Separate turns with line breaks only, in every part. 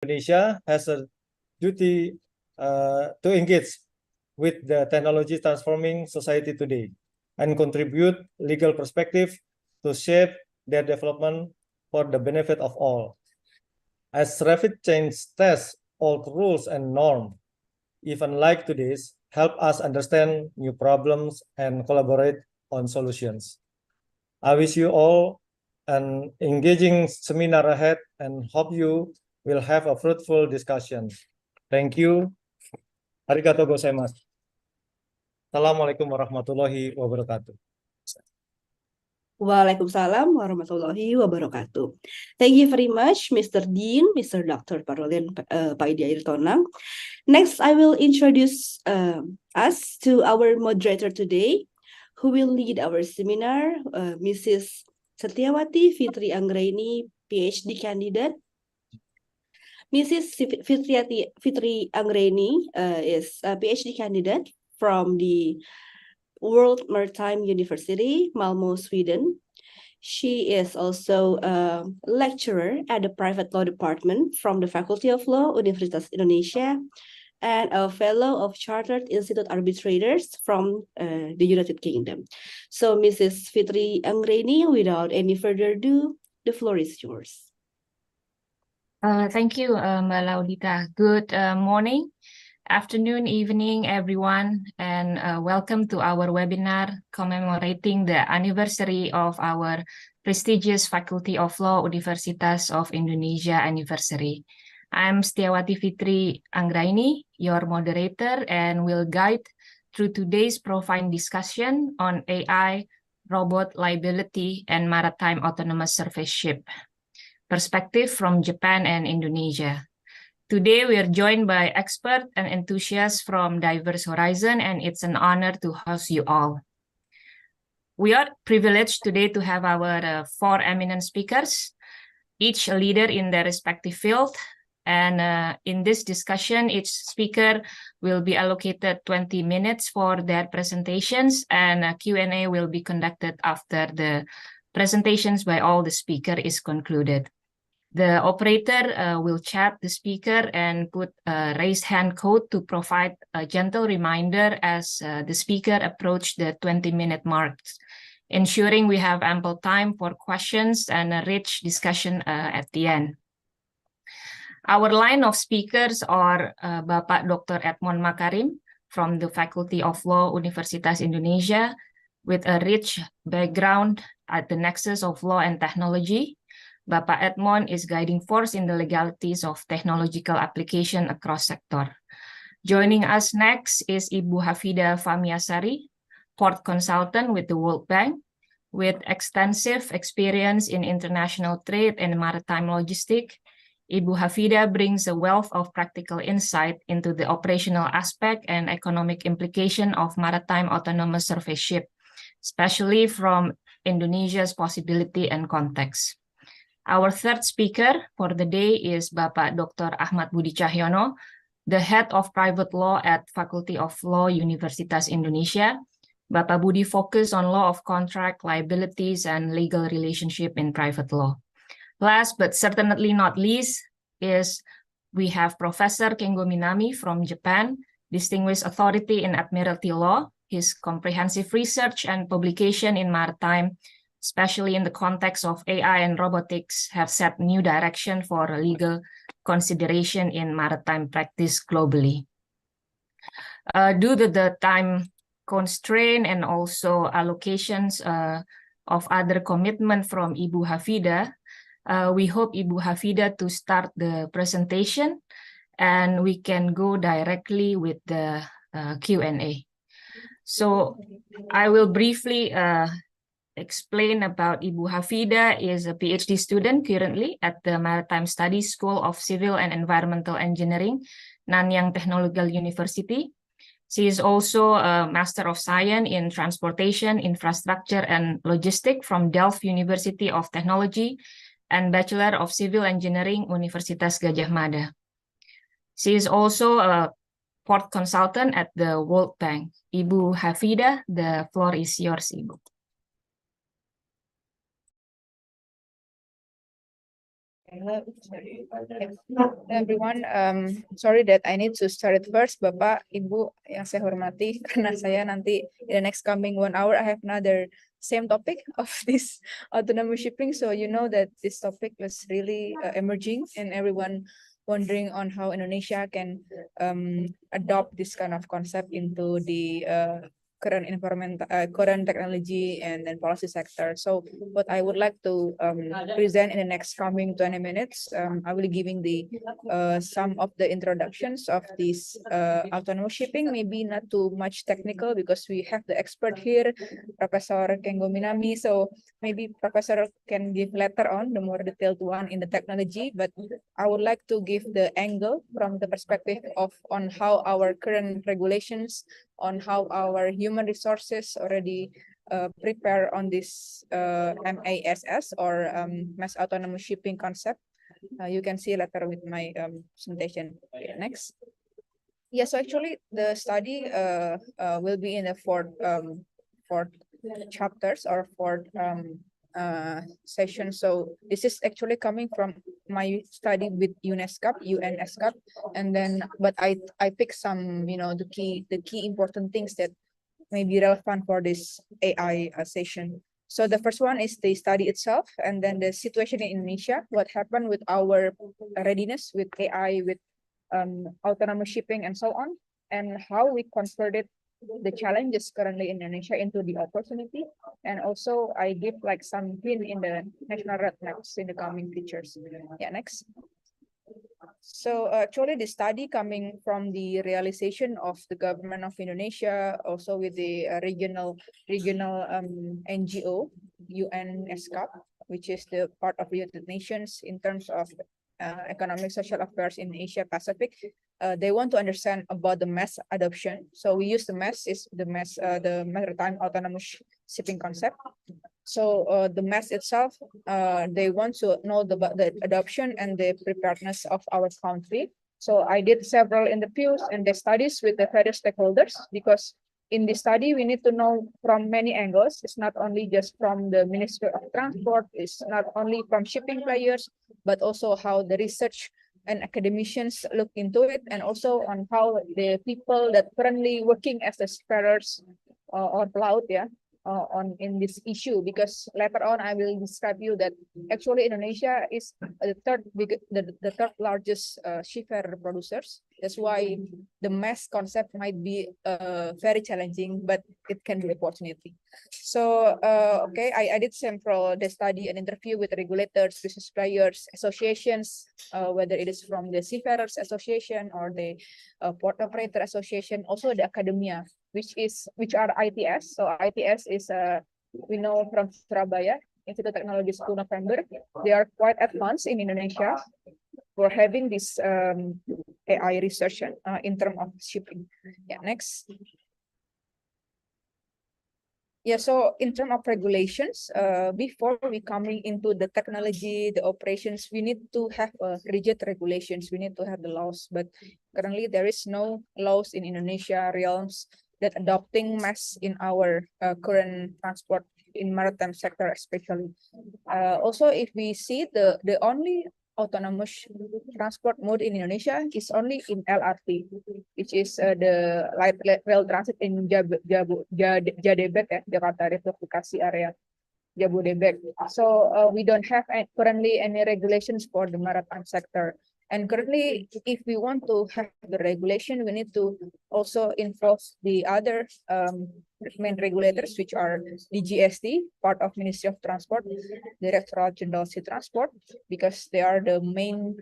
Indonesia has a duty to engage with the technology transforming society today and contribute legal perspective to shape their development for the benefit of all. As rapid change tests old rules and norms, even like today's, help us understand new problems and collaborate on solutions. I wish you all an engaging seminar ahead and hope you will have a fruitful discussion. Thank you. Arigatou gozaimasu. Assalamualaikum warahmatullahi wabarakatuh.
Waalaikumsalam warahmatullahi wabarakatuh. Thank you very much, Mr. Dean, Mr. Dr. Parolin Paidiair Tonang. Next, I will introduce us to our moderator today, who will lead our seminar, Mrs. Setiawati Fitri Anggraini, PhD candidate. Mrs. Fitri Anggraini is a PhD candidate from the World Maritime University, Malmö, Sweden. She is also a lecturer at the private law department from the Faculty of Law, Universitas Indonesia, and a fellow of Chartered Institute Arbitrators from the United Kingdom. So, Mrs. Fitri Anggraini, without any further ado, the floor is yours.
Thank you, Mbak Laudita. Good morning, afternoon, evening, everyone, and welcome to our webinar commemorating the anniversary of our prestigious Faculty of Law Universitas of Indonesia anniversary. I'm Setiawati Fitri Anggraini, your moderator, and will guide through today's profound discussion on AI, robot liability, and maritime autonomous surface ship perspective from Japan and Indonesia. Today, we are joined by experts and enthusiasts from diverse horizons, and it's an honor to host you all. We are privileged today to have our four eminent speakers, each a leader in their respective field. And in this discussion, each speaker will be allocated 20 minutes for their presentations, and a Q&A will be conducted after the presentations by all the speakers is concluded. The operator will chat the speaker and put a raised hand code to provide a gentle reminder as the speaker approach the 20-minute mark, ensuring we have ample time for questions and a rich discussion at the end. Our line of speakers are Bapak Dr. Edmond Makarim from the Faculty of Law Universitas Indonesia with a rich background at the nexus of law and technology. Bapak Edmond is guiding force in the legalities of technological application across sector. Joining us next is Ibu Hafida Famiasari, port consultant with the World Bank, with extensive experience in international trade and maritime logistics. Ibu Hafida brings a wealth of practical insight into the operational aspect and economic implication of maritime autonomous surface ship, especially from Indonesia's possibility and context. Our third speaker for the day is Bapak Dr. Ahmad Budi Cahyono, the head of private law at Faculty of Law Universitas Indonesia. Bapak Budi focus on law of contract, liabilities, and legal relationship in private law. Last but certainly not least is we have Professor Kengo Minami from Japan, distinguished authority in admiralty law. His comprehensive research and publication in maritime, especially in the context of AI and robotics, have set new direction for legal consideration in maritime practice globally. Due to the time constraint and also allocations of other commitment from Ibu Hafida, we hope Ibu Hafida to start the presentation and we can go directly with the Q&A. So I will briefly explain about Ibu Hafida is a PhD student currently at the Maritime Studies School of Civil and Environmental Engineering, Nanyang Technological University. She is also a Master of Science in Transportation, Infrastructure, and Logistics from Delft University of Technology and Bachelor of Civil Engineering, Universitas Gadjah Mada. She is also a port consultant at the World Bank. Ibu Hafida, the floor is yours, Ibu.
Hello everyone, sorry that I need to start it first, Bapak, Ibu yang saya hormati, karena saya nanti in the next coming 1 hour I have another same topic of this autonomous shipping. So you know that this topic was really emerging and everyone wondering on how Indonesia can adopt this kind of concept into the current environment, current technology and then policy sector. So what I would like to present in the next coming 20 minutes, I will be giving the some of the introductions of this autonomous shipping, maybe not too much technical because we have the expert here, Professor Kengo Minami. So maybe Professor can give later on the more detailed one in the technology, but I would like to give the angle from the perspective of on how our current regulations, on how our human resources already prepare on this MASS or mass autonomous shipping concept. You can see later with my presentation. Okay, next. Yeah, so actually the study will be in the fourth chapters or fourth session. So this is actually coming from my study with UNESCAP, and then but I picked some, you know, the key important things that may be relevant for this AI session. So the first one is the study itself, and then the situation in Indonesia, what happened with our readiness with AI, with autonomous shipping and so on, and how we converted the challenges currently in Indonesia into the opportunity. And also I give like some hint in the national roadmaps in the coming features. Yeah, next. So actually the study coming from the realization of the government of Indonesia, also with the regional NGO, UNESCAP, which is the part of the United Nations in terms of economic social affairs in Asia Pacific. They want to understand about the mass adoption. So we use the maritime autonomous shipping concept. So the mass itself, they want to know the adoption and the preparedness of our country. So I did several interviews and the studies with the various stakeholders, because in this study we need to know from many angles. It's not only just from the Ministry of Transport, it's not only from shipping players, but also how the research and academicians look into it, and also on how the people that currently working as the seafarers or pelaut, on in this issue, because later on I will describe you that actually Indonesia is the third largest seafarer producers. That's why the mass concept might be very challenging, but it can be an opportunity. So okay, I did several the study and interview with regulators, business players, associations, whether it is from the Seafarers Association or the Port Operator Association, also the academia, which are ITS. So ITS is we know from Surabaya, Institute of Technology School November. They are quite advanced in Indonesia for having this AI research in terms of shipping. Yeah, next. Yeah, so in terms of regulations, before we coming into the technology, the operations, we need to have rigid regulations. We need to have the laws, but currently there is no laws in Indonesia realms that adopting mass in our current transport in maritime sector, especially. Also, if we see the only autonomous transport mode in Indonesia is only in LRT, which is the light rail transit in Jadebek, Jakarta Bekasi area, Jabodebek. So we don't have currently any regulations for the maritime sector. And currently, if we want to have the regulation, we need to also involve the other main regulators, which are DGST, part of Ministry of Transport, Directorate General Sea Transport, because they are the main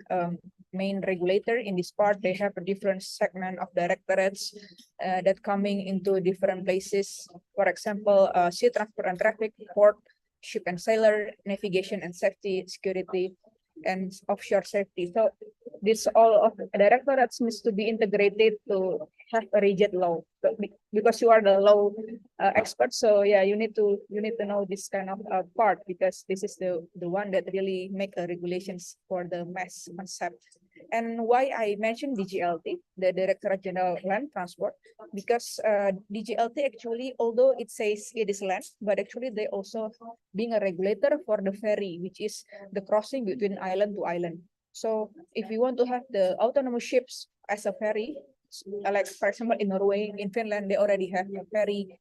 regulator in this part. They have a different segment of directorates that coming into different places. For example, sea transport and traffic, port, ship and sailor, navigation and safety, security, and offshore safety. So this all of directorates needs to be integrated to have a rigid law. So, because you are the law expert, so yeah, you need to know this kind of part, because this is the one that really make regulations for the mass concept. And why I mentioned DGLT, the Directorate General Land Transport, because DGLT actually, although it says it is land, but actually they also being a regulator for the ferry, which is the crossing between island to island. So if we want to have the autonomous ships as a ferry, like for example in Norway, in Finland, they already have a ferry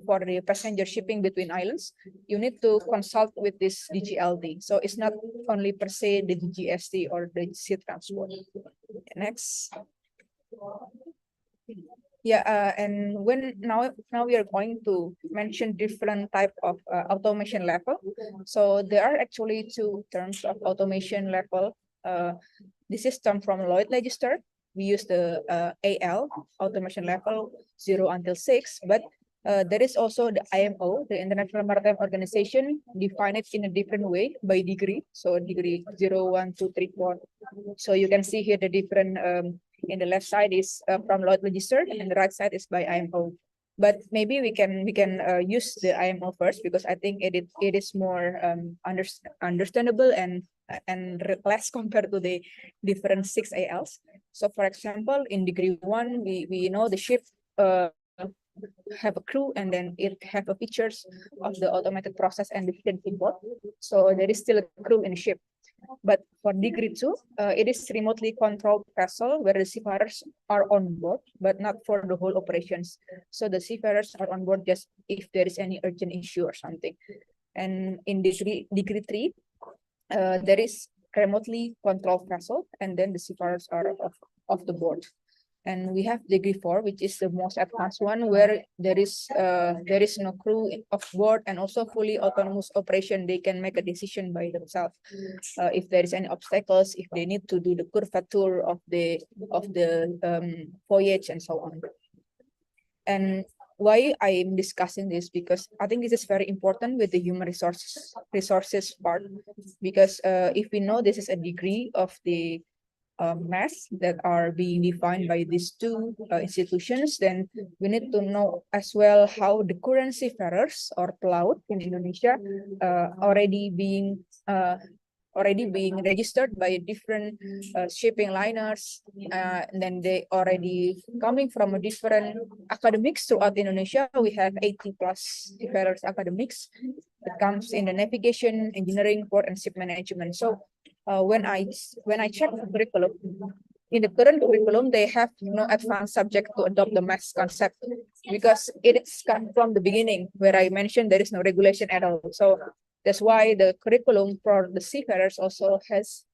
for the passenger shipping between islands, you need to consult with this DGLT. So it's not only per se the DGST or the sea transport. Next. Yeah, and now we are going to mention different type of automation level. So there are actually two terms of automation level. This is term from Lloyd Register. We use the AL, automation level 0 until 6, but there is also the IMO, the International Maritime Organization, define it in a different way by degree. So degree 0, 1, 2, 3, 4. So you can see here the different, in the left side is from Lloyd Register, and the right side is by IMO. But maybe we can use the IMO first, because I think it is more understandable and less compared to the different 6 ALs. So for example, in degree 1, we know the ship have a crew, and then it have a features of the automated process and decision support. So there is still a crew in a ship. But for degree 2, it is remotely controlled vessel where the seafarers are on board, but not for the whole operations. So the seafarers are on board just if there is any urgent issue or something. And in degree 3, there is remotely controlled vessel, and then the seafarers are off the board. And we have degree 4, which is the most advanced one, where there is no crew off board and also fully autonomous operation. They can make a decision by themselves if there is any obstacles, if they need to do the curvature of the voyage and so on. And why I am discussing this, because I think this is very important with the human resources part, because if we know this is a degree of the mass that are being defined by these two institutions, then we need to know as well how the current seafarers or pelaut in Indonesia already being registered by different shipping liners, and then they already coming from a different academics throughout Indonesia. We have 80+ seafarers academics that comes in the navigation, engineering, port, and ship management. So when I check the curriculum, in the current curriculum, they have no advanced subject to adopt the mass concept, because it is come from the beginning where I mentioned there is no regulation at all. So that's why the curriculum for the seafarers also has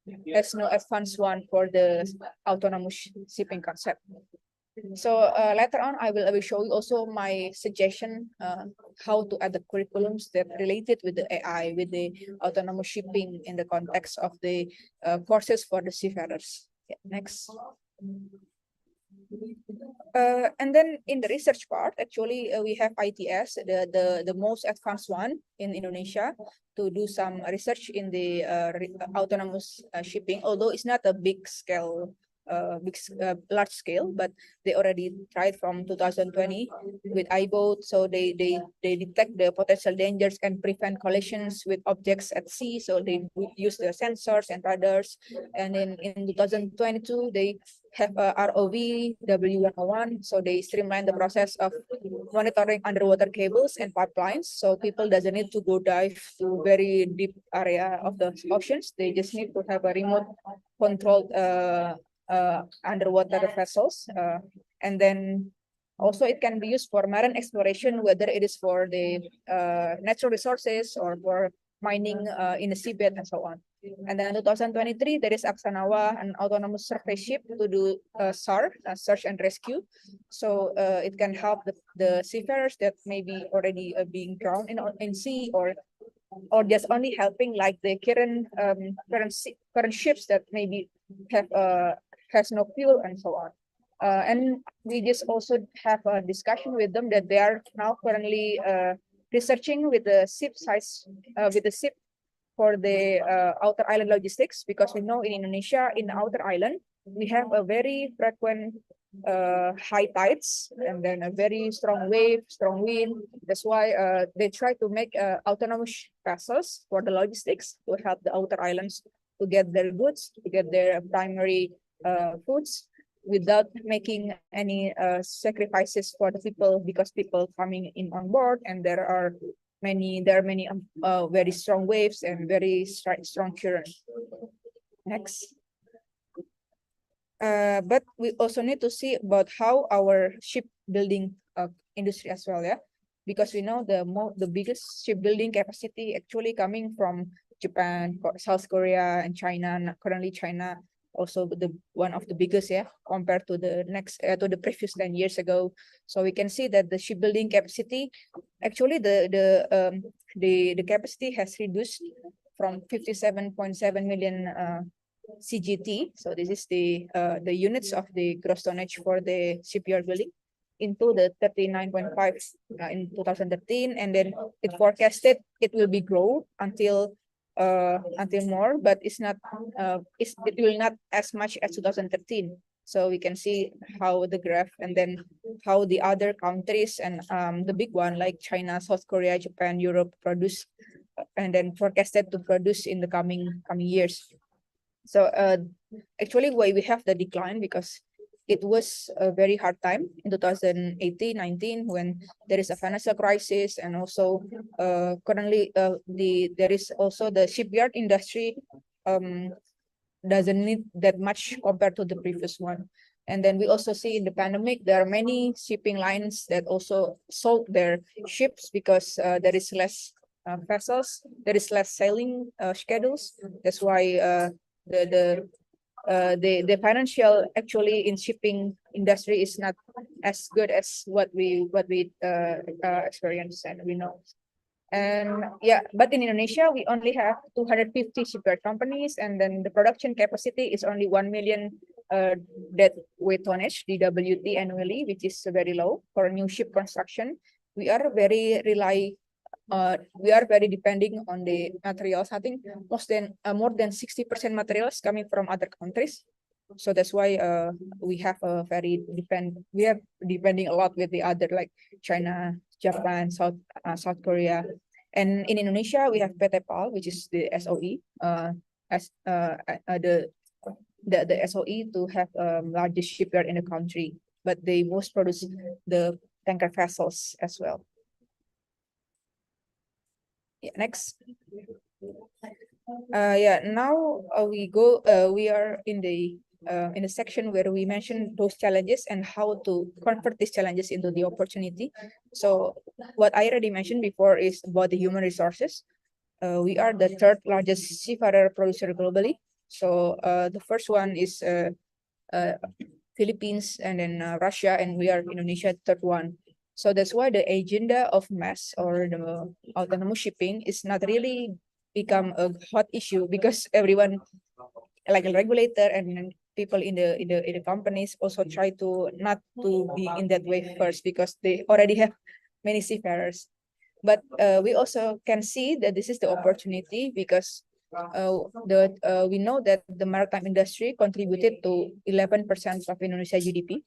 no advanced one for the autonomous shipping concept. So later on, I will show you also my suggestion how to add the curriculums that related with the AI, with the autonomous shipping in the context of the courses for the seafarers. Yeah, next. And then in the research part, actually, we have ITS, the most advanced one in Indonesia, to do some research in the autonomous shipping, although it's not a large scale, but they already tried from 2020 with iBoat. So they detect the potential dangers and prevent collisions with objects at sea. So they use the sensors and radars. And then in 2022, they have a ROV W101. So they streamline the process of monitoring underwater cables and pipelines. So people doesn't need to go dive to very deep area of the oceans. They just need to have a remote controlled underwater vessels, and then also it can be used for marine exploration, whether it is for the natural resources or for mining in the seabed and so on. And then in 2023, there is Aksanawa, an autonomous surface ship to do SAR, search and rescue. So it can help the seafarers that may be already being drowned in sea, or just only helping like the current ships that maybe have has no fuel and so on. And we just also have a discussion with them that they are now currently researching with the ship size, with the ship for the outer island logistics, because we know in Indonesia, in the outer island, we have a very frequent high tides, and then a very strong wave, strong wind. That's why they try to make autonomous vessels for the logistics to help the outer islands to get their goods, to get their primary foods without making any sacrifices for the people, because people coming in on board, and there are many very strong waves and very strong current. Next. But we also need to see about how our shipbuilding industry as well, yeah, because we know the biggest shipbuilding capacity actually coming from Japan, South Korea, and China. Currently, China also one of the biggest, yeah, compared to the previous 10 years ago. So we can see that the shipbuilding capacity, actually the capacity has reduced from 57.7 million CGT. So this is the units of the gross tonnage for the shipyard building, into the 39.5 in 2013, and then it forecasted it will be grow until more, but it's not it will not as much as 2013. So we can see how the graph, and then how the other countries and the big one like China, South Korea, Japan, Europe produce, and then forecasted to produce in the coming years. So actually why we have the decline, because it was a very hard time in 2018-19 when there is a financial crisis, and also currently there is also the shipyard industry doesn't need that much compared to the previous one. And then we also see in the pandemic, there are many shipping lines that also sold their ships because there is less vessels, there is less sailing schedules. That's why the financial actually in shipping industry is not as good as what we experience and we know. And yeah, but in Indonesia we only have 250 shipyard companies, and then the production capacity is only 1 million deadweight tonnage DWT annually, which is very low for a new ship construction. We are very depending on the materials. I think more than 60% materials coming from other countries. So that's why we have depending a lot with the other, like China, Japan, South Korea. And in Indonesia we have PT PAL, which is the SOE, as the SOE to have largest shipyard in the country, but they most produce the tanker vessels as well. Yeah, next. Now we are in the section where we mention those challenges and how to convert these challenges into the opportunity. So what I already mentioned before is about the human resources. We are the third largest seafarer producer globally. So the first one is Philippines, and then Russia, and we are Indonesia, third one. So that's why the agenda of mass or the autonomous shipping is not really become a hot issue, because everyone, like a regulator and people in the companies, also try to not to be in that way first, because they already have many seafarers. But we also can see that this is the opportunity, because we know that the maritime industry contributed to 11% of Indonesia GDP.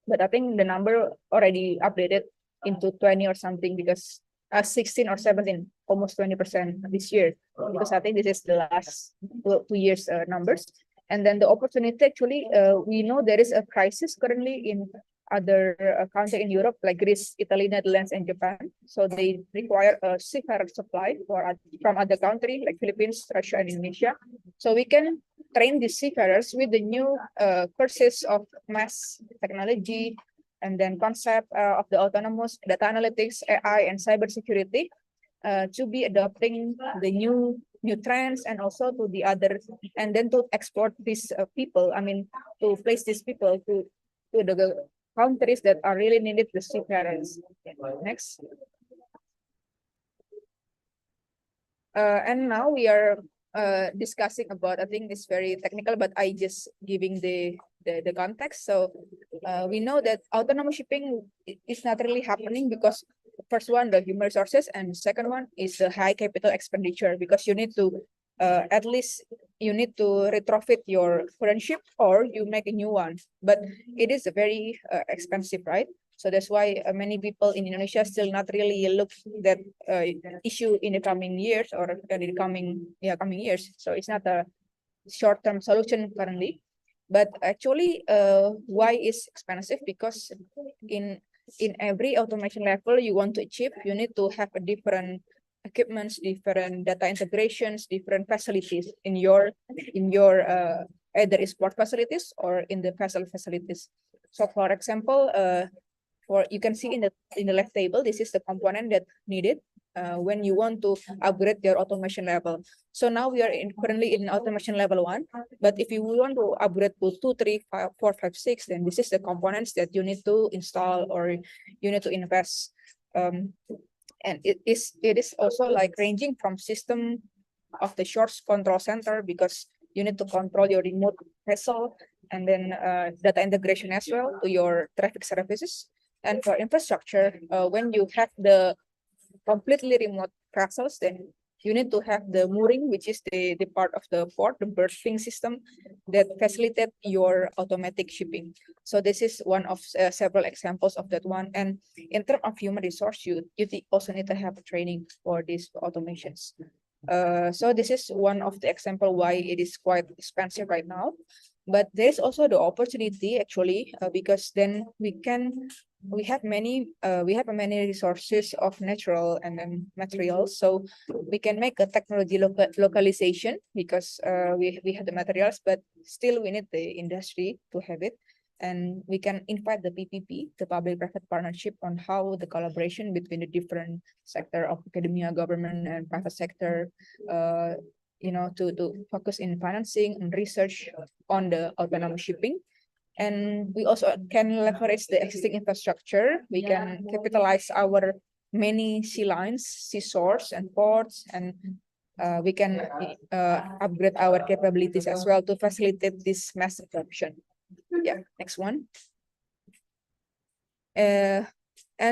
But I think the number already updated into 20 or something, because 16 or 17, almost 20% this year, because I think this is the last 2 years numbers. And then the opportunity, actually, we know there is a crisis currently in other countries in Europe, like Greece, Italy, Netherlands, and Japan. So they require a seafarer supply from other countries like Philippines, Russia, and Indonesia. So we can train the seafarers with the new courses of mass technology, and then concept of the autonomous data analytics, AI, and cybersecurity, to be adopting the new trends, and also to the other, and then to export these people. I mean, to place these people to the countries that are really needed the seafarers. Next. And now we are discussing about, I think it's very technical, but I just giving the context. So we know that autonomous shipping is not really happening because first one, the human resources, and second one is the high capital expenditure, because you need to at least you need to retrofit your current ship, or you make a new one, but it is very expensive, right? So that's why many people in Indonesia still not really look that issue in the coming years, or in the coming years. So it's not a short-term solution currently. But actually, why is expensive? Because in every automation level you want to achieve, you need to have a different equipments, different data integrations, different facilities in your either sport facilities or in the vessel facilities. So for example, you can see in the left table, this is the component that needed when you want to upgrade your automation level. So now we are currently in automation level 1, but if you want to upgrade to 2, 3, 5, 4, 5, 6, then this is the components that you need to install or you need to invest. And it is also like ranging from system of the shores control center, because you need to control your remote vessel, and then data integration as well to your traffic services. And for infrastructure, when you have the completely remote vessels, then you need to have the mooring, which is the part of the port, the berthing system that facilitate your automatic shipping. So this is one of several examples of that one. And in terms of human resource, you also need to have training for these automations. So this is one of the example why it is quite expensive right now. But there's also the opportunity actually, because then we have many resources of natural and then materials, so we can make a technology localization, because we have the materials, but still we need the industry to have it. And we can invite the PPP, the public-private partnership, on how the collaboration between the different sector of academia, government, and private sector, to focus in financing and research on the autonomous shipping. And we also can leverage the existing infrastructure. We can capitalize our many sea lines, sea shores, and ports, and we can upgrade our capabilities as well to facilitate this mass adoption. Yeah, next one. And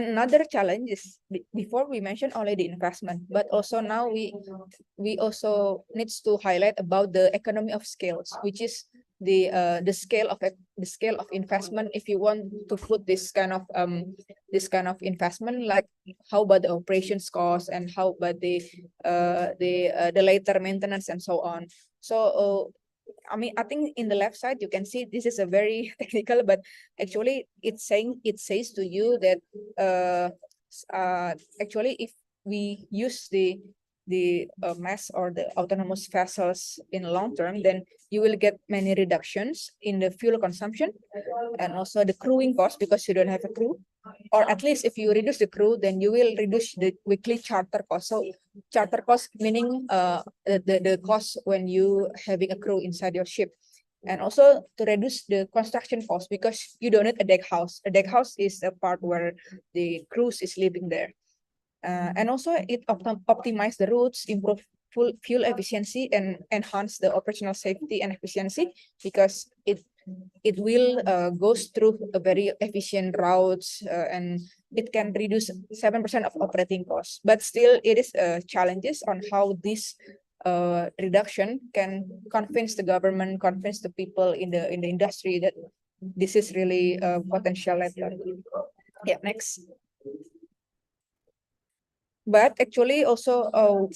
another challenge is, before we mentioned only the investment, but also now we also needs to highlight about the economy of scales, which is the scale of investment. If you want to put this kind of investment, like how about the operations cost, and how about the later maintenance and so on. So I mean, I think in the left side you can see this is a very technical, but actually it says to you that actually if we use the mass or the autonomous vessels in long term, then you will get many reductions in the fuel consumption and also the crewing cost, because you don't have a crew. Or at least if you reduce the crew, then you will reduce the weekly charter cost. So charter cost meaning the cost when you having a crew inside your ship. And also to reduce the construction cost, because you don't need a deck house. A deck house is a part where the crews is living there. And also it optimize the routes, improve fuel efficiency, and enhance the operational safety and efficiency, because it will goes through a very efficient routes, and it can reduce 7% of operating costs. But still it is challenges on how this reduction can convince the government, convince the people in the industry that this is really potential. Yeah, next. But actually also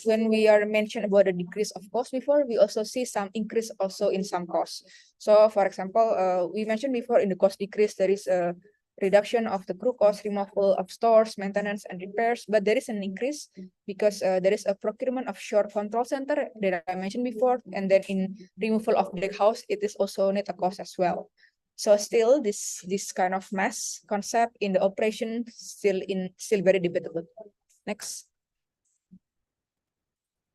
when we are mentioned about the decrease of cost before, we also see some increase also in some costs. So for example, we mentioned before in the cost decrease, there is a reduction of the crew cost, removal of stores, maintenance and repairs, but there is an increase because there is a procurement of shore control center that I mentioned before, and then in removal of deck house, it is also net a cost as well. So still this kind of mass concept in the operation still very debatable. Next.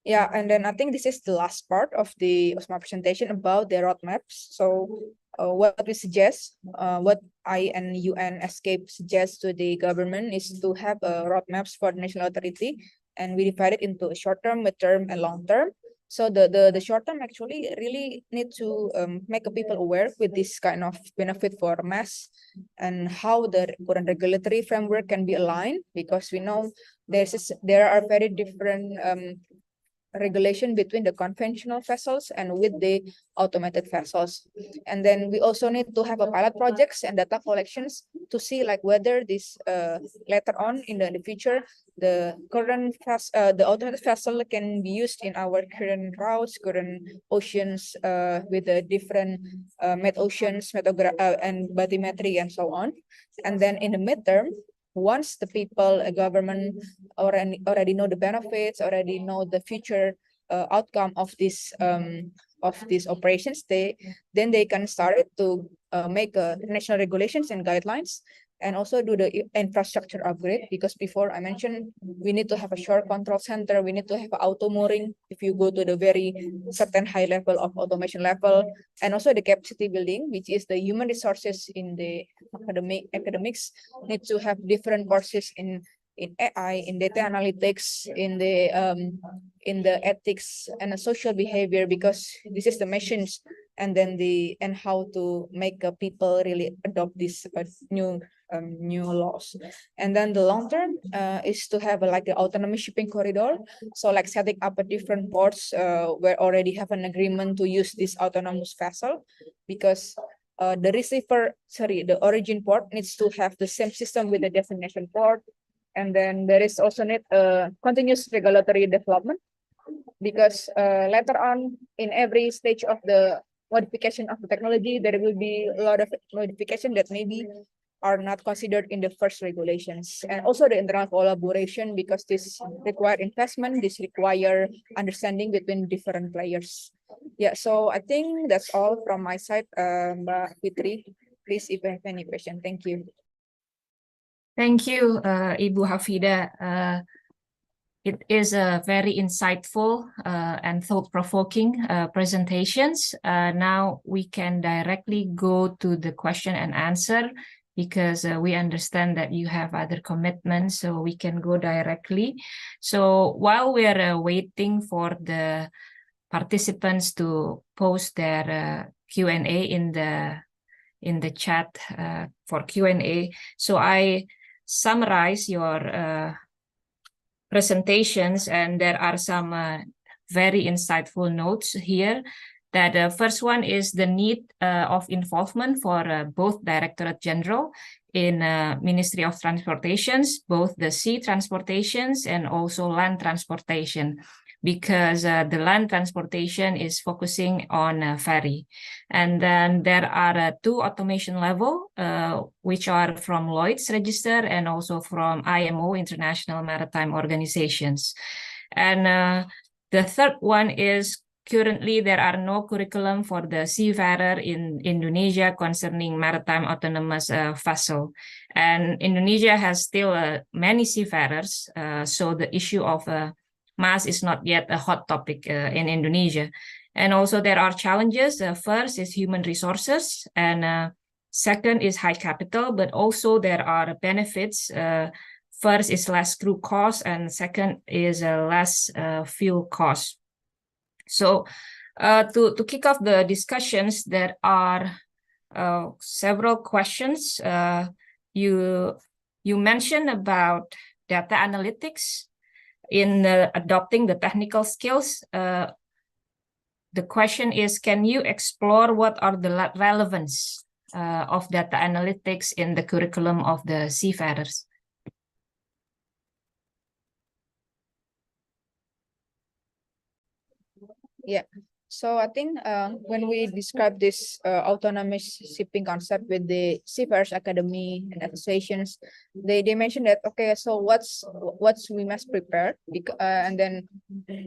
Yeah, and then I think this is the last part of the OSMA presentation about the roadmaps. So what we suggest, what I and UN Escape suggest to the government is to have roadmaps for the national authority, and we divide it into short term, mid term, and long term. So the short term actually really need to make people aware with this kind of benefit for mass, and how the current regulatory framework can be aligned, because we know there are very different regulation between the conventional vessels and with the automated vessels. And then we also need to have a pilot projects and data collections to see like whether this later on in the future the automated vessel can be used in our current routes, current oceans with the different oceans, and bathymetry and so on. And then in the midterm, once the people, government already know the benefits, already know the future outcome of these operations, then they can start to make national regulations and guidelines, and also do the infrastructure upgrade, because before I mentioned we need to have a shore control center, we need to have auto mooring if you go to the very certain high level of automation level, and also the capacity building, which is the human resources in the academics need to have different courses in AI, in data analytics, in the ethics and the social behavior, because this is the missions, and then how to make people really adopt this new laws. And then the long term is to have like the autonomous shipping corridor. So like setting up a different ports where already have an agreement to use this autonomous vessel, because the origin port needs to have the same system with the destination port. And then there is also need continuous regulatory development, because later on in every stage of the modification of the technology, there will be a lot of modification that maybe are not considered in the first regulations. And also the internal collaboration, because this require investment, this require understanding between different players. Yeah, so I think that's all from my side, Mbak Fitri. Please, if you have any question, thank you.
Thank you, Ibu Hafida. It is a very insightful and thought-provoking presentations. Now we can directly go to the question and answer, because we understand that you have other commitments, so we can go directly. So while we're waiting for the participants to post their Q&A in the chat for Q&A, so I summarize your presentations, and there are some very insightful notes here. That the first one is the need of involvement for both Directorate General in Ministry of Transportations, both the sea transportations and also land transportation, because the land transportation is focusing on ferry. And then there are two automation level, which are from Lloyd's Register and also from IMO, International Maritime Organizations. And the third one is currently there are no curriculum for the seafarer in Indonesia concerning maritime autonomous vessel. And Indonesia has still many seafarers, so the issue of mass is not yet a hot topic in Indonesia. And also there are challenges. First is human resources, and second is high capital, but also there are benefits. First is less crew cost, and second is less fuel cost. So to kick off the discussions, there are several questions. You mentioned about data analytics in adopting the technical skills. The question is, can you explore what are the relevance of data analytics in the curriculum of the seafarers?
Yeah. So I think when we describe this autonomous shipping concept with the Seafarers Academy and associations, they mentioned that, okay, so what's we must prepare, and then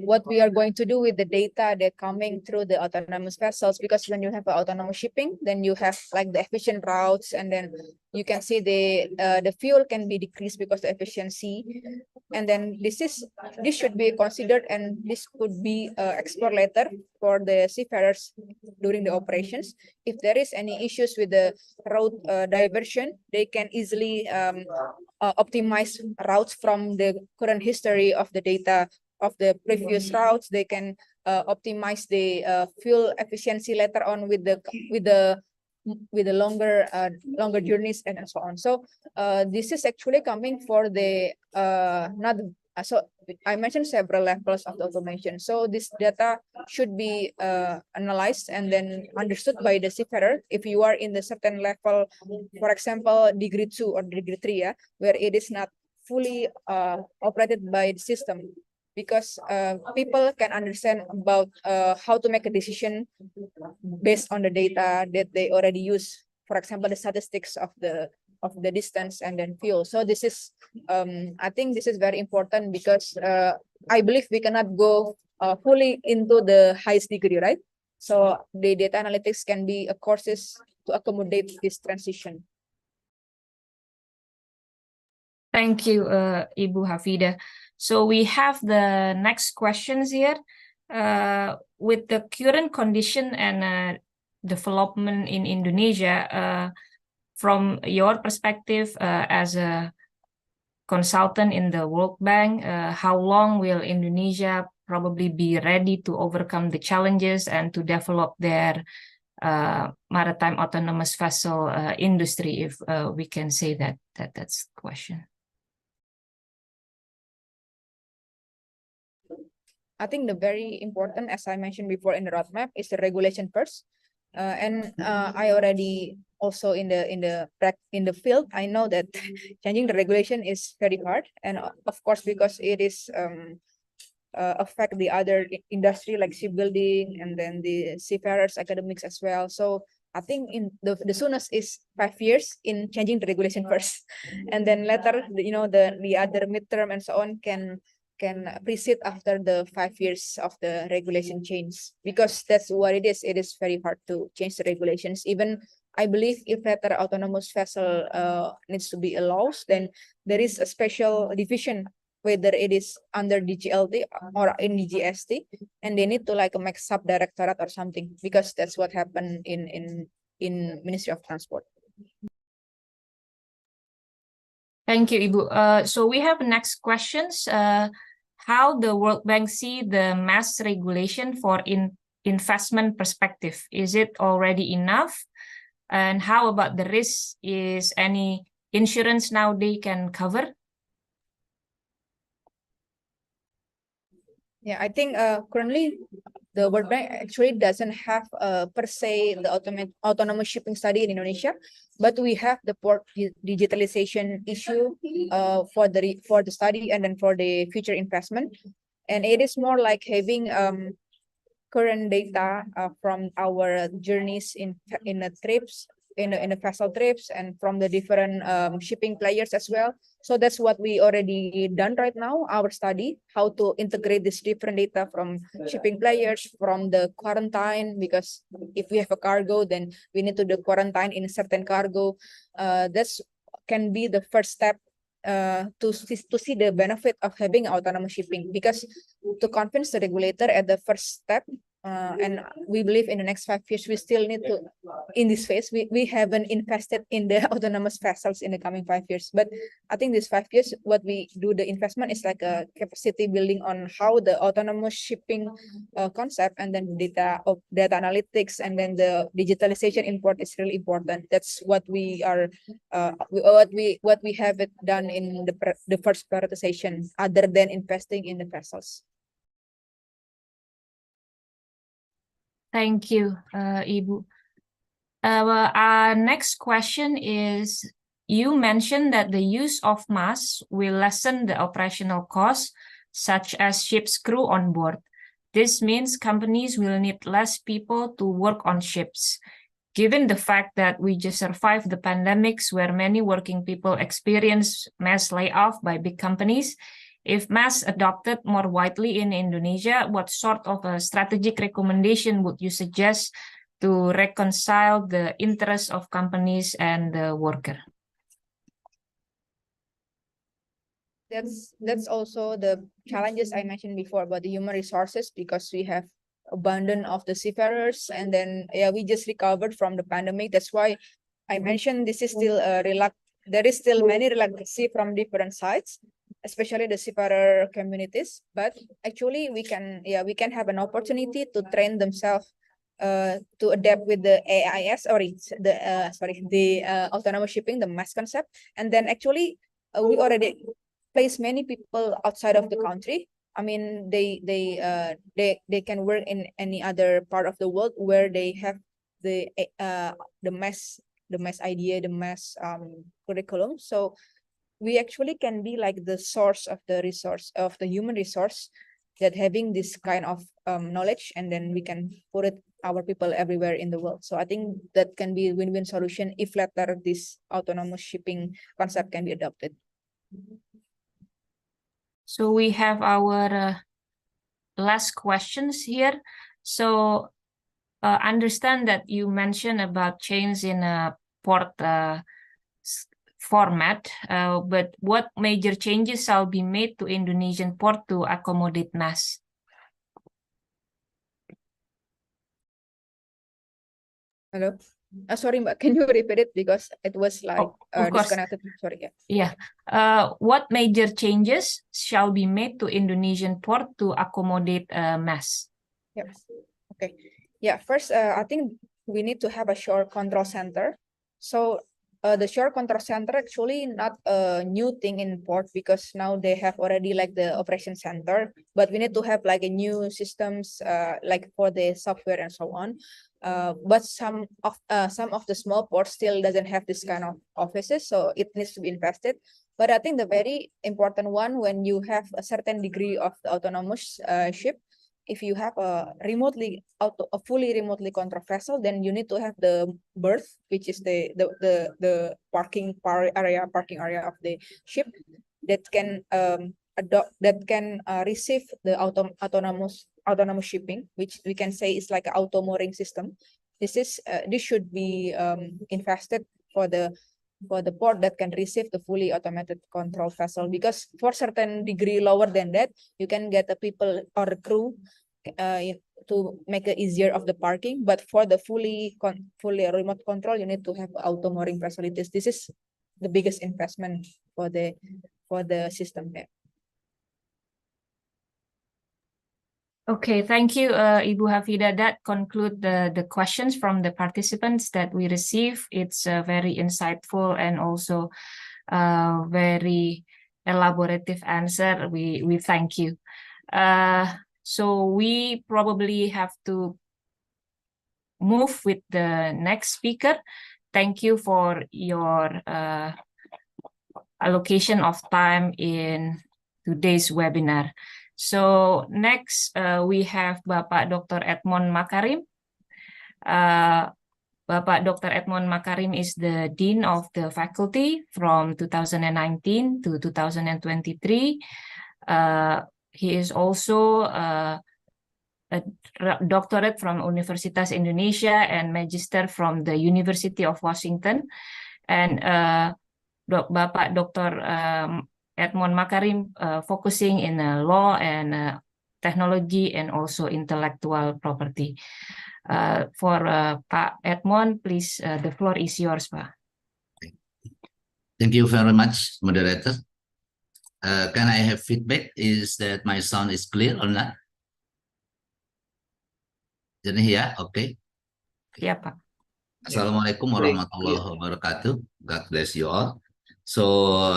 what we are going to do with the data that coming through the autonomous vessels, because when you have autonomous shipping, then you have like the efficient routes, and then you can see the fuel can be decreased because the efficiency, and then this should be considered, and this could be explored later for the seafarers during the operations. If there is any issues with the route diversion, they can easily optimize routes from the current history of the data of the previous routes. They can optimize the fuel efficiency later on with the longer journeys and so on. So this is actually coming for the not So I mentioned several levels of the automation. So this data should be analyzed and then understood by the seafarer. If you are in the certain level, for example, degree 2 or degree 3, where it is not fully operated by the system, because people can understand about how to make a decision based on the data that they already use. For example, the statistics of the distance and then fuel. So this is, I think this is very important because I believe we cannot go fully into the highest degree, right? So the data analytics can be a courses to accommodate this transition.
Thank you, Ibu Hafida. So we have the next questions here. With the current condition and development in Indonesia, from your perspective as a consultant in the World Bank, how long will Indonesia probably be ready to overcome the challenges and to develop their maritime autonomous vessel industry, if we can say that's the question.
I think the very important, as I mentioned before in the roadmap, is the regulation first. And I already also in the field, I know that changing the regulation is very hard, and of course because it is affect the other industry like shipbuilding and then the seafarers academics as well. So I think in the soonest is 5 years in changing the regulation first, and then later the other midterm and so on can proceed after the 5 years of the regulation change, because that's what it is. It is very hard to change the regulations. Even I believe if later autonomous vessel needs to be allowed, then there is a special division, whether it is under DGLT or in DGST, and they need to like make sub-directorate or something, because that's what happened in Ministry of Transport.
Thank you, Ibu. So we have next questions. How the World Bank see the mass regulation for investment perspective? Is it already enough? And how about the risk? Is any insurance now they can cover?
Yeah, I think currently the World Bank actually doesn't have per se the autonomous shipping study in Indonesia, but we have the port digitalization issue for the study and then for the future investment, and it is more like having current data from our journeys in the trips, in the vessel trips, and from the different shipping players as well. So that's what we already done right now, our study, how to integrate this different data from shipping players, from the quarantine, because if we have a cargo, then we need to do quarantine in a certain cargo. That's can be the first step to see the benefit of having autonomous shipping, because to convince the regulator at the first step, and we believe in the next 5 years we still need to, in this phase we haven't invested in the autonomous vessels in the coming 5 years, but I think this 5 years what we do the investment is like a capacity building on how the autonomous shipping concept, and then data analytics, and then the digitalization import is really important. That's what we are what we have it done in the first prioritization, other than investing in the vessels.
Thank you, Ibu. Our next question is, you mentioned that the use of MaaS will lessen the operational costs, such as ship's crew on board. This means companies will need less people to work on ships. Given the fact that we just survived the pandemics where many working people experience mass layoff by big companies, if MaaS adopted more widely in Indonesia, what sort of a strategic recommendation would you suggest to reconcile the interests of companies and the worker?
That's also the challenges I mentioned before about the human resources, because we have abundance of the seafarers, and then we just recovered from the pandemic. That's why I mentioned this is still there is still many reluctancy from different sides, especially the seafarer communities. But actually we can have an opportunity to train themselves to adapt with the AIS, or the autonomous shipping, the MaaS concept. And then actually we already place many people outside of the country. I mean, they can work in any other part of the world where they have the mass idea, the mass curriculum. So we actually can be like the source of the resource of the human resource that having this kind of knowledge, and then we can put it our people everywhere in the world. So I think that can be a win-win solution if later this autonomous shipping concept can be adopted.
So we have our last questions here. So understand that you mentioned about change in port format, but what major changes shall be made to Indonesian port to accommodate mass?
Hello? Sorry, Mbak, can you repeat it because it was like
of course.
disconnected? Sorry, yeah.
Yeah. What major changes shall be made to Indonesian port to accommodate mass?
Yep. Okay. Yeah. First, I think we need to have a shore control center. So the shore control center actually not a new thing in port because now they have already like the operation center, but we need to have like a new systems like for the software and so on. But some of the small ports still doesn't have this kind of offices, so it needs to be invested. But I think the very important one, when you have a certain degree of the autonomous ship, if you have a fully remotely controlled vessel, then you need to have the berth, which is the parking area of the ship that can receive the autonomous shipping, which we can say is like an auto mooring system. This should be invested for the port that can receive the fully automated control vessel, because for certain degree lower than that, you can get the people or the crew to make it easier of the parking. But for the fully remote control, you need to have auto mooring facilities. This is the biggest investment for the system there.
Okay, thank you, Ibu Hafida. That conclude the questions from the participants that we received. It's very insightful and also very elaborative answer. We thank you. So we probably have to move with the next speaker. Thank you for your allocation of time in today's webinar. So next we have Bapak Dr. Edmond Makarim. Bapak Dr. Edmond Makarim is the Dean of the Faculty from 2019 to 2023. He is also a doctorate from Universitas Indonesia and Magister from the University of Washington. And Bapak Dr. Edmond Makarim focusing in law and technology and also intellectual property. For Pak Edmond, please, the floor is yours, Pak.
Thank you very much, moderator. Can I have feedback? Is that my sound is clear or not? Jadi ya, okay.
Ya, Pak.
Assalamualaikum warahmatullahi wabarakatuh. God bless you all. So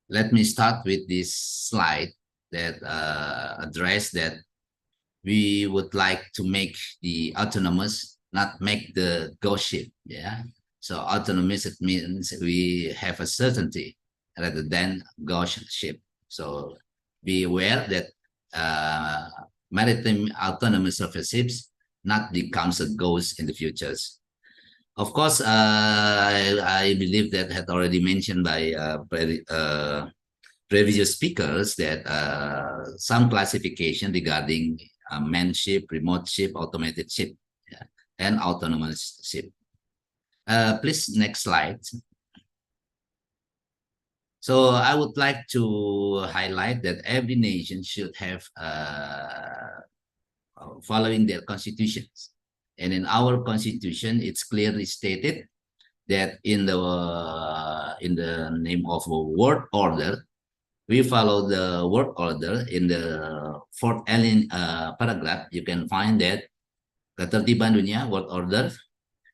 let me start with this slide that address that we would like to make the autonomous, not make the ghost ship. Yeah. So autonomous, it means we have a certainty rather than ghost ship. So be aware that maritime autonomous surface ships not becomes a ghost in the futures. Of course, I believe that had already mentioned by previous speakers that some classification regarding manned ship, remote ship, automated ship, yeah, and autonomous ship. Please, next slide. So I would like to highlight that every nation should have following their constitutions. And in our constitution, it's clearly stated that in the name of a world order, we follow the world order. In the fourth paragraph, you can find that ketertiban dunia, world order,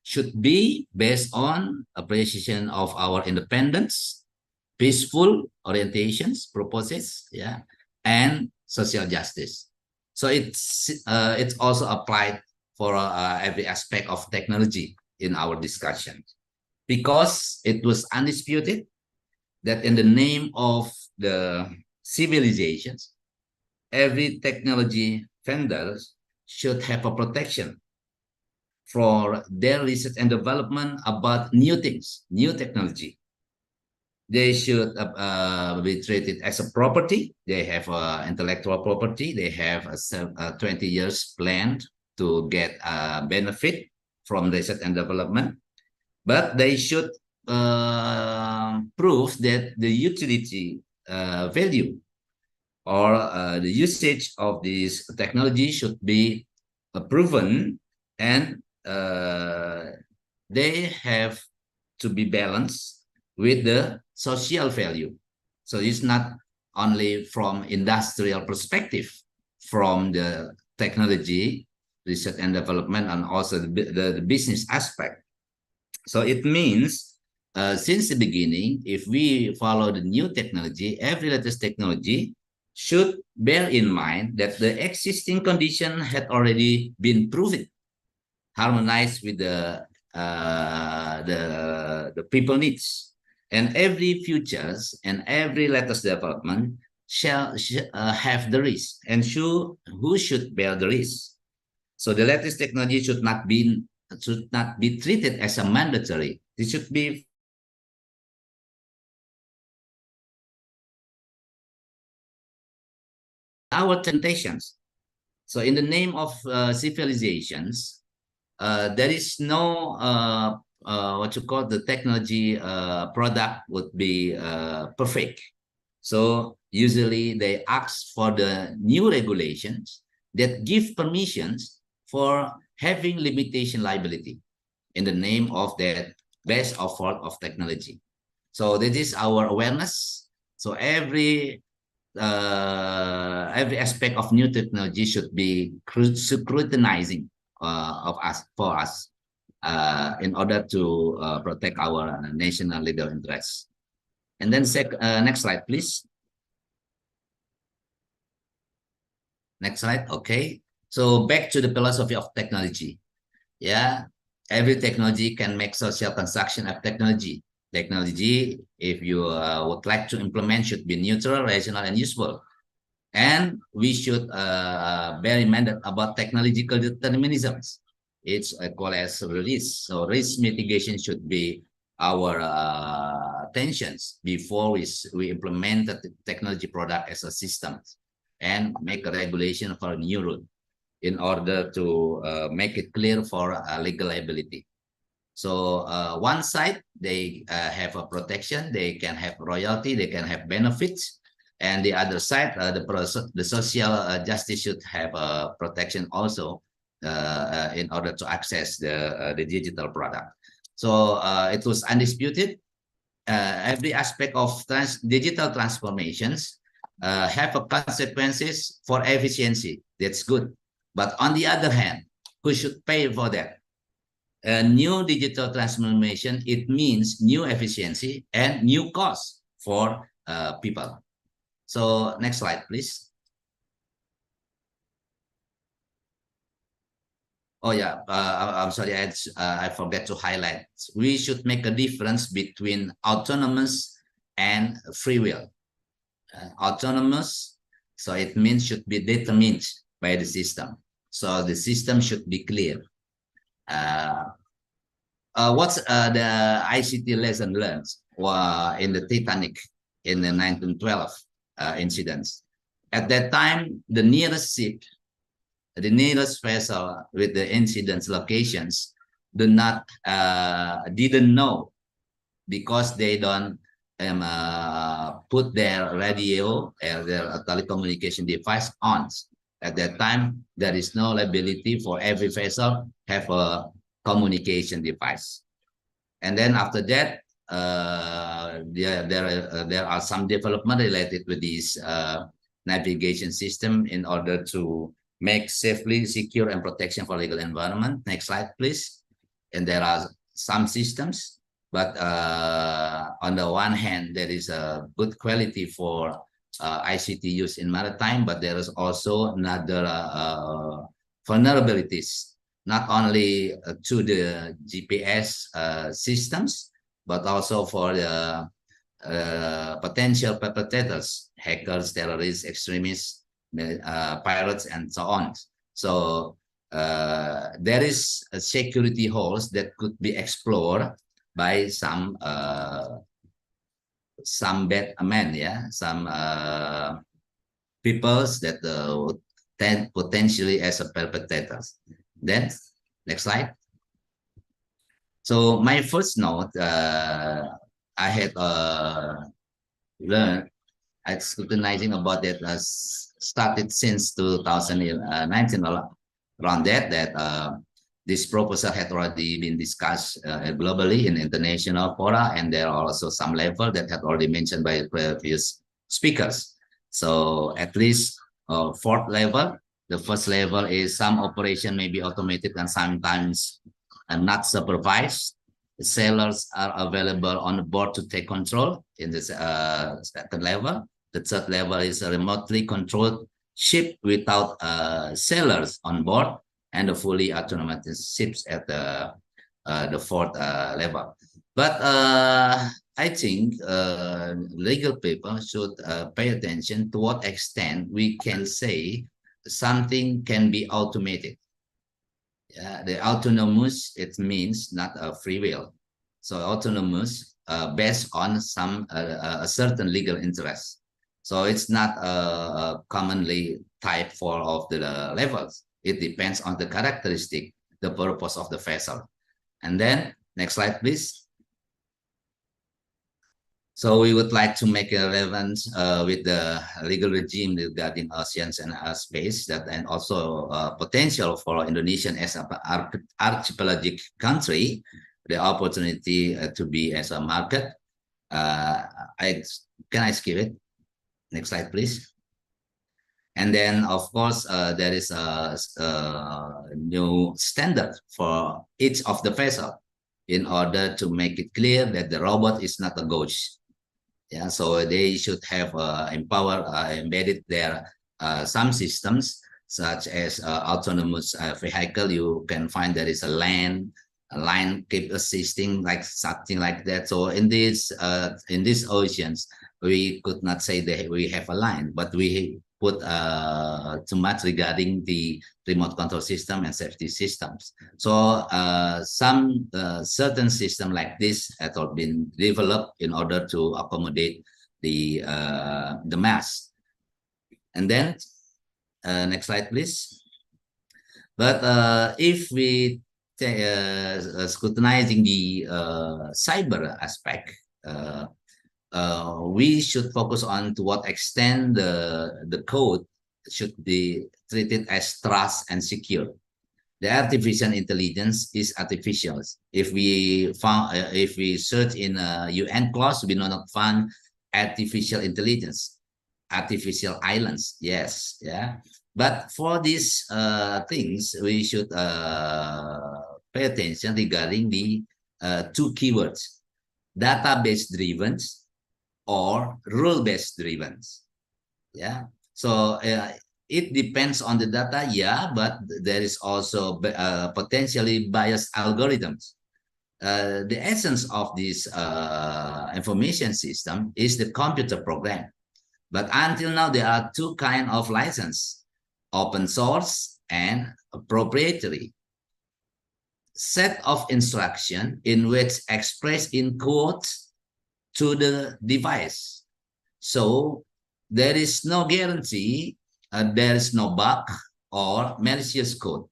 should be based on appreciation of our independence, peaceful orientations, purposes, and social justice. So it's also applied for every aspect of technology in our discussion, because it was undisputed that in the name of the civilizations, every technology vendors should have a protection for their research and development about new things, new technology. They should be treated as a property. They have intellectual property. They have a 20 years plan to get benefit from research and development. But they should prove that the utility value or the usage of this technology should be proven, and they have to be balanced with the social value. So it's not only from industrial perspective, from the technology, research and development, and also the business aspect. So it means since the beginning, if we follow the new technology, every latest technology should bear in mind that the existing condition had already been proven, harmonized with the people needs. And every futures and every latest development shall have the risk, and who should bear the risk. So the latest technology should not be treated as a mandatory. It should be our temptations. So in the name of civilizations, there is no what you call the technology product would be perfect. So usually they ask for the new regulations that give permissions for having limitation liability in the name of that best effort of technology. So this is our awareness. So every aspect of new technology should be scrutinizing of us for us in order to protect our national legal interests. And then next slide, please. Next slide. Okay. So back to the philosophy of technology. Yeah, every technology can make social construction of technology. Technology, if you would like to implement, should be neutral, rational, and useful. And we should bear in mind about technological determinisms. It's called as risk. So risk mitigation should be our attentions before we implement the technology product as a system and make a regulation for a new rule in order to make it clear for legal liability. So one side, they have a protection, they can have royalty, they can have benefits. And the other side, the social justice should have a protection also in order to access the digital product. So it was undisputed. Every aspect of digital transformations have consequences for efficiency. That's good. But on the other hand, who should pay for that? A new digital transformation, it means new efficiency and new costs for people. So next slide, please. Oh yeah, I'm sorry, I forgot to highlight. We should make a difference between autonomous and free will. Autonomous, so it means should be determined by the system. So the system should be clear. What's the ICT lesson learned in the Titanic in the 1912 incidents? At that time, the nearest ship, the nearest vessel with the incident's locations didn't know, because they don't put their radio or their telecommunication device on. At that time, there is no liability for every vessel have a communication device. And then after that, there are some development related with this navigation system in order to make safely, secure, and protection for legal environment. Next slide, please. And there are some systems But on the one hand, there is a good quality for ICT use in maritime, but there is also another vulnerabilities, not only to the GPS systems, but also for the potential perpetrators, hackers, terrorists, extremists, pirates, and so on. So there is a security holes that could be explored by some bad men, yeah, some peoples that would tend potentially as a perpetrators. Then, next slide. So my first note, I had learned, I scrutinizing about that started since 2019 around that this proposal had already been discussed globally in international fora, and there are also some level that had already mentioned by previous speakers. So at least 4th level. The first level is some operation may be automated and sometimes not supervised. The sailors are available on board to take control in this second level. The third level is a remotely controlled ship without sailors on board, and the fully autonomous ships at the 4th level. But I think legal people should pay attention to what extent we can say something can be automated. The autonomous, it means not a free will. So autonomous based on some a certain legal interest. So it's not a commonly type for of the levels. It depends on the characteristic, the purpose of the vessel. And then next slide, please. So we would like to make a relevance with the legal regime regarding oceans and space, that and also potential for Indonesian as an archipelagic country, the opportunity to be as a market. Can I skip it? Next slide, please. And then, of course, there is a new standard for each of the vessel in order to make it clear that the robot is not a ghost. Yeah, so they should have embedded there some systems such as autonomous vehicle. You can find there is a line keep assisting, like something like that. So in these oceans, we could not say that we have a line, but we put too much regarding the remote control system and safety systems. So some certain system like this has been developed in order to accommodate the mass. And then next slide, please. But if we scrutinizing the cyber aspect, we should focus on to what extent the code should be treated as trust and secure. The artificial intelligence is artificial. If we search in a UN clause, we do not find artificial intelligence, artificial islands. Yes, yeah. But for these things, we should pay attention regarding the two keywords: database driven or rule-based driven. Yeah, so it depends on the data, yeah, but there is also potentially biased algorithms. The essence of this information system is the computer program. But until now, there are two kinds of license: open source and proprietary. Set of instruction in which express in quotes to the device. So there is no guarantee, there is no bug or malicious code.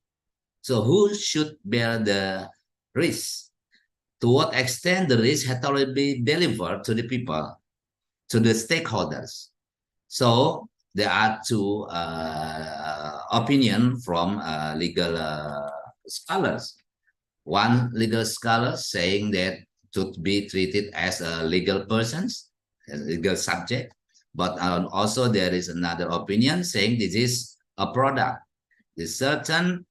So who should bear the risk? To what extent the risk has already been delivered to the people, to the stakeholders? So there are two opinions from legal scholars. One legal scholar saying that to be treated as a legal persons, as a legal subject, but also there is another opinion saying this is a product. The certain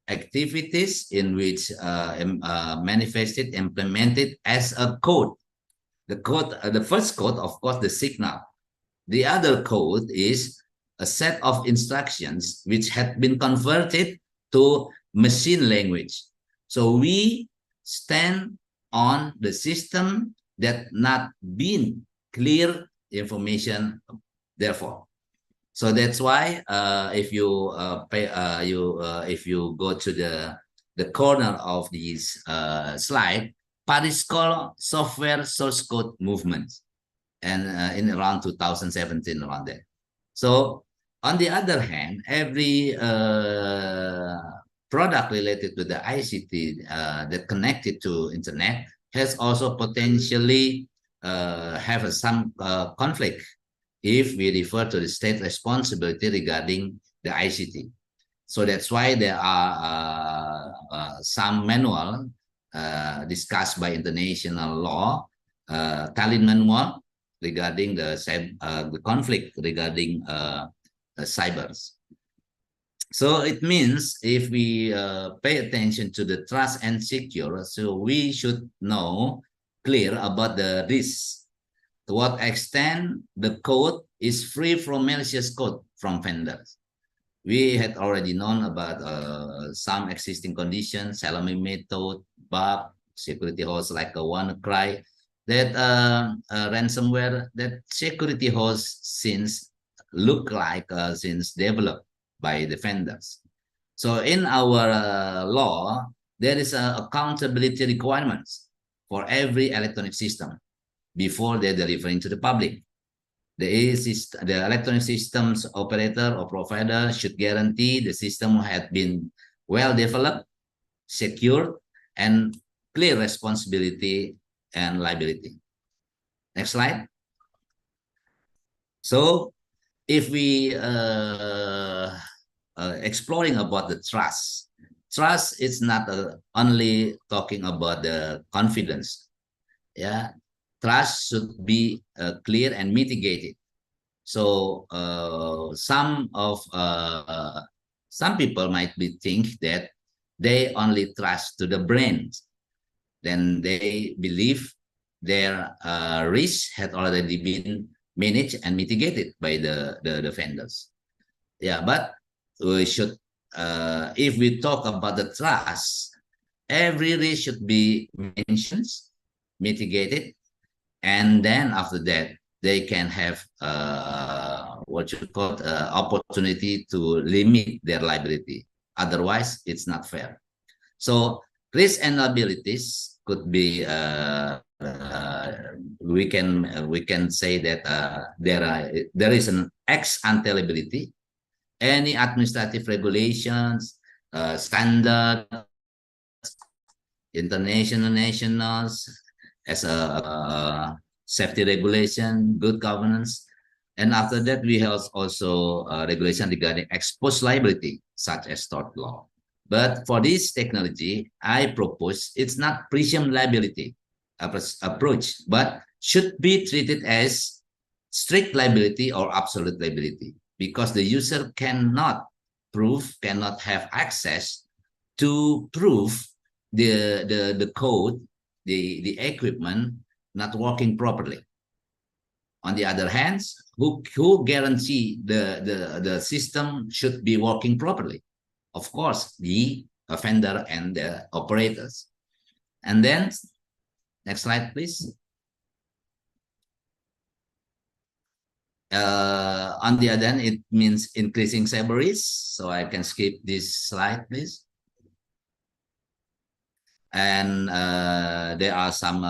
activities in which manifested, implemented as a code. The code, the first code, of course, the signal. The other code is a set of instructions which had been converted to machine language. So we stand on the system that not been clear information, therefore. So that's why if you if you go to the corner of this slide, Paris called software source code movement, and in around 2017, around there. So on the other hand, every product related to the ICT that connected to internet has also potentially have some conflict if we refer to the state responsibility regarding the ICT. So that's why there are some manual discussed by international law, Tallinn manual, regarding the conflict regarding cybers. So it means if we pay attention to the trust and secure, so we should know clear about the risks. To what extent the code is free from malicious code from vendors. We had already known about some existing conditions, Salome method, bug, security hosts like a WannaCry, that ransomware, that security hosts since look like since developed by the vendors. So in our law, there is accountability requirements for every electronic system before they're delivering to the public. The electronic systems operator or provider should guarantee the system had been well developed, secured, and clear responsibility and liability. Next slide. So if we exploring about the trust is not only talking about the confidence. Yeah, trust should be clear and mitigated. So some people might think that they only trust to the brains, then they believe their risk had already been managed and mitigated by the vendors. Yeah, but we should, if we talk about the trust, every risk should be mentioned, mitigated, and then after that, they can have what you call opportunity to limit their liability. Otherwise, it's not fair. So risk and liabilities could be we can say that there is an ex ante liability. Any administrative regulations, standards, international, nationals, as a safety regulation, good governance. And after that, we have also regulation regarding exposed liability, such as tort law. But for this technology, I propose it's not presumed liability approach, but should be treated as strict liability or absolute liability, because the user cannot have access to prove the code, the equipment not working properly. On the other hand, who guarantee the system should be working properly? Of course, the vendor and the operators. And then, next slide, please. On the other hand, it means increasing cyber risk. So I can skip this slide, please. And there are some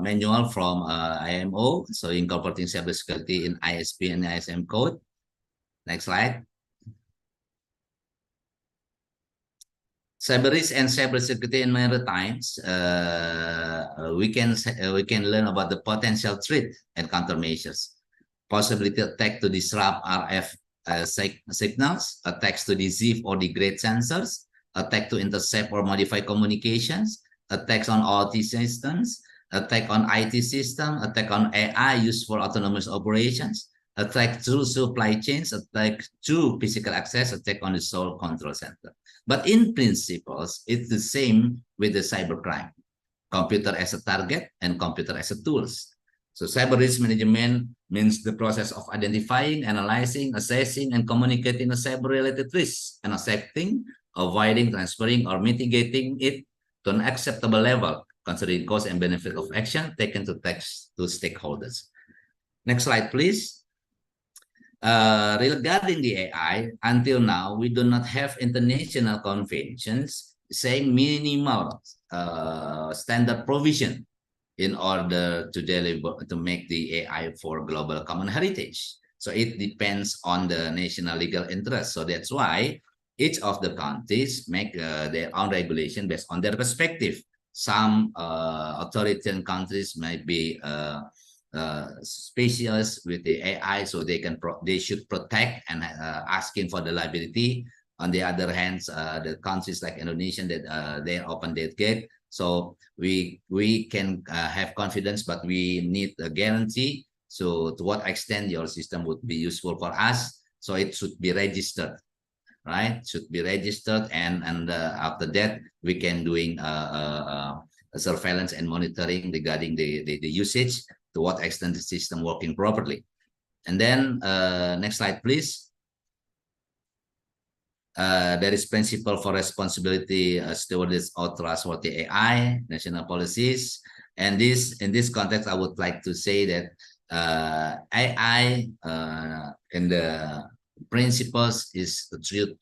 manual from IMO, so incorporating cybersecurity in ISP and ISM code. Next slide. Cyber risk and cybersecurity in maritime. We can learn about the potential threat and countermeasures. Possibility attack to disrupt RF signals, attacks to deceive or degrade sensors, attack to intercept or modify communications, attacks on OT systems, attack on IT system, attack on AI used for autonomous operations, attack through supply chains, attack through physical access, attack on the sole control center. But in principles, it's the same with the cybercrime. Computer as a target and computer as a tools. So cyber risk management means the process of identifying, analyzing, assessing, and communicating a cyber-related risk and accepting, avoiding, transferring, or mitigating it to an acceptable level, considering cost and benefit of action taken to stakeholders. Next slide, please. Regarding the AI, until now, we do not have international conventions saying minimal standard provision in order to deliver, to make the AI for global common heritage. So it depends on the national legal interest. So that's why each of the countries make their own regulation based on their perspective. Some authoritarian countries might be specialists with the AI, so they should protect and asking for the liability. On the other hand, the countries like Indonesia that they open that gate. So we can have confidence, but we need a guarantee. So to what extent your system would be useful for us? So it should be registered, right? Should be registered, and after that we can doing surveillance and monitoring regarding the usage, to what extent the system working properly. And then next slide, please. There is principle for responsibility, stewardship of trustworthy AI, national policies. And in this context, I would like to say that AI in the principles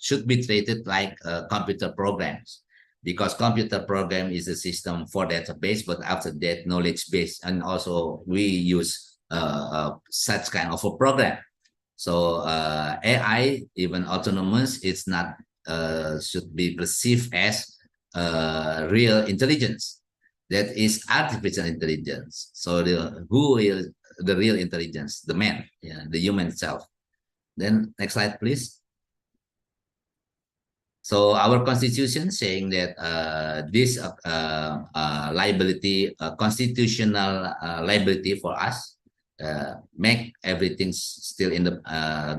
should be treated like computer programs, because computer program is a system for database, but after that knowledge base, and also we use such kind of a program. So AI, even autonomous, it's not should be perceived as real intelligence. That is artificial intelligence. So who is the real intelligence? The man, yeah, the human itself. Then next slide, please. So our constitution saying that this liability, constitutional liability for us, make everything still in the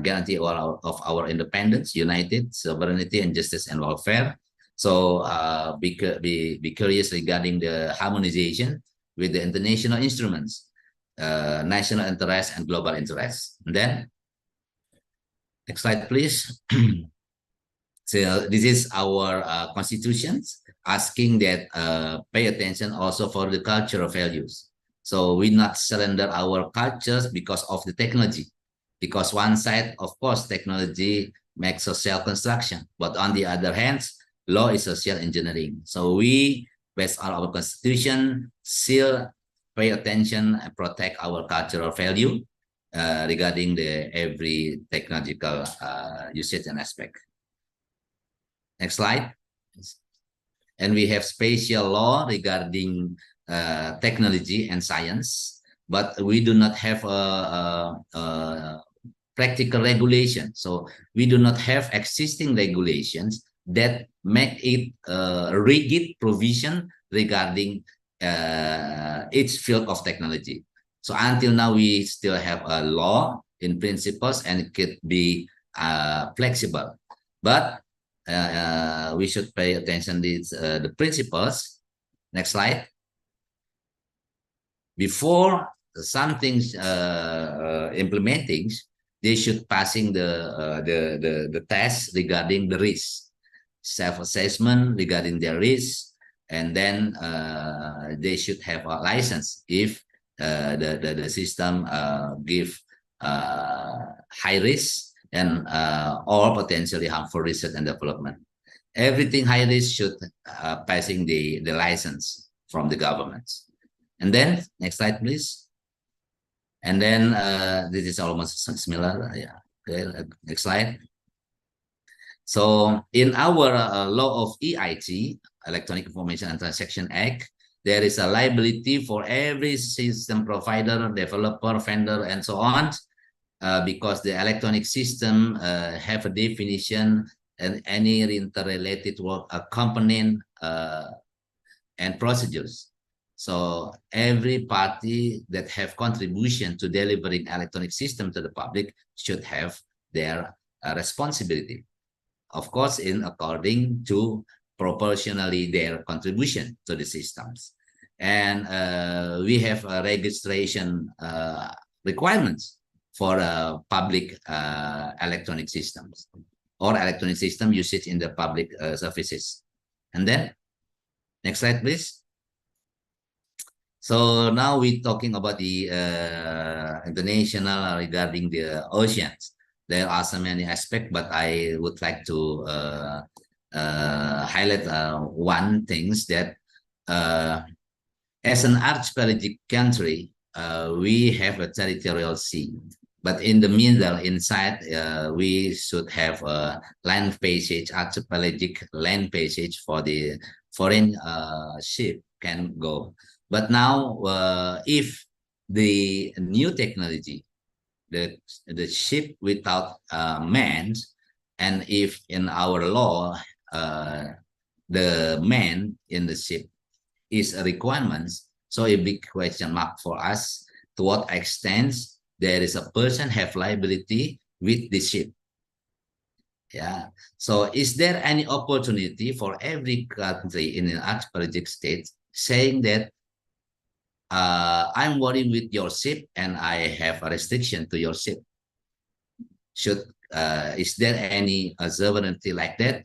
guarantee of our independence, united, sovereignty, and justice and welfare. So be curious regarding the harmonization with the international instruments, national interest and global interest. And then next slide, please. So this is our constitutions asking that pay attention also for the cultural values. So we not surrender our cultures because of the technology, because one side, of course, technology makes social construction, but on the other hand, law is social engineering. So we, based on our constitution, still pay attention and protect our cultural value regarding the every technological usage and aspect. Next slide. And we have spatial law regarding technology and science, but we do not have a practical regulation. So we do not have existing regulations that make it a rigid provision regarding each field of technology. So until now, we still have a law in principles, and it could be flexible, but we should pay attention to the principles. Next slide. Before something's implementing, they should passing the test regarding the risk, self-assessment regarding their risk, and then they should have a license if the system give high risk and or potentially harmful research and development. Everything high risk should passing the license from the governments. And then next slide, please. And then this is almost similar. Yeah. Okay. Next slide. So in our law of EIT, Electronic Information and Transaction Act, there is a liability for every system provider, developer, vendor, and so on, because the electronic system have a definition and any interrelated work component and procedures. So every party that have contribution to delivering electronic system to the public should have their responsibility. Of course, in according to proportionally their contribution to the systems. And we have registration requirements for public electronic systems or electronic system usage in the public services. And then, next slide, please. So now we're talking about the international regarding the oceans. There are so many aspects, but I would like to highlight one things that as an archipelagic country, we have a territorial sea. But in the middle, inside, we should have a land passage, archipelagic land passage for the foreign ship can go. But now, if the new technology, the ship without man, and if in our law, the man in the ship is a requirement, so a big question mark for us, to what extent there is a person have liability with the ship. Yeah. So is there any opportunity for every country in an archipelagic state saying that I'm working with your ship and I have a restriction to your ship? Is there any sovereignty like that?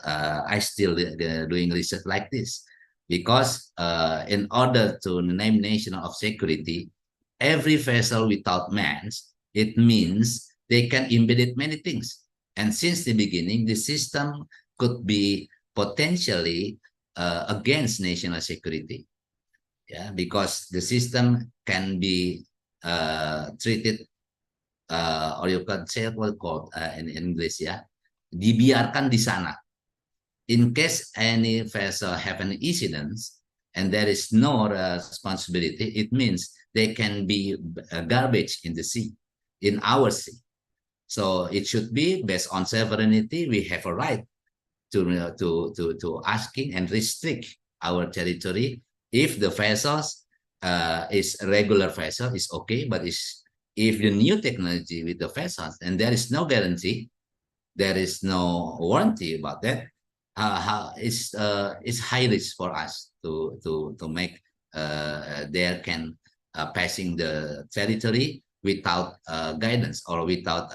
I still doing research like this, because in order to name national of security, every vessel without mans, it means they can embed many things. And since the beginning, the system could be potentially against national security. Yeah, because the system can be treated, or you can say what called in English, yeah, dibiarkan di sana. In case any vessel have an incident and there is no responsibility, it means they can be garbage in the sea, in our sea. So it should be based on sovereignty. We have a right to asking and restrict our territory. If the vessels is a regular vessel, is okay, but if the new technology with the vessels and there is no guarantee, there is no warranty about that, it's high risk for us to make there can passing the territory without guidance or without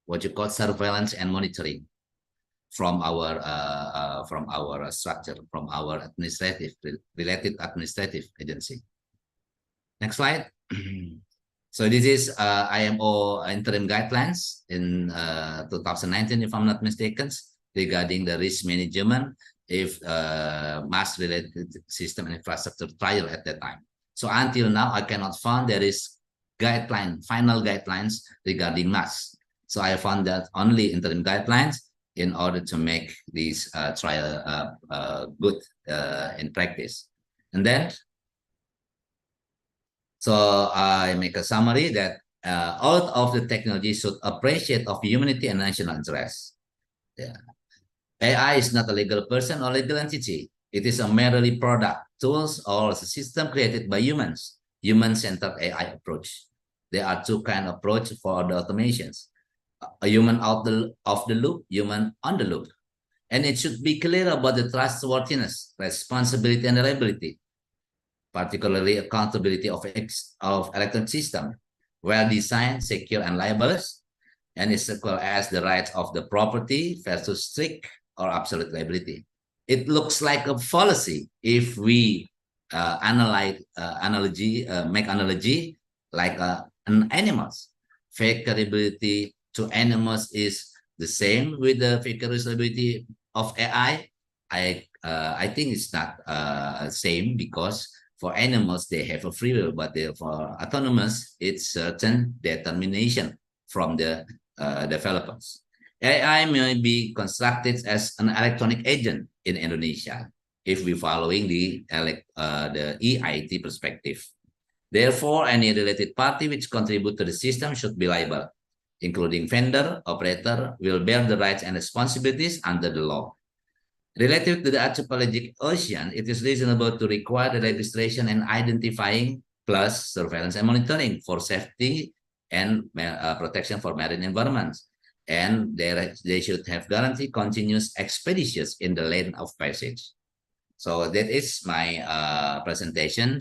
what you call surveillance and monitoring from our structure, from our related administrative agency. Next slide. So this is IMO interim guidelines in 2019, if I'm not mistaken, regarding the risk management if mass-related system and infrastructure trial at that time. So until now, I cannot find there is final guidelines regarding mass. So I found that only interim guidelines in order to make these trial good in practice. And then, so I make a summary that all of the technology should appreciate of humanity and national interest. Yeah. AI is not a legal person or legal entity. It is a merely product, tools, or a system created by humans. Human-centered AI approach. There are two kind of approach for the automations. A human out of the loop, human on the loop. And it should be clear about the trustworthiness, responsibility, and reliability, particularly accountability of electronic system, well-designed, secure, and libelous, and is equal as the rights of the property versus strict or absolute liability. It looks like a fallacy if we make analogy like an animals. Vicariability to animals is the same with the vicariability of AI. I think it's not same, because for animals they have a free will, but for autonomous it's certain determination from the developers. AI may be constructed as an electronic agent in Indonesia if we're following the EIT perspective. Therefore, any related party which contribute to the system should be liable, including vendor, operator, will bear the rights and responsibilities under the law. Relative to the archipelagic ocean, it is reasonable to require the registration and identifying plus surveillance and monitoring for safety and protection for marine environments. And they should have guaranteed continuous expeditious in the lane of passage. So that is my presentation.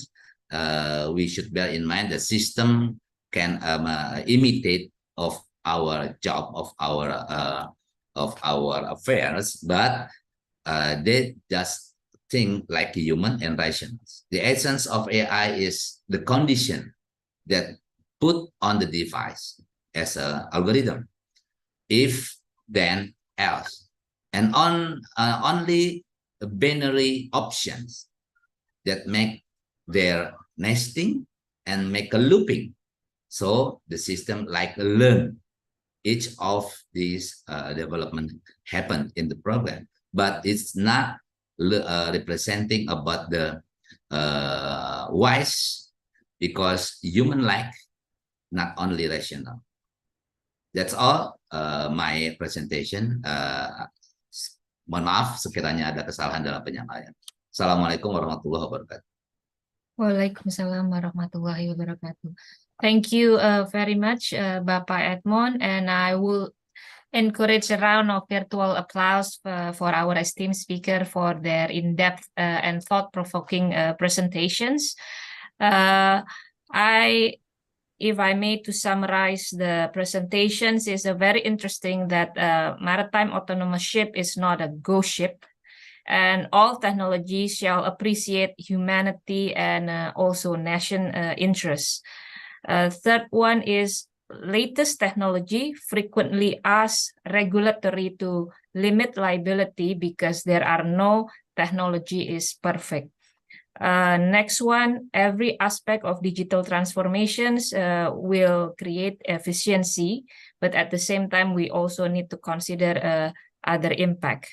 We should bear in mind the system can imitate of our job, of our affairs, but they just think like a human and rational. The essence of AI is the condition that put on the device as an algorithm. If, then, else. And only binary options that make their nesting and make a looping. So the system like learn each of these development happened in the program, but it's not representing about the wise, because human like, not only rational. That's all my presentation. Mohon maaf sekiranya ada kesalahan dalam penyampaian. Assalamualaikum warahmatullahi wabarakatuh.
Waalaikumsalam warahmatullahi wabarakatuh. Thank you very much, Bapak Edmond, and I will encourage a round of virtual applause for our esteemed speaker for their in-depth and thought-provoking presentations. If I may to summarize the presentations, is very interesting that maritime autonomous ship is not a ghost ship, and all technologies shall appreciate humanity and also nation interests. Third one is latest technology frequently asks regulatory to limit liability because there are no technology is perfect. Next one, every aspect of digital transformations will create efficiency, but at the same time, we also need to consider other impact.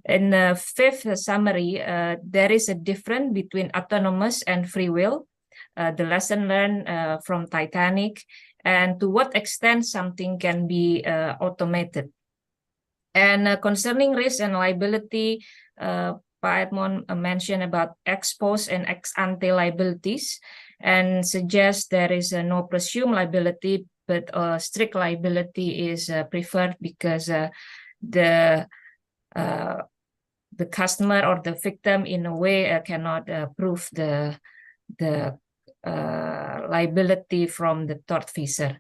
In the fifth summary, there is a difference between autonomous and free will, the lesson learned from Titanic, and to what extent something can be automated. And concerning risk and liability, Pak Edmond mentioned about ex post and ex ante liabilities, and suggests there is no presumed liability, but strict liability is preferred because the customer or the victim in a way cannot prove the liability from the tortfeasor,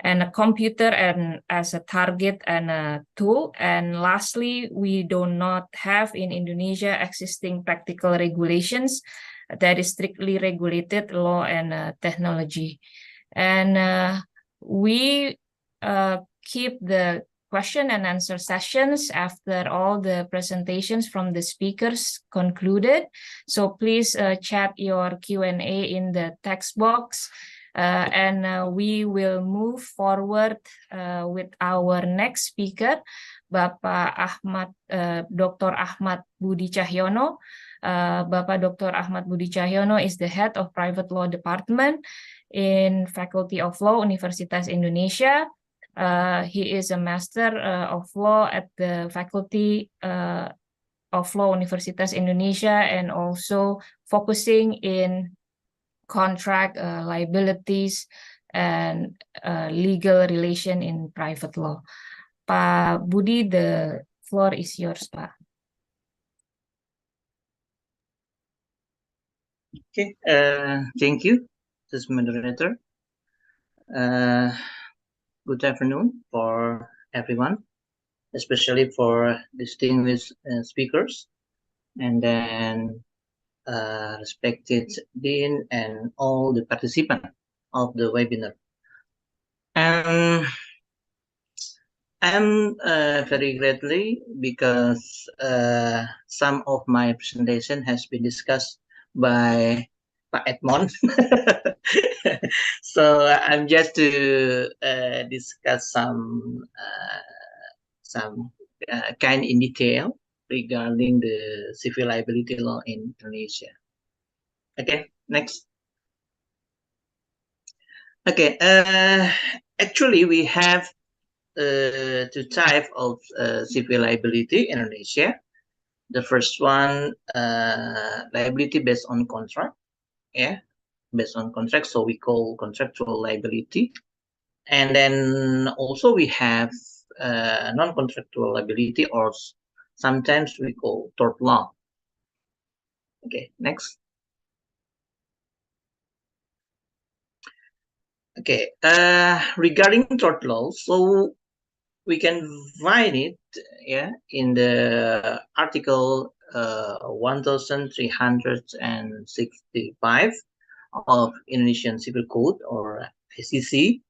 and a computer and as a target and a tool. And lastly, we do not have in Indonesia existing practical regulations that is strictly regulated law and technology. And we keep the question and answer sessions after all the presentations from the speakers concluded. So please chat your Q&A in the text box. And we will move forward with our next speaker, Bapak Ahmad, Dr. Ahmad Budi Cahyono. Bapak Dr. Ahmad Budi Cahyono is the head of Private Law Department in Faculty of Law, Universitas Indonesia. He is a Master of Law at the Faculty of Law, Universitas Indonesia, and also focusing in contract liabilities and legal relation in private law. Pak Budi, the floor is yours, Pak.
Okay, thank you, this moderator. Good afternoon for everyone, especially for distinguished speakers, and then respected Dean and all the participants of the webinar. And I'm very grateful because some of my presentation has been discussed by Pak Edmond. So I'm just to discuss some kind in detail regarding the civil liability law in Indonesia. Okay, next. Okay, actually we have two types of civil liability in Indonesia. The first one, liability based on contract, based on contract, so we call contractual liability. And then also we have non-contractual liability, or sometimes we call tort law. Okay, next. Okay, regarding tort law, so we can find it in the article 1365 of Indonesian Civil Code, or ICC,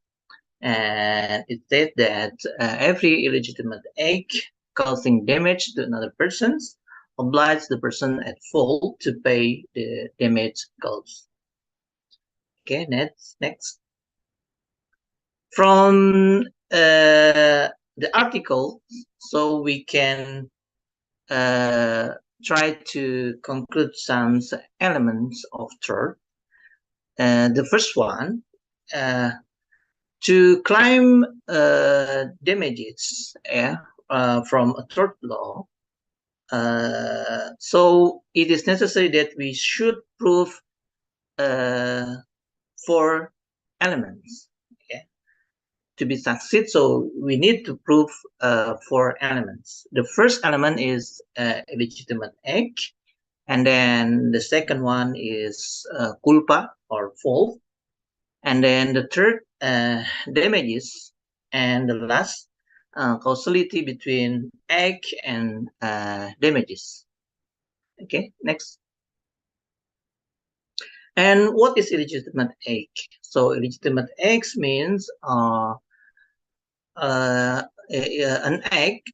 and it says that every illegitimate act causing damage to another person obliges the person at fault to pay the damage caused. Okay, next. From the article, so we can try to conclude some elements of tort. The first one, to claim damages from a tort law, so it is necessary that we should prove 4 elements to be succeed. So we need to prove 4 elements. The first element is illegitimate act, and then the second one is culpa, or fault, and then the third, damages, and the last, causality between act and damages. Okay, next. And what is illegitimate act? So illegitimate acts means an act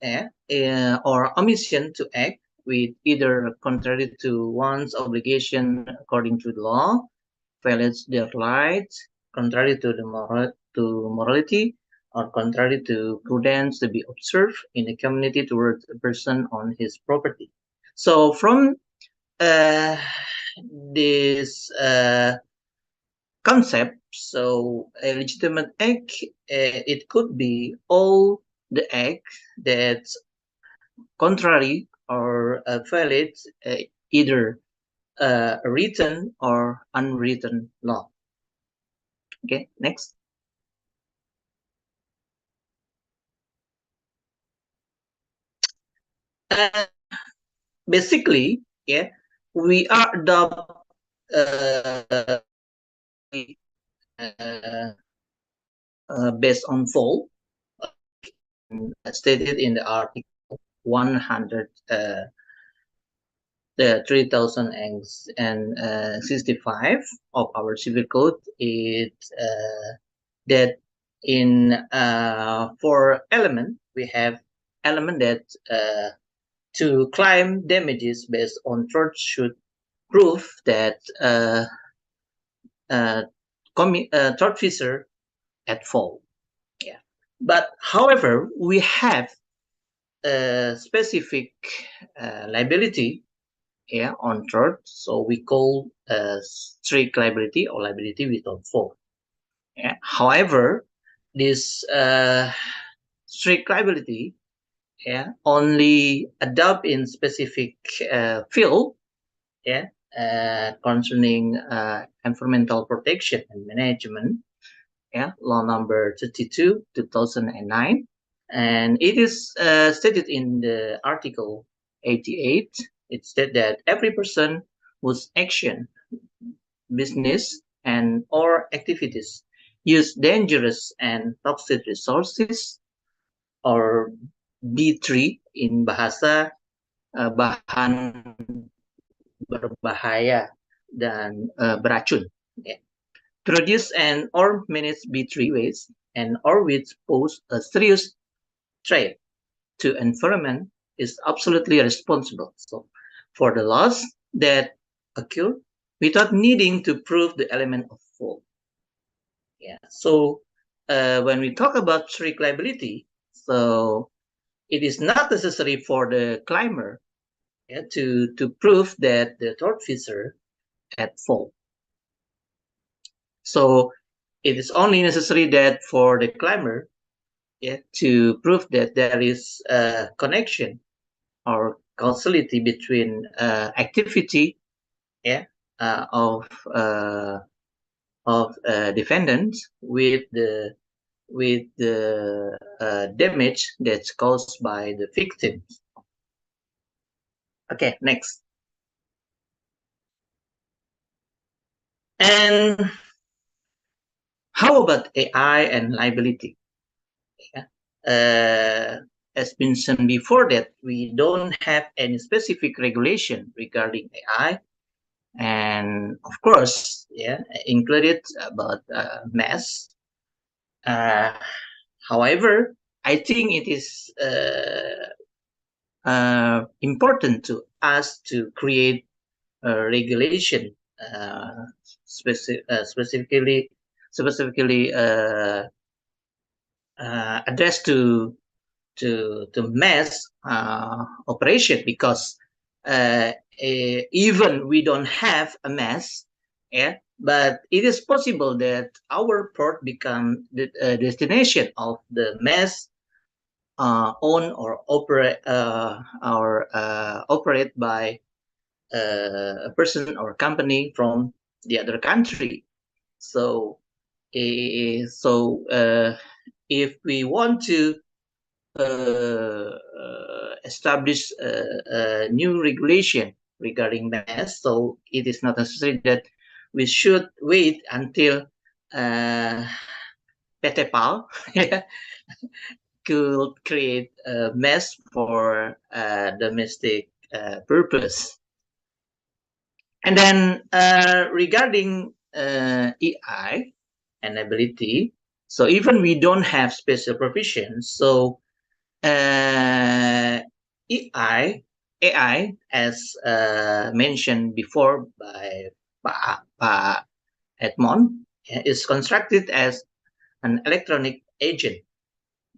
or omission to act with either contrary to one's obligation according to the law, violates their rights, contrary to the morality, or contrary to prudence to be observed in the community towards a person on his property. So from this concept, so a legitimate act, it could be all the acts that's contrary or violates either written or unwritten law. Okay, next. Basically, we are adopt based on fault, stated in the article 100, the 3065 of our civil code. It that in 4 element, we have element that to claim damages based on tort should prove that tortfeasor at fault. But however, we have a specific liability on tort, so we call strict liability, or liability without fault. However, this strict liability only adopt in specific field concerning environmental protection and management, law number 32 2009, and it is stated in the article 88. It stated that every person whose action, business, and or activities use dangerous and toxic resources, or B3 in bahasa, bahan berbahaya dan beracun, produce and or manage B3 waste, and or which pose a serious threat to environment, is absolutely responsible for the loss that occur without needing to prove the element of fault. So when we talk about strict liability, so it is not necessary for the claimer to prove that the tortfeasor at fault. So it is only necessary that for the claimer to prove that there is a connection or causality between activity, of defendants with the damage that's caused by the victims. Okay, next. And how about AI and liability? As mentioned before, that we don't have any specific regulation regarding AI, and of course, included about mass. However, I think it is important to us to create a regulation specifically addressed to mass operation, because even we don't have a mass, but it is possible that our port become the destination of the mass owned or operate operate by a person or company from the other country. So if we want to establish a new regulation regarding mass, so it is not necessary that we should wait until PT PAL could create a mass for domestic purpose. And then regarding EI and liability, so even we don't have special provisions, so AI, as mentioned before by Pak Edmond, is constructed as an electronic agent,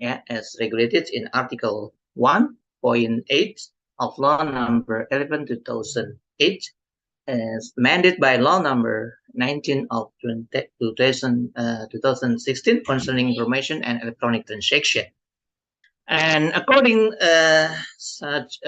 as regulated in Article 1.8 of Law Number 11/2008, as amended by Law Number 19 of 2016 concerning information and electronic transaction. And according such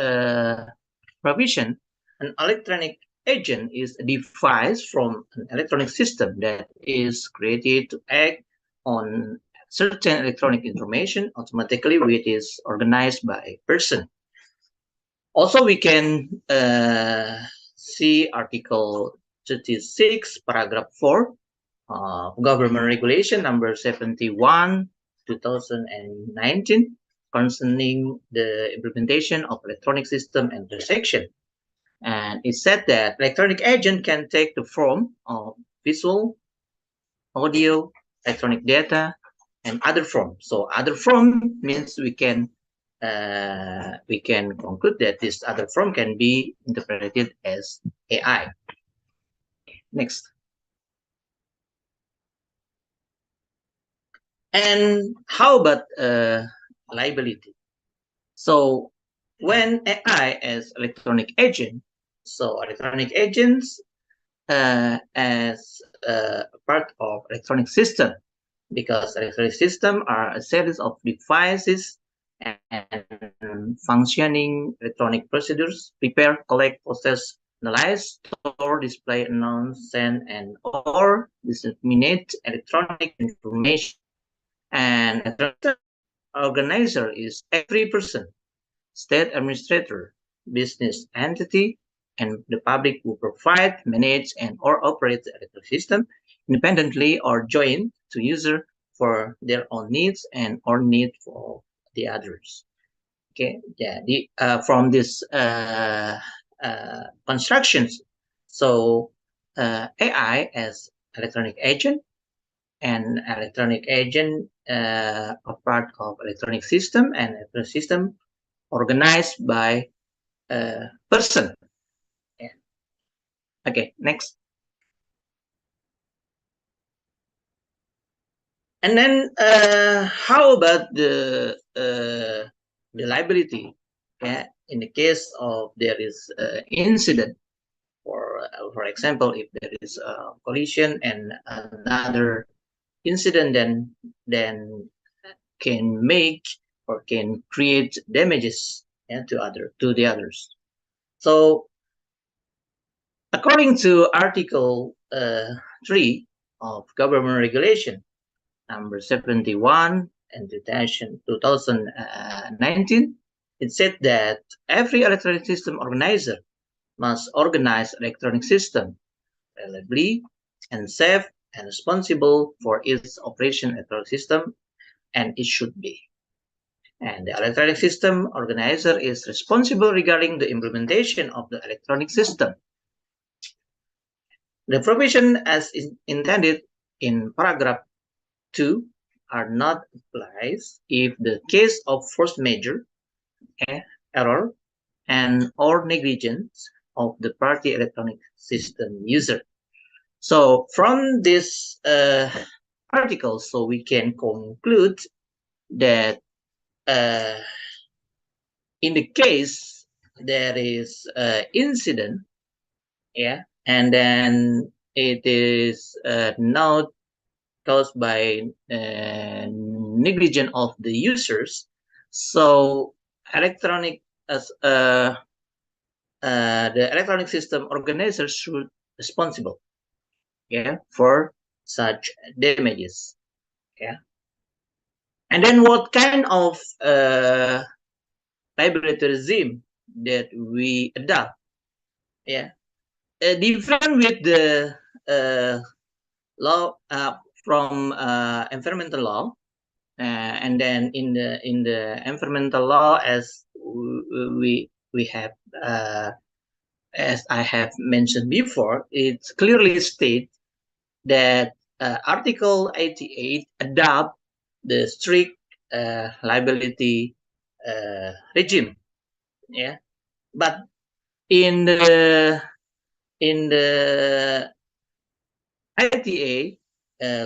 provision, an electronic agent is a device from an electronic system that is created to act on certain electronic information automatically, which is organized by a person. Also, we can see Article 36, Paragraph 4, Government Regulation Number 71, 2019, concerning the implementation of electronic system and transaction. And it said that electronic agent can take the form of visual, audio, electronic data, and other form. So other form means we can conclude that this other form can be interpreted as AI. Next. And how about liability? So when AI as electronic agent, so electronic agents as part of electronic system, because electronic system are a series of devices and functioning electronic procedures: prepare, collect, process, analyze, store, display, announce, send, and or disseminate electronic information. And a organizer is every person, state administrator, business entity, and the public who provide, manage, and or operate the electric system independently or joint to user for their own needs and or need for the others. Okay, from this constructions, so AI as electronic agent, and electronic agent a part of electronic system, and electronic system organized by a person. Okay, next. And then how about the liability? In the case of there is incident, for example, if there is a collision and another incident, then can make or can create damages to the others. So according to Article 3 of Government Regulation number 71 and 2019, it said that every electronic system organizer must organize electronic system reliably and safe and responsible for its operation electronic system, and it should be. And the electronic system organizer is responsible regarding the implementation of the electronic system. The provision as intended in paragraph 2 are not applied if the case of force majeure, error, and or negligence of the party electronic system user. So from this article, so we can conclude that in the case there is incident, and then it is not caused by negligence of the users, so electronic the electronic system organizer should responsible for such damages. And then what kind of liability regime that we adopt? Different with the law from environmental law, and then in the environmental law, as we have as I have mentioned before, it clearly states that Article 88 adopt the strict liability regime. But in the ITA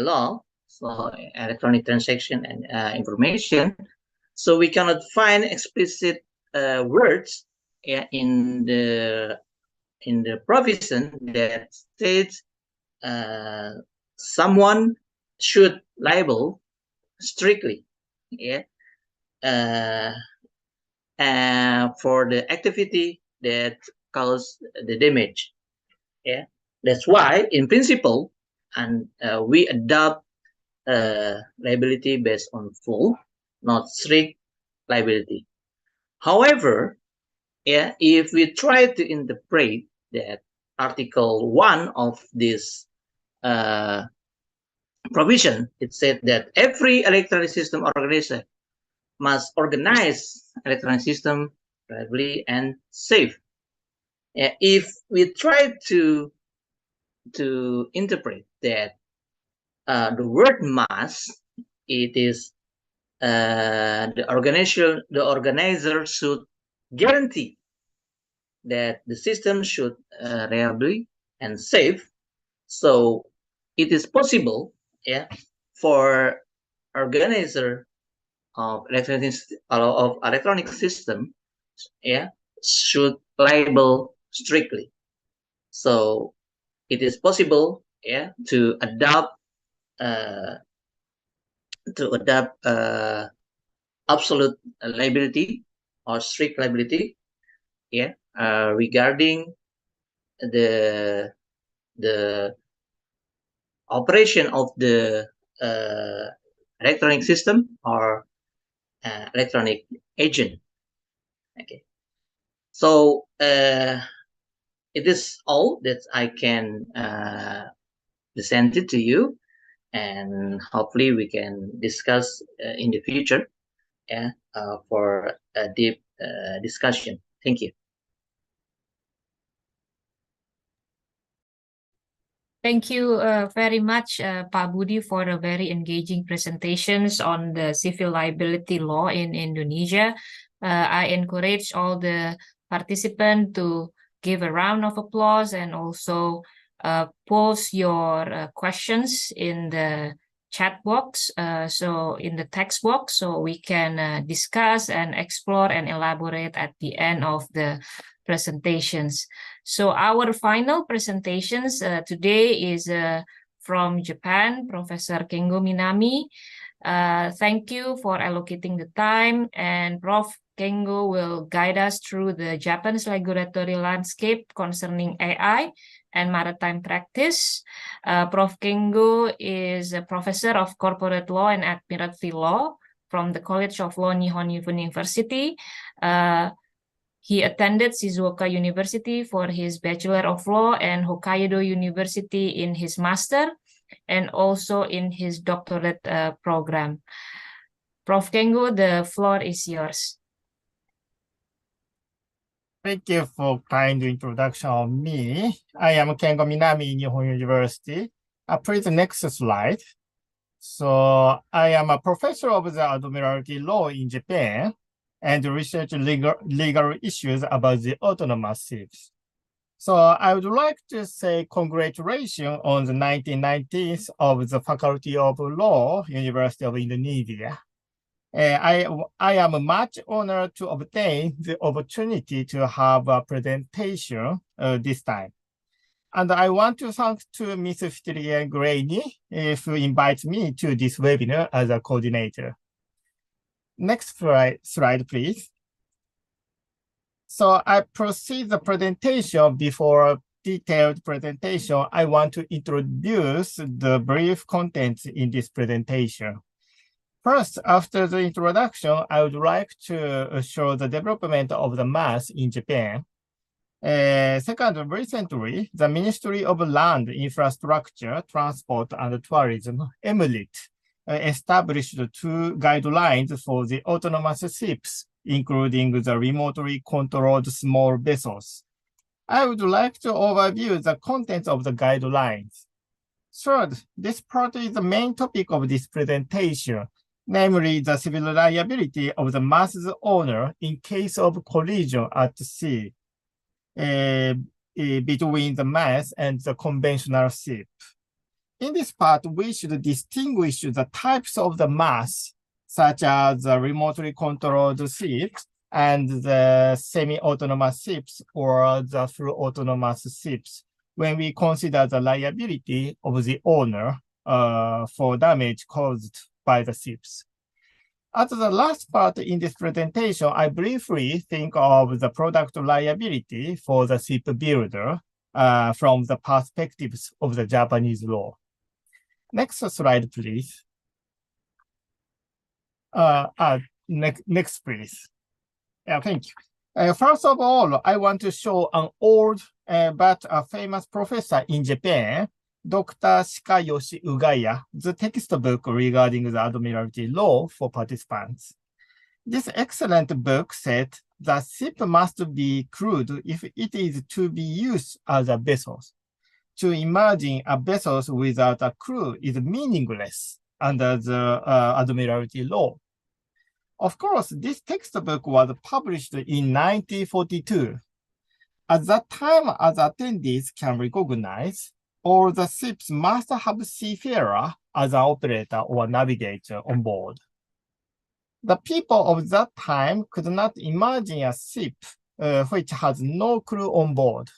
law, so electronic transaction and information, so we cannot find explicit words in the provision that states someone should liable strictly for the activity that caused the damage. That's why in principle, and we adopt liability based on full, not strict liability. However, if we try to interpret that Article 1 of this provision, it said that every electronic system organizer must organize electronic system reliably and safe. If we try to interpret that the word must, it is the organizer should guarantee that the system should reliably and safe. So it is possible for organizer of electronic system should liable strictly. So it is possible to adopt absolute liability or strict liability regarding the operation of the electronic system or electronic agent. Okay, so it is all that I can present it to you, and hopefully we can discuss in the future for a deep discussion. Thank you.
Thank you very much, Pak Budi, for a very engaging presentations on the civil liability law in Indonesia. I encourage all the participants to give a round of applause and also post your questions in the chat box, so in the text box, so we can discuss and explore and elaborate at the end of the presentations. So our final presentations today is from Japan, Professor Kengo Minami. Thank you for allocating the time, and Prof. Kengo will guide us through the Japanese regulatory landscape concerning AI and maritime practice. Prof. Kengo is a professor of corporate law and admiralty law from the College of Law Nihon University. He attended Shizuoka University for his Bachelor of Law and Hokkaido University in his master, and also in his doctorate program. Prof. Kengo, the floor is yours.
Thank you for kind introduction of me. I am Kengo Minami, Nihon University. Please next slide. So I am a professor of the Admiralty Law in Japan and research legal issues about the autonomous ships. So I would like to say congratulations on the 1990s of the Faculty of Law, University of Indonesia. I am much honored to obtain the opportunity to have a presentation this time. And I want to thank to Ms. Fitria Graney who invites me to this webinar as a coordinator. Next slide, please. So I proceed the presentation. Before detailed presentation, I want to introduce the brief contents in this presentation. First, after the introduction, I would like to show the development of the MaaS in Japan. Second, recently, the Ministry of Land, Infrastructure, Transport and Tourism, MLIT, established 2 guidelines for the autonomous ships, including the remotely controlled small vessels. I would like to overview the contents of the guidelines. Third, this part is the main topic of this presentation, namely the civil liability of the MaaS's owner in case of collision at sea between the MaaS and the conventional ship. In this part, we should distinguish the types of the MaaS, such as the remotely controlled ships and the semi-autonomous ships or the full autonomous ships, when we consider the liability of the owner for damage caused by the ships. At the last part in this presentation, I briefly think of the product liability for the ship builder from the perspectives of the Japanese law. Next slide, please. Next, please. Yeah, thank you. First of all, I want to show an old but a famous professor in Japan, Dr. Shikayoshi Ugaya, the textbook regarding the Admiralty law for participants. This excellent book said the ship must be crewed if it is to be used as a vessel. To imagine a vessel without a crew is meaningless under the Admiralty law. Of course, this textbook was published in 1942. At that time, as attendees can recognize, all the ships must have seafarer as an operator or navigator on board. The people of that time could not imagine a ship which has no crew on board.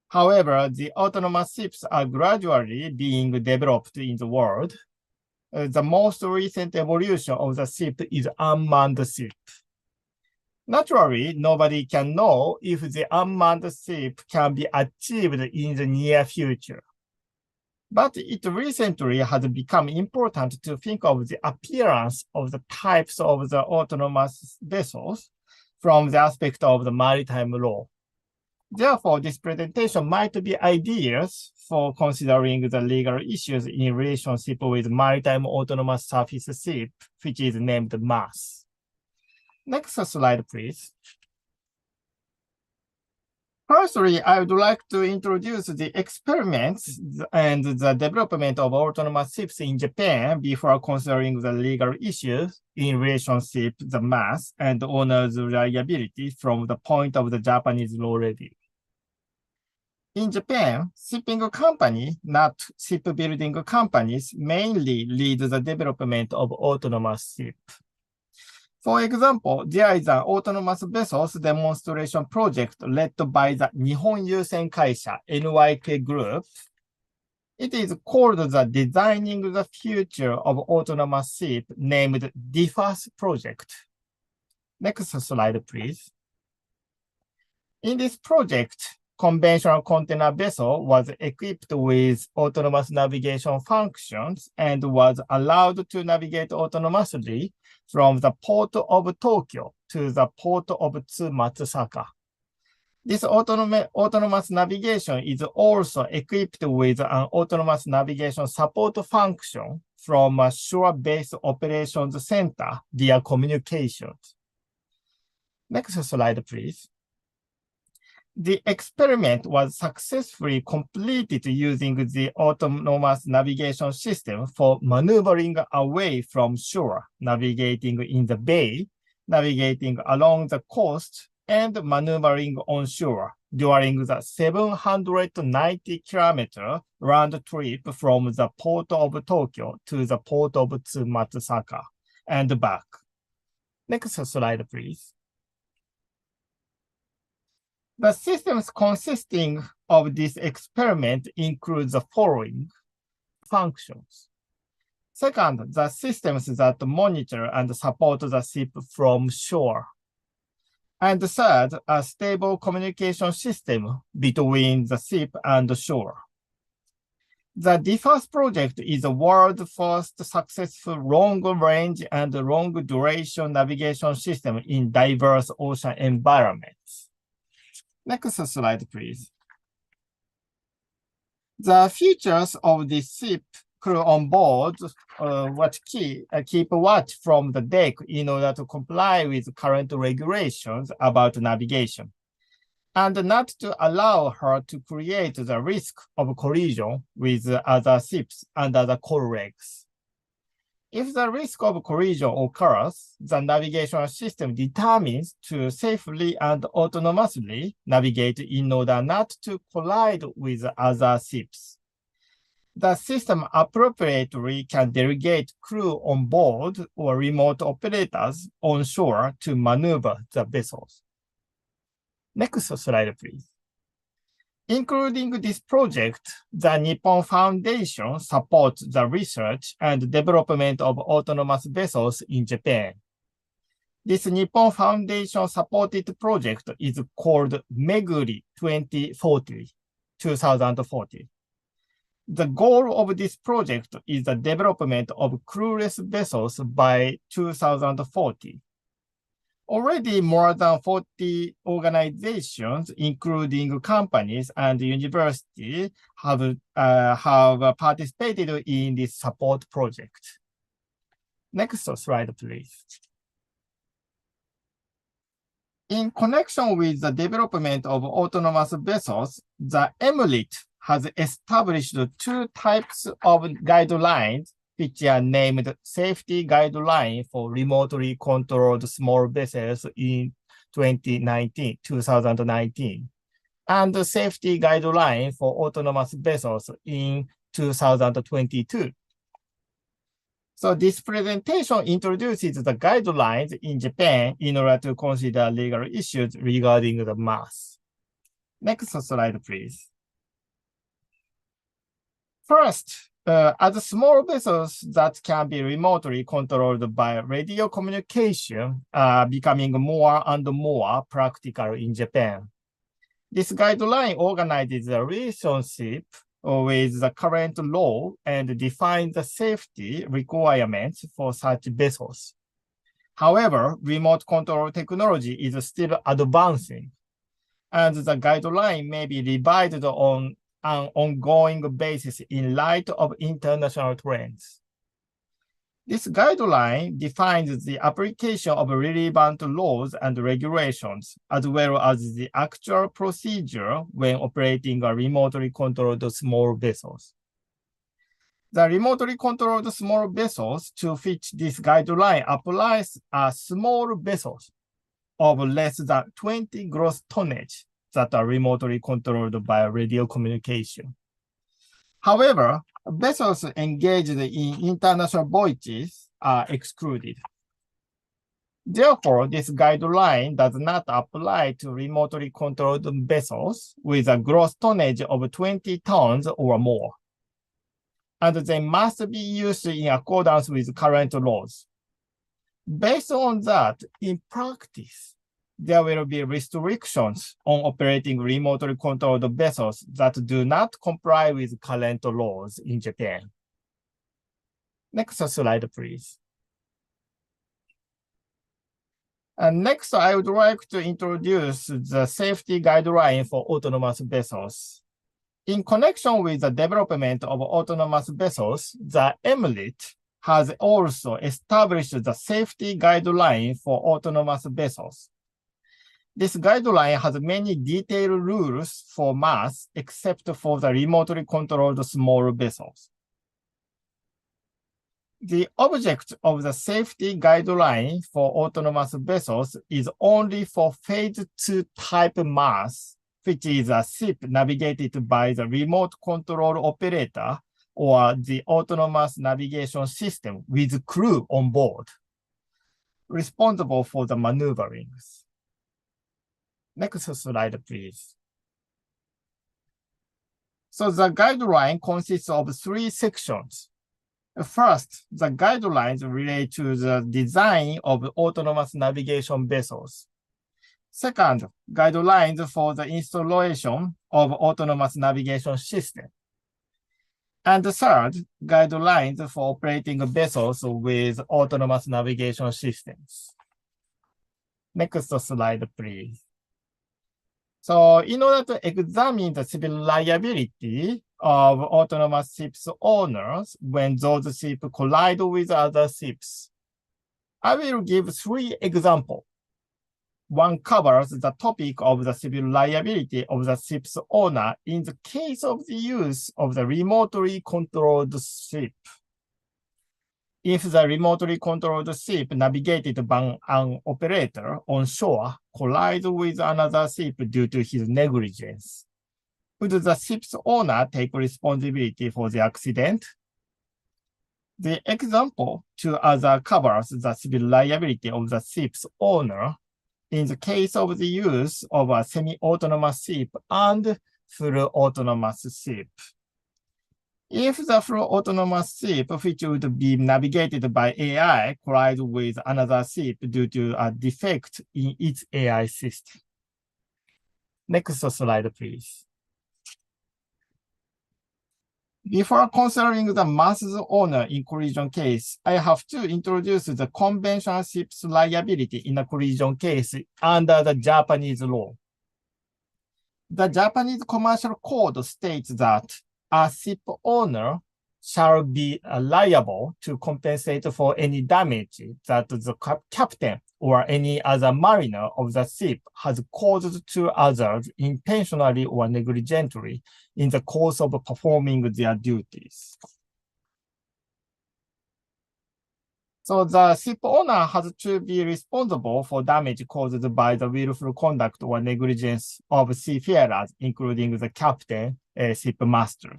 However, the autonomous ships are gradually being developed in the world. The most recent evolution of the ship is unmanned ship. Naturally, nobody can know if the unmanned ship can be achieved in the near future. But it recently has become important to think of the appearance of the types of the autonomous vessels from the aspect of the maritime law. Therefore, this presentation might be ideal for considering the legal issues in relationship with maritime autonomous surface ship, which is named MaaS. Next slide, please. Firstly, I would like to introduce the experiments and the development of autonomous ships in Japan before considering the legal issues in relationship to the MaaS and owner's liability from the point of the Japanese law review. In Japan, shipping companies, not shipbuilding companies, mainly lead the development of autonomous ships. For example, there is an autonomous vessels demonstration project led by the Nihon Yusen Kaisha, NYK Group. It is called the Designing the Future of Autonomous Ship named DFAS project. Next slide, please. In this project, conventional container vessel was equipped with autonomous navigation functions and was allowed to navigate autonomously from the port of Tokyo to the port of Matsusaka. This autonomous navigation is also equipped with an autonomous navigation support function from a shore-based operations center via communications. Next slide, please. The experiment was successfully completed using the autonomous navigation system for maneuvering away from shore, navigating in the bay, navigating along the coast, and maneuvering onshore during the 790-kilometer round trip from the port of Tokyo to the port of Matsusaka and back. Next slide, please. The systems consisting of this experiment include the following functions. Second, the systems that monitor and support the ship from shore. And third, a stable communication system between the ship and the shore. The DFAS project is the world's first successful long-range and long-duration navigation system in diverse ocean environments. Next slide, please. The features of this ship crew on board keep watch from the deck in order to comply with current regulations about navigation, and not to allow her to create the risk of collision with other ships and other colleagues. If the risk of collision occurs, the navigation system determines to safely and autonomously navigate in order not to collide with other ships. The system appropriately can delegate crew on board or remote operators on shore to maneuver the vessels. Next slide, please. Including this project, the Nippon Foundation supports the research and development of autonomous vessels in Japan. This Nippon Foundation supported project is called Meguri 2040. The goal of this project is the development of crewless vessels by 2040. Already more than 40 organizations, including companies and universities, have participated in this support project. Next slide, please. In connection with the development of autonomous vessels, the MLIT has established two types of guidelines which are named Safety Guideline for Remotely Controlled Small Vessels in 2019, and the Safety Guideline for Autonomous Vessels in 2022. So this presentation introduces the guidelines in Japan in order to consider legal issues regarding the mass. Next slide, please. First, as small vessels that can be remotely controlled by radio communication are becoming more and more practical in Japan. This guideline organizes the relationship with the current law and defines the safety requirements for such vessels. However, remote control technology is still advancing, and the guideline may be revised on an ongoing basis in light of international trends. This guideline defines the application of relevant laws and regulations, as well as the actual procedure when operating a remotely controlled small vessels. The remotely controlled small vessels to fit this guideline applies to small vessels of less than 20 gross tonnage that are remotely controlled by radio communication. However, vessels engaged in international voyages are excluded. Therefore, this guideline does not apply to remotely controlled vessels with a gross tonnage of 20 tons or more. and they must be used in accordance with current laws. Based on that, in practice, there will be restrictions on operating remotely controlled vessels that do not comply with current laws in Japan. Next slide, please. And next, I would like to introduce the safety guideline for autonomous vessels. In connection with the development of autonomous vessels, the MLIT has also established the safety guideline for autonomous vessels. This guideline has many detailed rules for mass, except for the remotely controlled small vessels. The object of the safety guideline for autonomous vessels is only for phase 2 type mass, which is a ship navigated by the remote control operator or the autonomous navigation system with crew on board, responsible for the maneuverings. Next slide, please. So the guideline consists of 3 sections. First, the guidelines relate to the design of autonomous navigation vessels. Second, guidelines for the installation of autonomous navigation system. And third, guidelines for operating vessels with autonomous navigation systems. Next slide, please. So in order to examine the civil liability of autonomous ships owners when those ships collide with other ships, I will give 3 examples. One covers the topic of the civil liability of the ship's owner in the case of the use of the remotely controlled ship. If the remotely controlled ship navigated by an operator on shore collides with another ship due to his negligence, would the ship's owner take responsibility for the accident? The example 2 other covers the civil liability of the ship's owner in the case of the use of a semi-autonomous ship and full autonomous ship. If the full autonomous ship, which would be navigated by AI, collides with another ship due to a defect in its AI system. Next slide, please. Before considering the mass's owner in collision case, I have to introduce the conventional ship's liability in a collision case under the Japanese law. The Japanese Commercial Code states that a ship owner shall be liable to compensate for any damage that the captain or any other mariner of the ship has caused to others intentionally or negligently in the course of performing their duties. So the ship owner has to be responsible for damage caused by the willful conduct or negligence of seafarers, including the captain, shipmaster.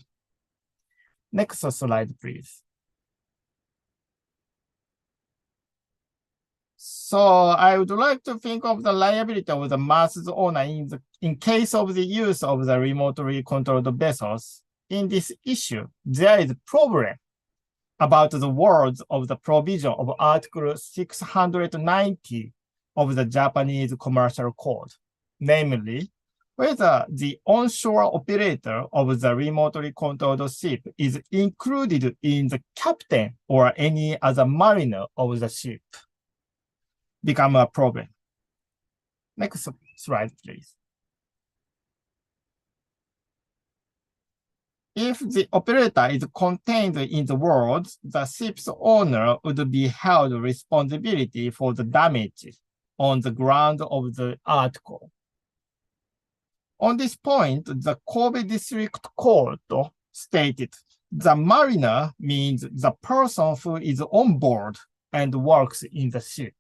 Next slide, please. So I would like to think of the liability of the mass's owner in case of the use of the remotely controlled vessels. In this issue, there is a problem about the words of the provision of Article 690 of the Japanese Commercial Code, namely, whether the onshore operator of the remotely controlled ship is included in the captain or any other mariner of the ship. Become a problem. Next slide, please. If the operator is contained in the words, the ship's owner would be held responsibility for the damage on the ground of the article. On this point, the Kobe District Court stated the mariner means the person who is on board and works in the ship.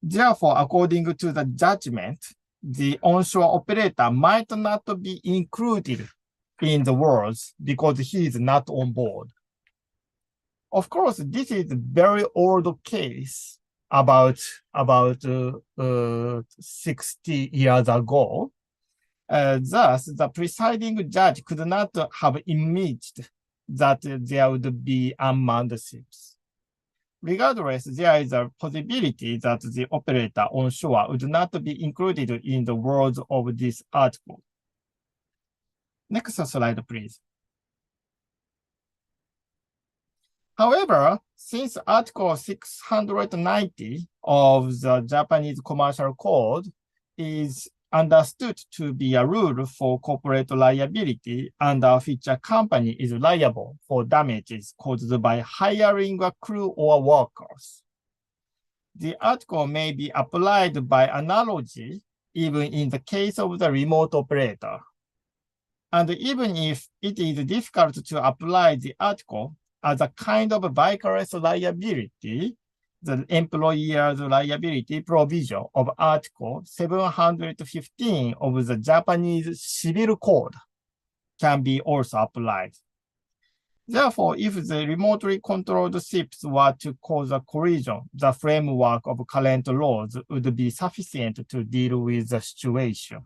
Therefore, according to the judgment, the onshore operator might not be included in the words because he is not on board. Of course, this is a very old case about 60 years ago. Thus, the presiding judge could not have imaged that there would be unmanned ships. Regardless, there is a possibility that the operator on shore would not be included in the words of this article. Next slide, please. However, since Article 690 of the Japanese Commercial Code is understood to be a rule for corporate liability under which a company is liable for damages caused by hiring a crew or workers, the article may be applied by analogy even in the case of the remote operator. And even if it is difficult to apply the article as a kind of vicarious liability, the employer's liability provision of Article 715 of the Japanese Civil Code can be also applied. Therefore, if the remotely controlled ships were to cause a collision, the framework of current laws would be sufficient to deal with the situation.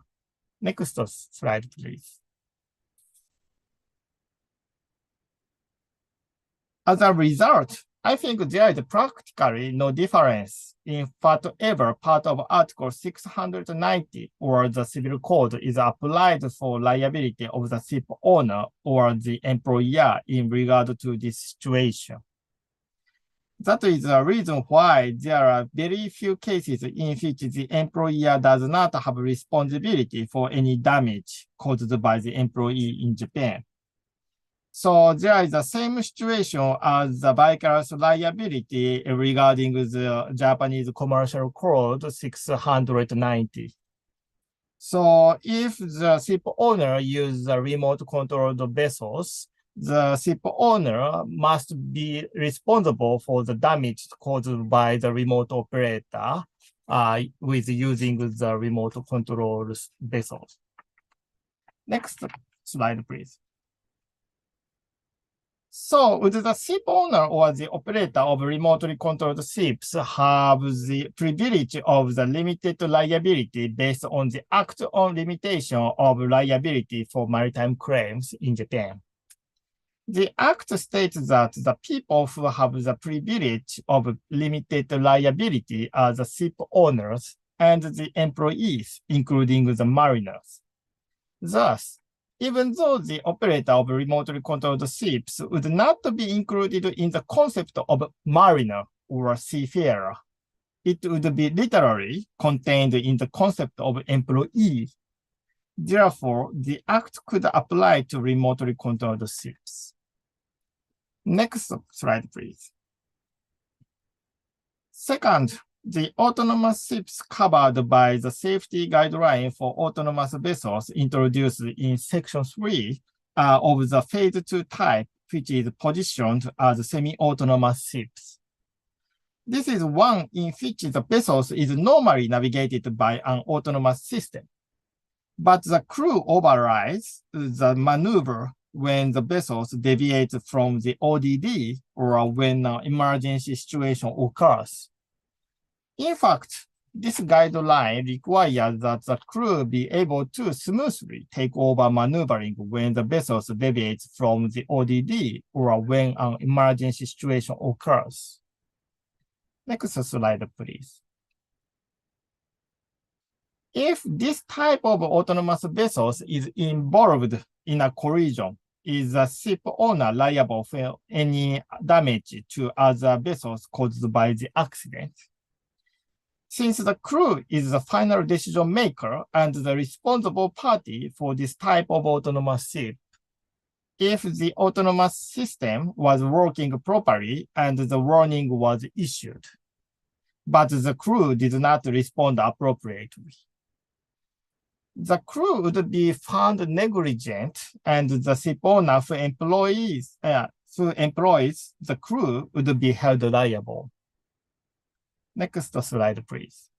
Next slide, please. As a result, I think there is practically no difference in whatever part of Article 690 or the Civil Code is applied for liability of the ship owner or the employer in regard to this situation. That is the reason why there are very few cases in which the employer does not have responsibility for any damage caused by the employee in Japan. So there is the same situation as the vicarious liability regarding the Japanese Commercial Code 690. So if the ship owner uses remote controlled vessels, the ship owner must be responsible for the damage caused by the remote operator with using the remote controlled vessels. Next slide, please. So would the ship owner or the operator of remotely controlled ships have the privilege of the limited liability based on the Act on Limitation of Liability for Maritime Claims in Japan? The Act states that the people who have the privilege of limited liability are the ship owners and the employees, including the mariners. Thus, even though the operator of remotely controlled ships would not be included in the concept of mariner or seafarer, it would be literally contained in the concept of employee. Therefore, the Act could apply to remotely controlled ships. Next slide, please. Second, the autonomous ships covered by the safety guideline for autonomous vessels introduced in Section 3 of the Phase 2 type, which is positioned as semi-autonomous ships. This is one in which the vessels is normally navigated by an autonomous system, but the crew overrides the maneuver when the vessels deviate from the ODD or when an emergency situation occurs. In fact, this guideline requires that the crew be able to smoothly take over maneuvering when the vessels deviate from the ODD or when an emergency situation occurs. Next slide, please. If this type of autonomous vessels is involved in a collision, is the ship owner liable for any damage to other vessels caused by the accident? Since the crew is the final decision maker and the responsible party for this type of autonomous ship, if the autonomous system was working properly and the warning was issued, but the crew did not respond appropriately, the crew would be found negligent and the ship owner who employs the crew would be held liable. Next slide, please.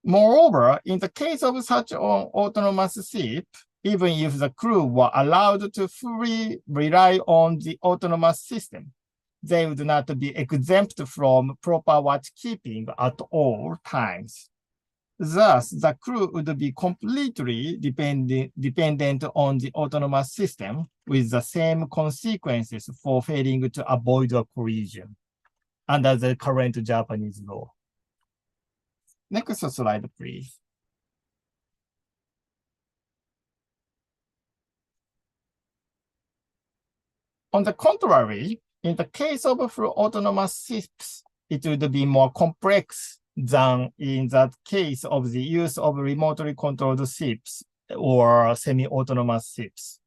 Moreover, in the case of such an autonomous ship, even if the crew were allowed to fully rely on the autonomous system, they would not be exempt from proper watchkeeping at all times. Thus, the crew would be completely dependent on the autonomous system with the same consequences for failing to avoid a collision under the current Japanese law. Next slide, please. On the contrary, in the case of full autonomous ships, it would be more complex than in the case of the use of remotely controlled ships or semi-autonomous ships.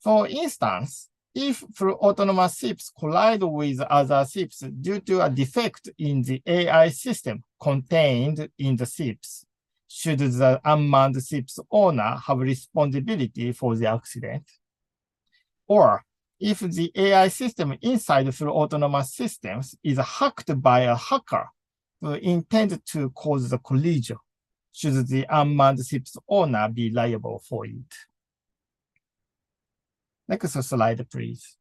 For instance, if full autonomous ships collide with other ships due to a defect in the AI system contained in the ships, should the unmanned ship's owner have responsibility for the accident? Or if the AI system inside full autonomous systems is hacked by a hacker who intended to cause the collision, should the unmanned ship's owner be liable for it? Next slide, please.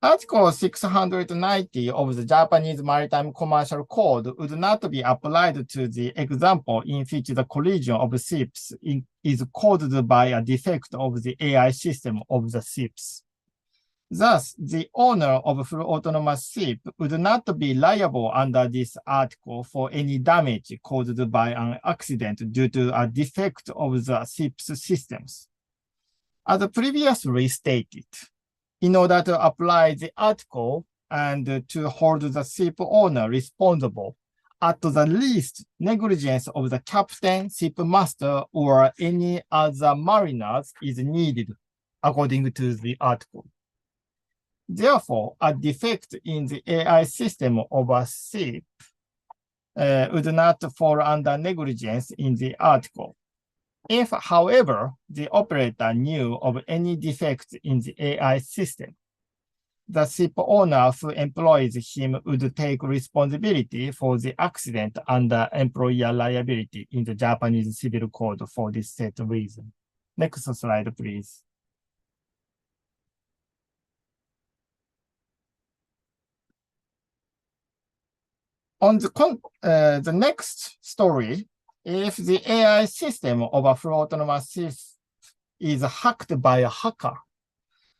Article 690 of the Japanese Maritime Commercial Code would not be applied to the example in which the collision of ships is caused by a defect of the AI system of the ships. Thus, the owner of a full autonomous ship would not be liable under this article for any damage caused by an accident due to a defect of the ship's systems. As previously stated, in order to apply the article and to hold the ship owner responsible, at the least, negligence of the captain, shipmaster, or any other mariners is needed, according to the article. Therefore, a defect in the AI system of a ship would not fall under negligence in the article. If, however, the operator knew of any defect in the AI system, the ship owner who employs him would take responsibility for the accident under employer liability in the Japanese Civil Code for this set reason. Next slide, please. On the next story, if the AI system of a full autonomous ship is hacked by a hacker,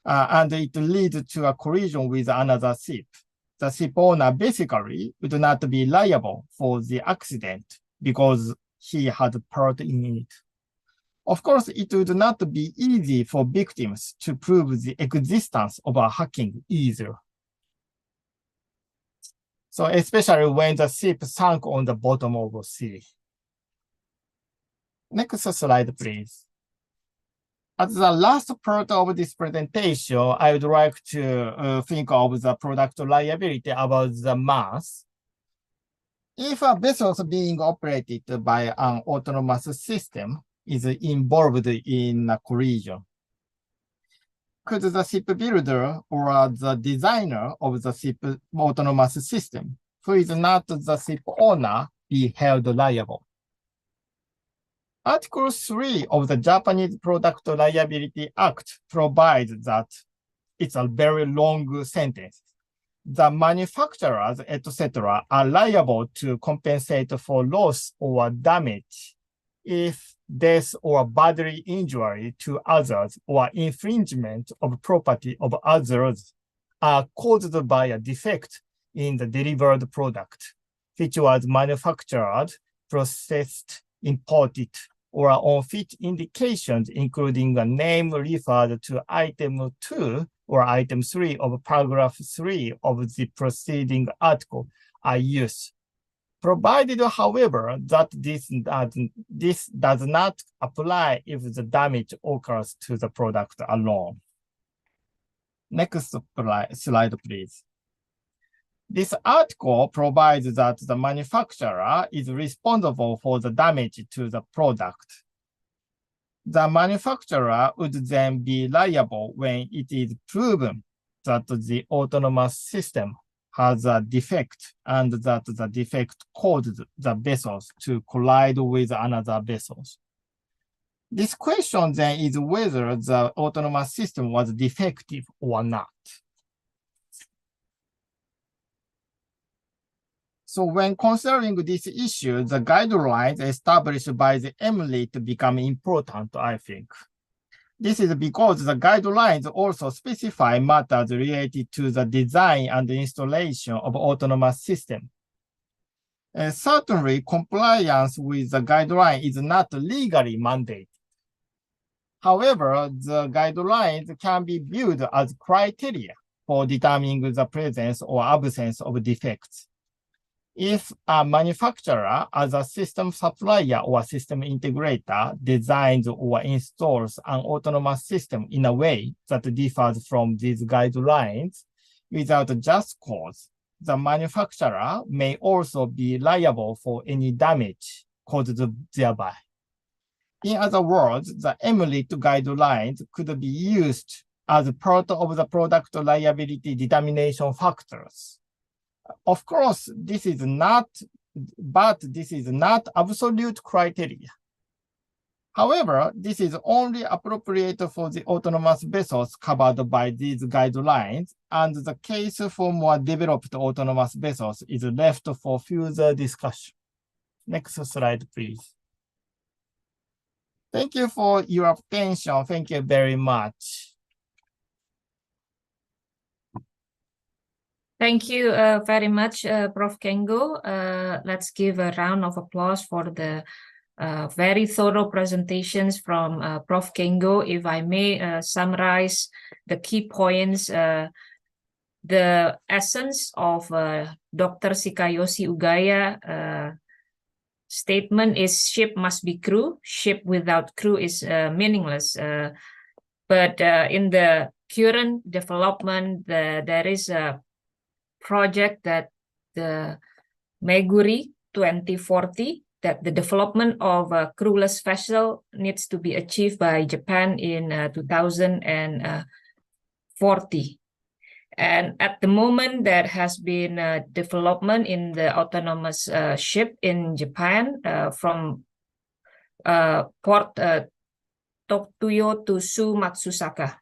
and it leads to a collision with another ship, the ship owner basically would not be liable for the accident because he had part in it. Of course, it would not be easy for victims to prove the existence of a hacking either. So especially when the ship sank on the bottom of the sea. Next slide, please. As the last part of this presentation, I would like to think of the product liability about the mass. If a vessel being operated by an autonomous system is involved in a collision, could the shipbuilder or the designer of the ship autonomous system, who is not the ship owner, be held liable? Article 3 of the Japanese Product Liability Act provides that, it's a very long sentence, the manufacturers, etc., are liable to compensate for loss or damage if death or bodily injury to others or infringement of property of others are caused by a defect in the delivered product, which was manufactured, processed, imported, or on fit indications, including a name referred to item 2 or item 3 of paragraph 3 of the preceding article are used. Provided, however, that this does not apply if the damage occurs to the product alone. Next slide, please. This article provides that the manufacturer is responsible for the damage to the product. The manufacturer would then be liable when it is proven that the autonomous system has a defect and that the defect caused the vessels to collide with another vessels. This question then is whether the autonomous system was defective or not. So when considering this issue, the guidelines established by the MLIT become important, I think. This is because the guidelines also specify matters related to the design and installation of autonomous systems. Certainly, compliance with the guideline is not legally mandated. However, the guidelines can be viewed as criteria for determining the presence or absence of defects. If a manufacturer, as a system supplier or system integrator, designs or installs an autonomous system in a way that differs from these guidelines without just cause, the manufacturer may also be liable for any damage caused thereby. In other words, the MLIT guidelines could be used as part of the product liability determination factors. Of course, this is not absolute criteria. However, this is only appropriate for the autonomous vessels covered by these guidelines, and the case for more developed autonomous vessels is left for further discussion. Next slide, please. Thank you for your attention. Thank you very much.
Thank you very much, Prof. Kengo. Let's give a round of applause for the very thorough presentations from Prof. Kengo. If I may summarize the key points, the essence of Dr. Shikayoshi Ugaya statement is ship must be crew. Ship without crew is meaningless. But in the current development, there is a project that the Meguri 2040, that the development of a crewless vessel needs to be achieved by Japan in 2040. And at the moment, there has been a development in the autonomous ship in Japan from Port Tokuyo to Su Matsusaka.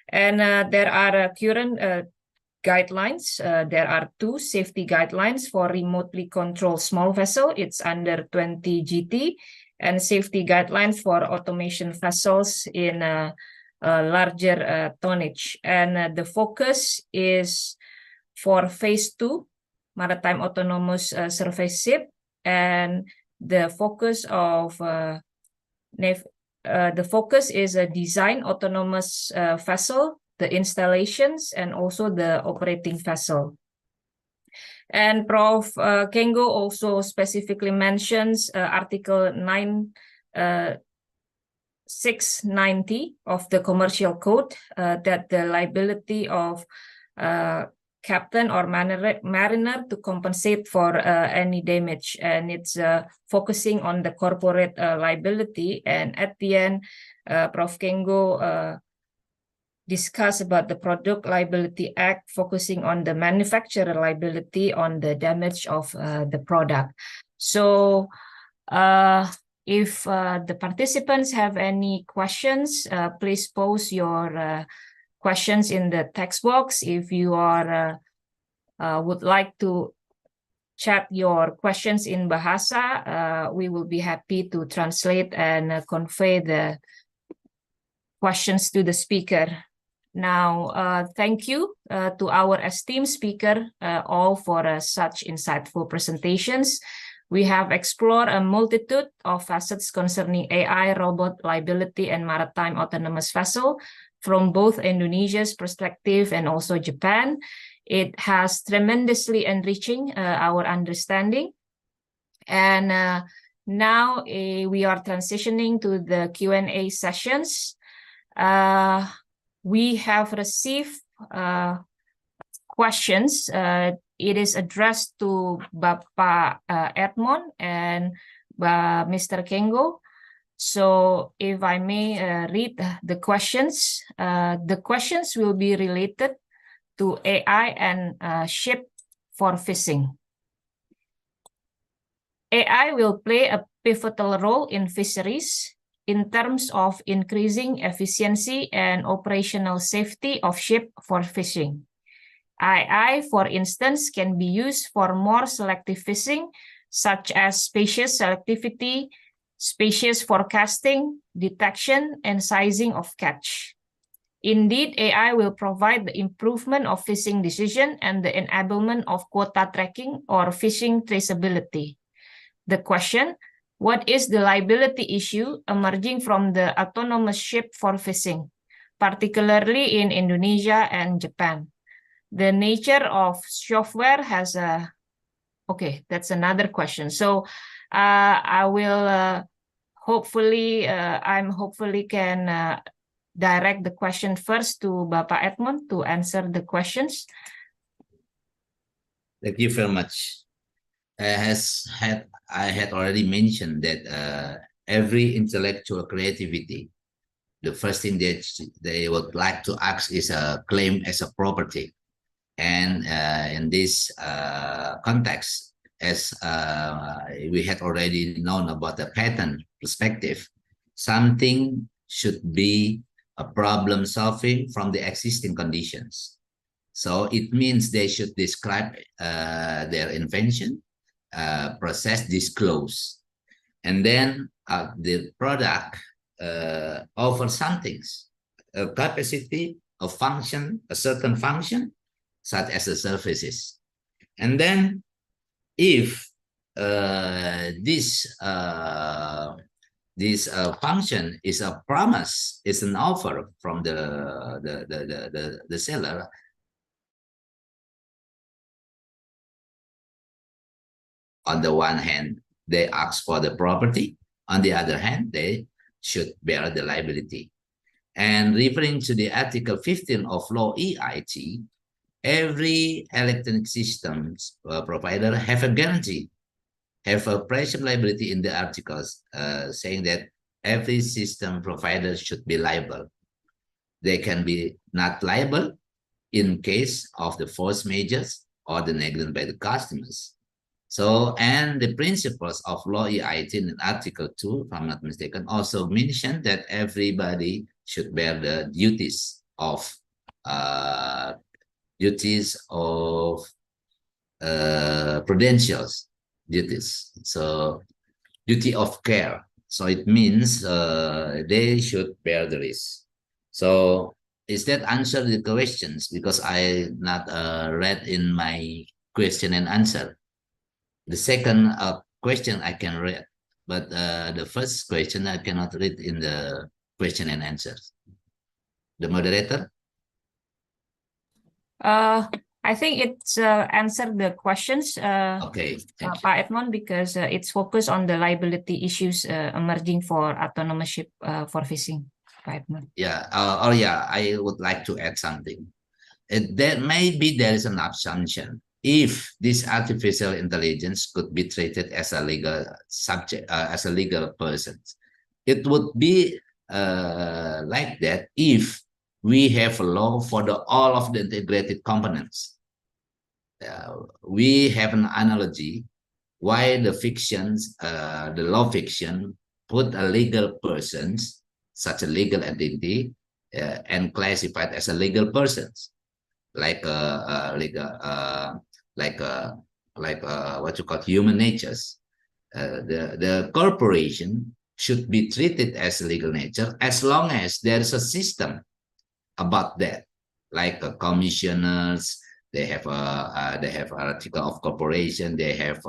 And there are current guidelines. There are two safety guidelines for remotely controlled small vessel. It's under 20 GT, and safety guidelines for automation vessels in larger tonnage. And the focus is for phase 2, maritime autonomous surface ship, and the focus of the focus is a design autonomous vessel, the installations, and also the operating vessel. And Prof. Kengo also specifically mentions Article 690 of the Commercial Code, that the liability of captain or mariner to compensate for any damage, and it's focusing on the corporate liability. And at the end, Prof. Kengo discuss about the Product Liability Act, focusing on the manufacturer liability on the damage of the product. So if the participants have any questions, please post your questions in the text box. If you are would like to chat your questions in Bahasa, we will be happy to translate and convey the questions to the speaker. Now, thank you to our esteemed speaker all for such insightful presentations. We have explored a multitude of facets concerning AI, robot liability, and maritime autonomous vessel from both Indonesia's perspective and also Japan. It has tremendously enriching our understanding. And now we are transitioning to the Q&A sessions. We have received questions. It is addressed to Bapak Edmond and Mr. Kengo. So if I may read the questions will be related to AI and ship for fishing. AI will play a pivotal role in fisheries in terms of increasing efficiency and operational safety of ship for fishing. AI, for instance, can be used for more selective fishing, such as species selectivity, species forecasting, detection, and sizing of catch. Indeed, AI will provide the improvement of fishing decision and the enablement of quota tracking or fishing traceability. The question, what is the liability issue emerging from the autonomous ship for fishing, particularly in Indonesia and Japan? The nature of software has a, okay, that's another question. So I will hopefully can direct the question first to Bapak Edmond to answer the questions.
Thank you very much. I had already mentioned that every intellectual creativity, the first thing that they would like to ask is a claim as a property. And in this context, as we had already known about the patent perspective, something should be a problem solving from the existing conditions. So it means they should describe their invention, process, disclose, and then the product offers something, a capacity, a function, a certain function, such as the services. And then if this function is a promise, is an offer from the seller, on the one hand, they ask for the property. On the other hand, they should bear the liability. And referring to the Article 15 of Law EIT, every electronic systems provider have a guarantee, have a price liability in the articles saying that every system provider should be liable. They can be not liable in case of the force measures or the negligence by the customers. So, and the principles of Law EIT in Article 2, if I'm not mistaken, also mention that everybody should bear the duties of prudentials duties. So, duty of care. So it means they should bear the risk. So, is that answer the questions? Because I not read in my question and answer. The second question I can read, but the first question I cannot read in the question and answers. The moderator?
I think it's answered the questions,
Okay, thank you.
Pak Edmond, because it's focused on the liability issues emerging for autonomous ship for fishing. Pak Edmond.
Yeah, yeah, I would like to add something. That maybe there is an assumption if this artificial intelligence could be treated as a legal subject, as a legal person. It would be like that if we have a law for all of the integrated components. We have an analogy why the fictions, the law fiction, put a legal persons, such a legal entity, and classified as a legal persons, like what you call human natures. The corporation should be treated as a legal nature as long as there is a system about that, like commissioners. They have article of corporation. They have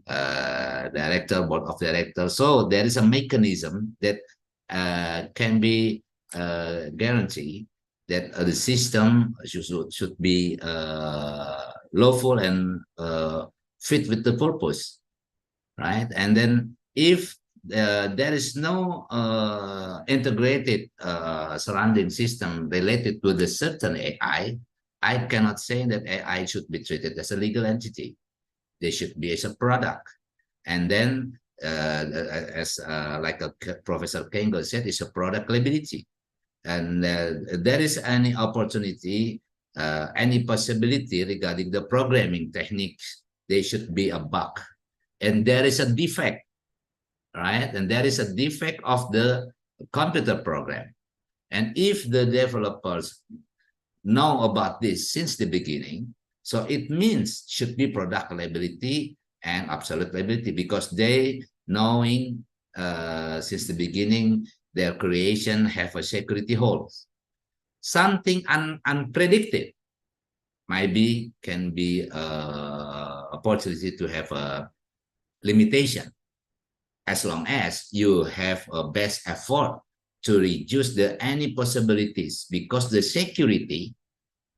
director, board of directors. So there is a mechanism that can be guaranteed that the system should be lawful and fit with the purpose, right? And then if there is no integrated surrounding system related to the certain AI, I cannot say that AI should be treated as a legal entity. They should be as a product. And then, as like Professor Kengo said, it's a product liability. And there is any opportunity, any possibility regarding the programming techniques, they should be a bug. And there is a defect, right? And there is a defect of the computer program. And if the developers know about this since the beginning. So it means should be product liability and absolute liability, because they knowing since the beginning their creation have a security holds. Something unpredicted maybe can be opportunity to have a limitation, as long as you have a best effort to reduce any possibilities, because the security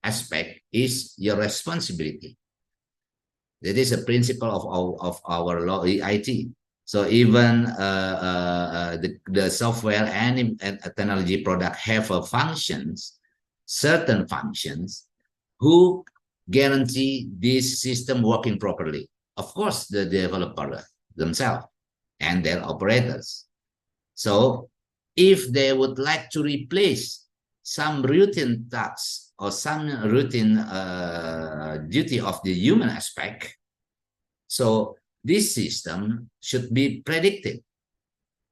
aspect is your responsibility. That is a principle of our law IT. So even the software and technology product have a certain functions, who guarantee this system working properly? Of course, the developer themselves and their operators. So if they would like to replace some routine tasks or some routine duty of the human aspect, so this system should be predicted.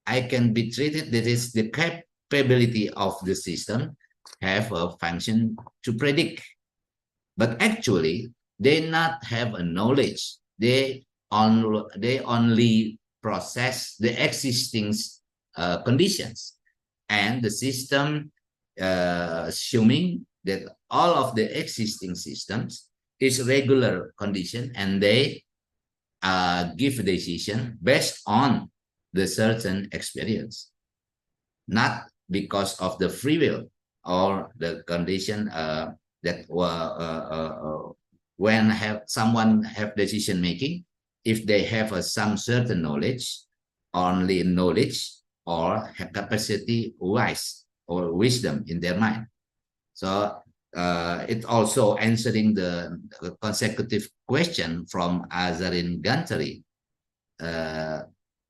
I can be treated, that is the capability of the system have a function to predict. But actually, they not have a knowledge. They only process the existing conditions, and the system assuming that all of the existing systems is regular condition, and they give a decision based on the certain experience, not because of the free will or the condition that when someone have decision making, if they have some certain knowledge, only knowledge, or have capacity wise or wisdom in their mind. So it also answering the consecutive question from Azarin Gantari.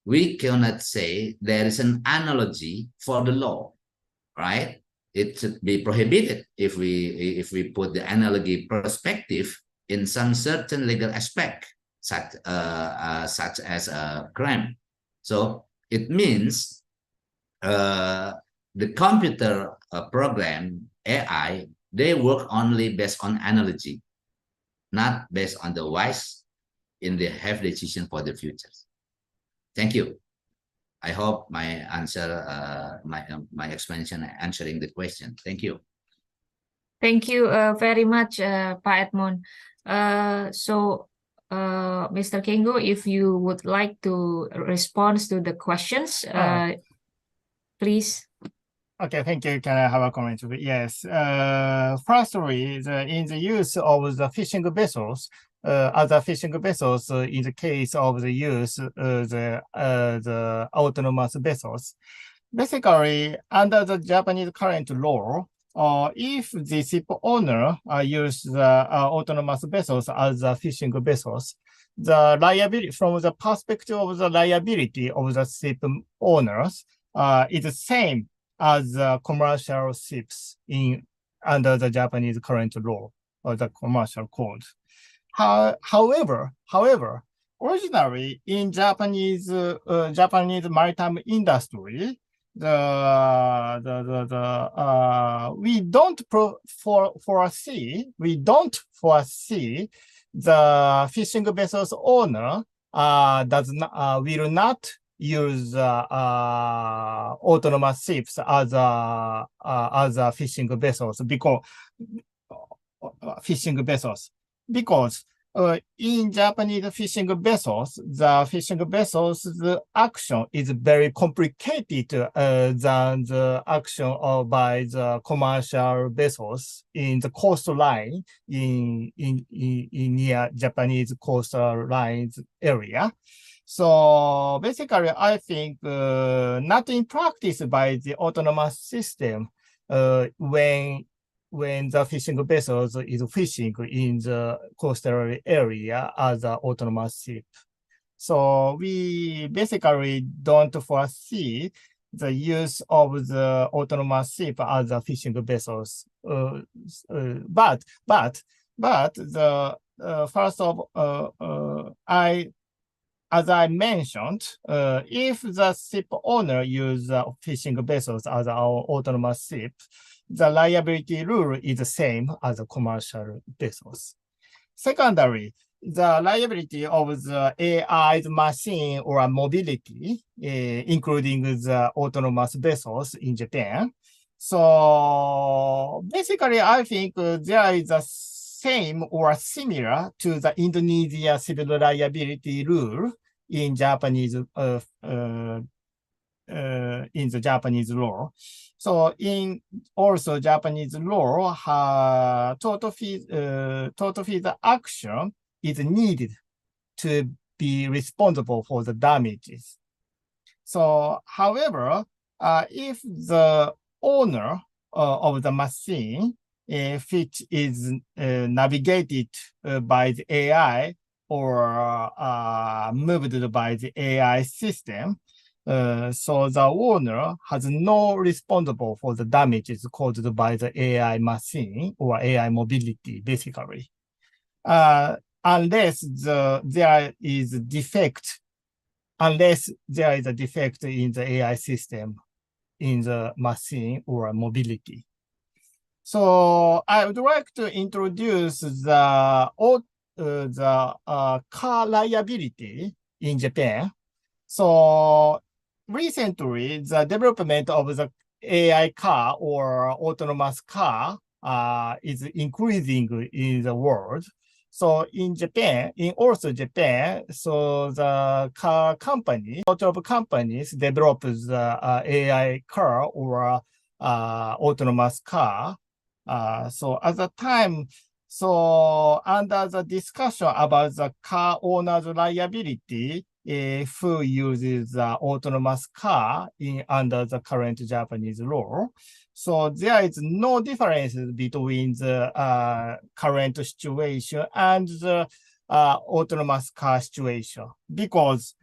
We cannot say there is an analogy for the law, right? It should be prohibited if we put the analogy perspective in some certain legal aspect, such as a crime. So it means the computer program AI, they work only based on analogy, not based on the wise in the have decision for the future. Thank you. I hope my answer, my explanation answering the question. Thank you.
Thank you very much, Pak Edmond. So, Mr. Kengo, if you would like to respond to the questions, please.
Okay, thank you. Can I have a comment? Yes. Firstly, in the use of the fishing vessels, other fishing vessels, in the case of the use the autonomous vessels, basically under the Japanese current law, if the ship owner use the autonomous vessels as fishing vessels, the liability from the perspective of the liability of the ship owners is the same as commercial ships under the Japanese current law or the commercial code. However, originally in Japanese maritime industry, we don't foresee the fishing vessels owner will not use autonomous ships as fishing vessels because in Japanese fishing vessels, the fishing vessels action is very complicated than the action by the commercial vessels in the coastline in near Japanese coastal lines area. So basically, I think not in practice by the autonomous system when the fishing vessels is fishing in the coastal area as an autonomous ship. So we basically don't foresee the use of the autonomous ship as a fishing vessels. But the first of as I mentioned, if the ship owner use fishing vessels as our autonomous ship, the liability rule is the same as the commercial vessels. Secondary, the liability of the AI's machine or mobility, including the autonomous vessels in Japan. So basically, I think there is a same or similar to the Indonesia civil liability rule in Japanese in the Japanese law. So in also Japanese law, total fees action is needed to be responsible for the damages. So, however, if the owner of the machine, which is navigated by the AI or moved by the AI system, so the owner has no responsible for the damages caused by the AI machine or AI mobility, basically. Unless there is a defect in the AI system, in the machine or mobility. So I would like to introduce the car liability in Japan. So recently, the development of the AI car or autonomous car is increasing in the world. So in Japan, so the car company, a lot of companies develop the AI car or autonomous car. So at the time, so under the discussion about the car owner's liability, who uses the autonomous car under the current Japanese law. So there is no difference between the current situation and the autonomous car situation, because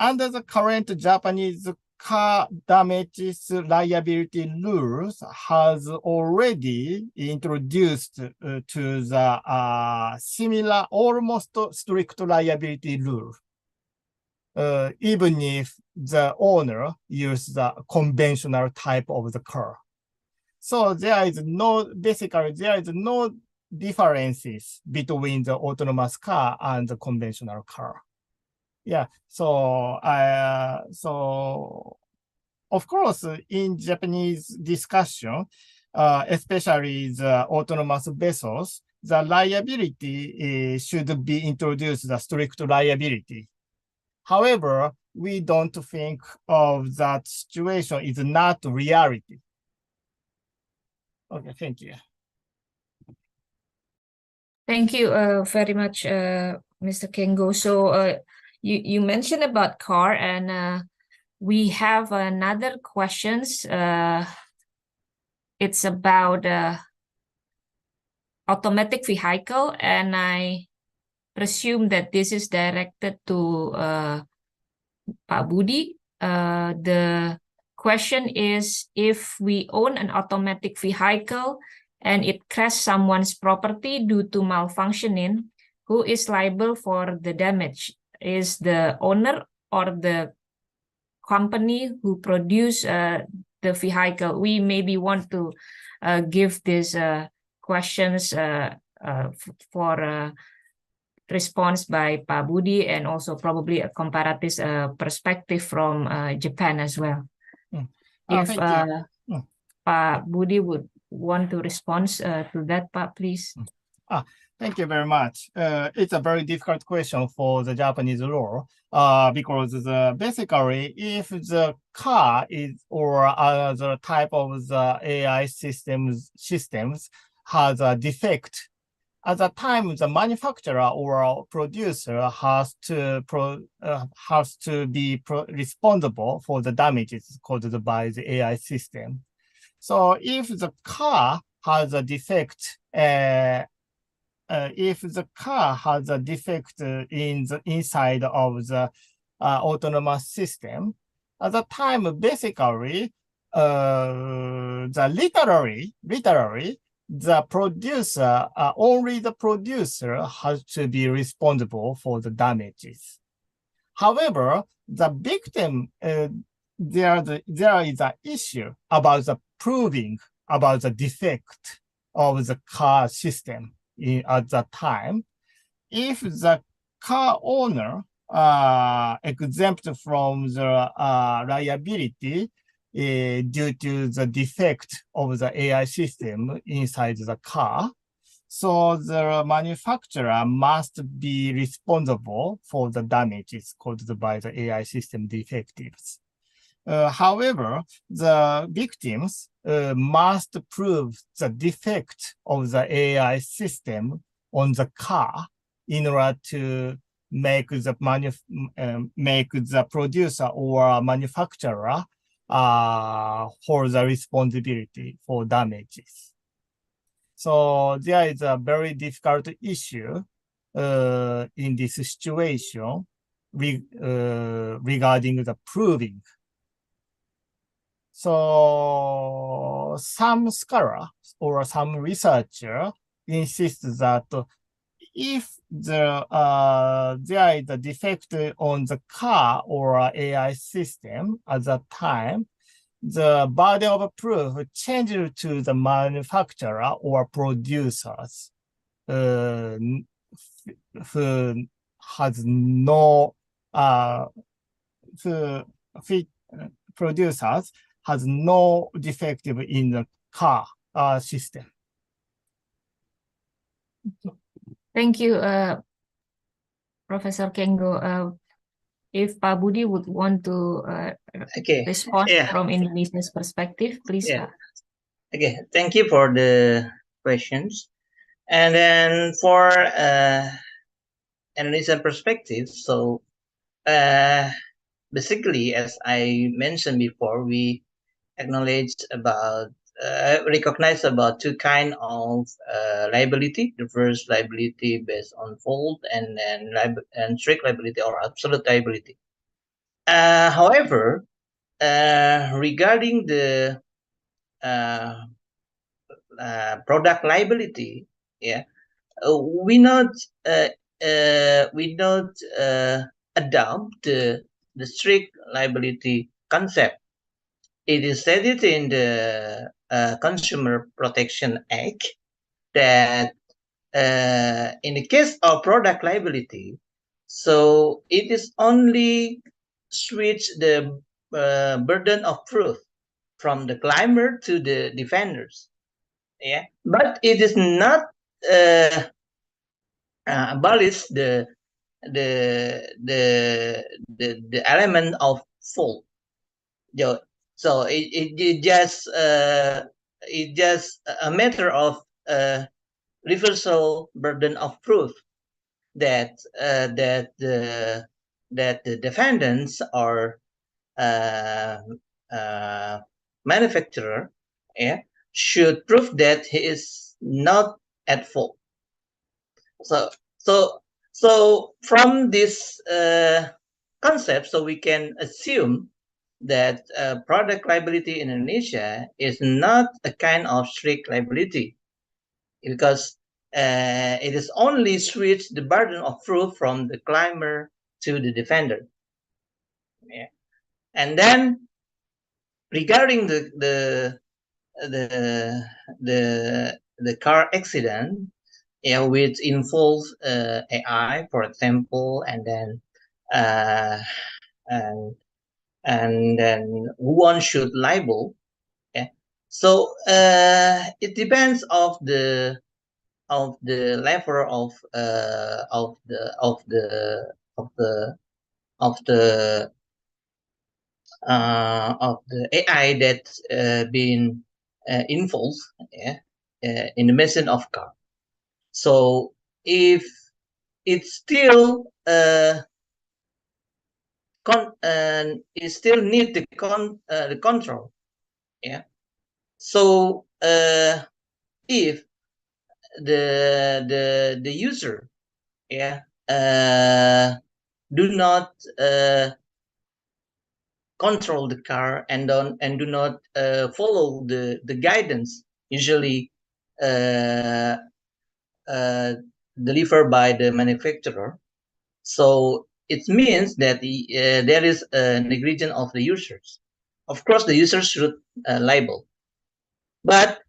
under the current Japanese car damages liability rules has already introduced to the similar, almost strict liability rule. Even if the owner uses the conventional type of the car. So there is no differences between the autonomous car and the conventional car. Yeah, so of course, in Japanese discussion, especially the autonomous vessels, the liability should be introduced, the strict liability. However, we don't think of that situation is not reality. Okay, thank you.
Thank you very much, Mr. Kengo. So you mentioned about car, and we have another questions. It's about automatic vehicle, and I presume that this is directed to Pak Budi. The question is, if we own an automatic vehicle and it crashed someone's property due to malfunctioning, who is liable for the damage? Is the owner or the company who produce the vehicle? We maybe want to give these questions for response by Pak Budi, and also probably a comparative perspective from Japan as well. If Pak Budi would want to respond to that, Pak, please.
Thank you very much. It's a very difficult question for the Japanese law because basically, if the car is or other type of the AI systems has a defect, at the time the manufacturer or producer has to be responsible for the damages caused by the AI system. So if the car has a defect, in the inside of the autonomous system, at the time, basically, literally, the producer, only the producer has to be responsible for the damages. However, the victim, there is an issue about the proving about the defect of the car system at that time. If the car owner exempt from the liability due to the defect of the AI system inside the car, so the manufacturer must be responsible for the damages caused by the AI system defectives. However, the victims must prove the defect of the AI system on the car in order to make the producer or manufacturer for the responsibility for damages. So there is a very difficult issue in this situation regarding the proving. So some scholar or some researcher insist that if there is a defect on the car or AI system at that time, the burden of proof changes to the manufacturer or producers who has no producers has no defective in the car system.
Thank you, Professor Kengo. If Pak Budi would want to respond from Indonesia's perspective, please, Pak.
Okay, thank you for the questions. And then for Indonesian perspective, so basically, as I mentioned before, we recognize about two kinds of liability. The first, liability based on fault, and then strict liability or absolute liability. However, regarding the product liability, we not adopt the strict liability concept. It is stated in the Consumer Protection Act that in the case of product liability, so it is only switch the burden of proof from the claimer to the defenders. But it is not abolish the element of fault. So it just a matter of reversal burden of proof that the defendants or manufacturer should prove that he is not at fault. So from this concept, so we can assume that product liability in Indonesia is not a kind of strict liability, because it is only switch the burden of proof from the claimer to the defender. And then regarding the car accident, which involves AI, for example, and then one should liable. So it depends of the level of the AI that's been involved in the machine of car. So if it still it still need the control. So if the user do not control the car and do not follow the guidance usually delivered by the manufacturer, so it means that there is a negligence of the users. Of course, the users should liable. But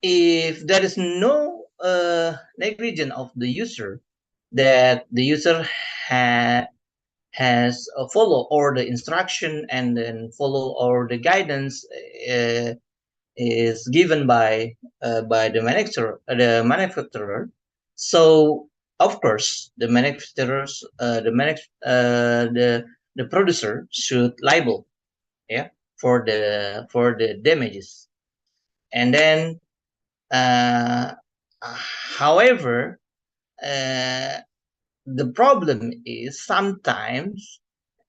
if there is no negligence of the user, that the user has follow all the instruction and then follow all the guidance is given by the manufacturer. So of course the manufacturers the producer should liable, yeah, for the damages. And then however, the problem is sometimes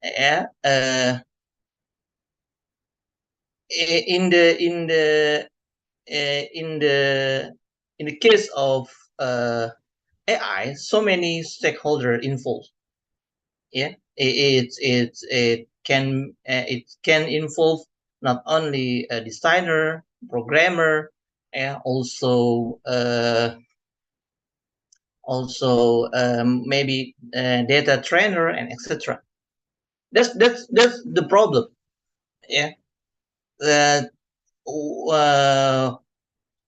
in the case of AI, so many stakeholders involved. Yeah, it can involve not only a designer, programmer, and also maybe data trainer and etc. That's the problem. Yeah.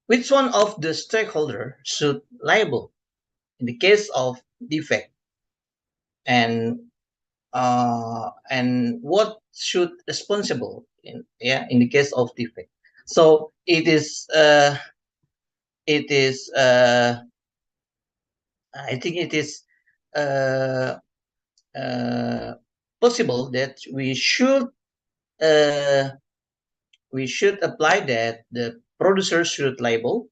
Which one of the stakeholder should liable in the case of defect, and what should responsible in the case of defect? So it is I think it is possible that we should apply that the producer should label,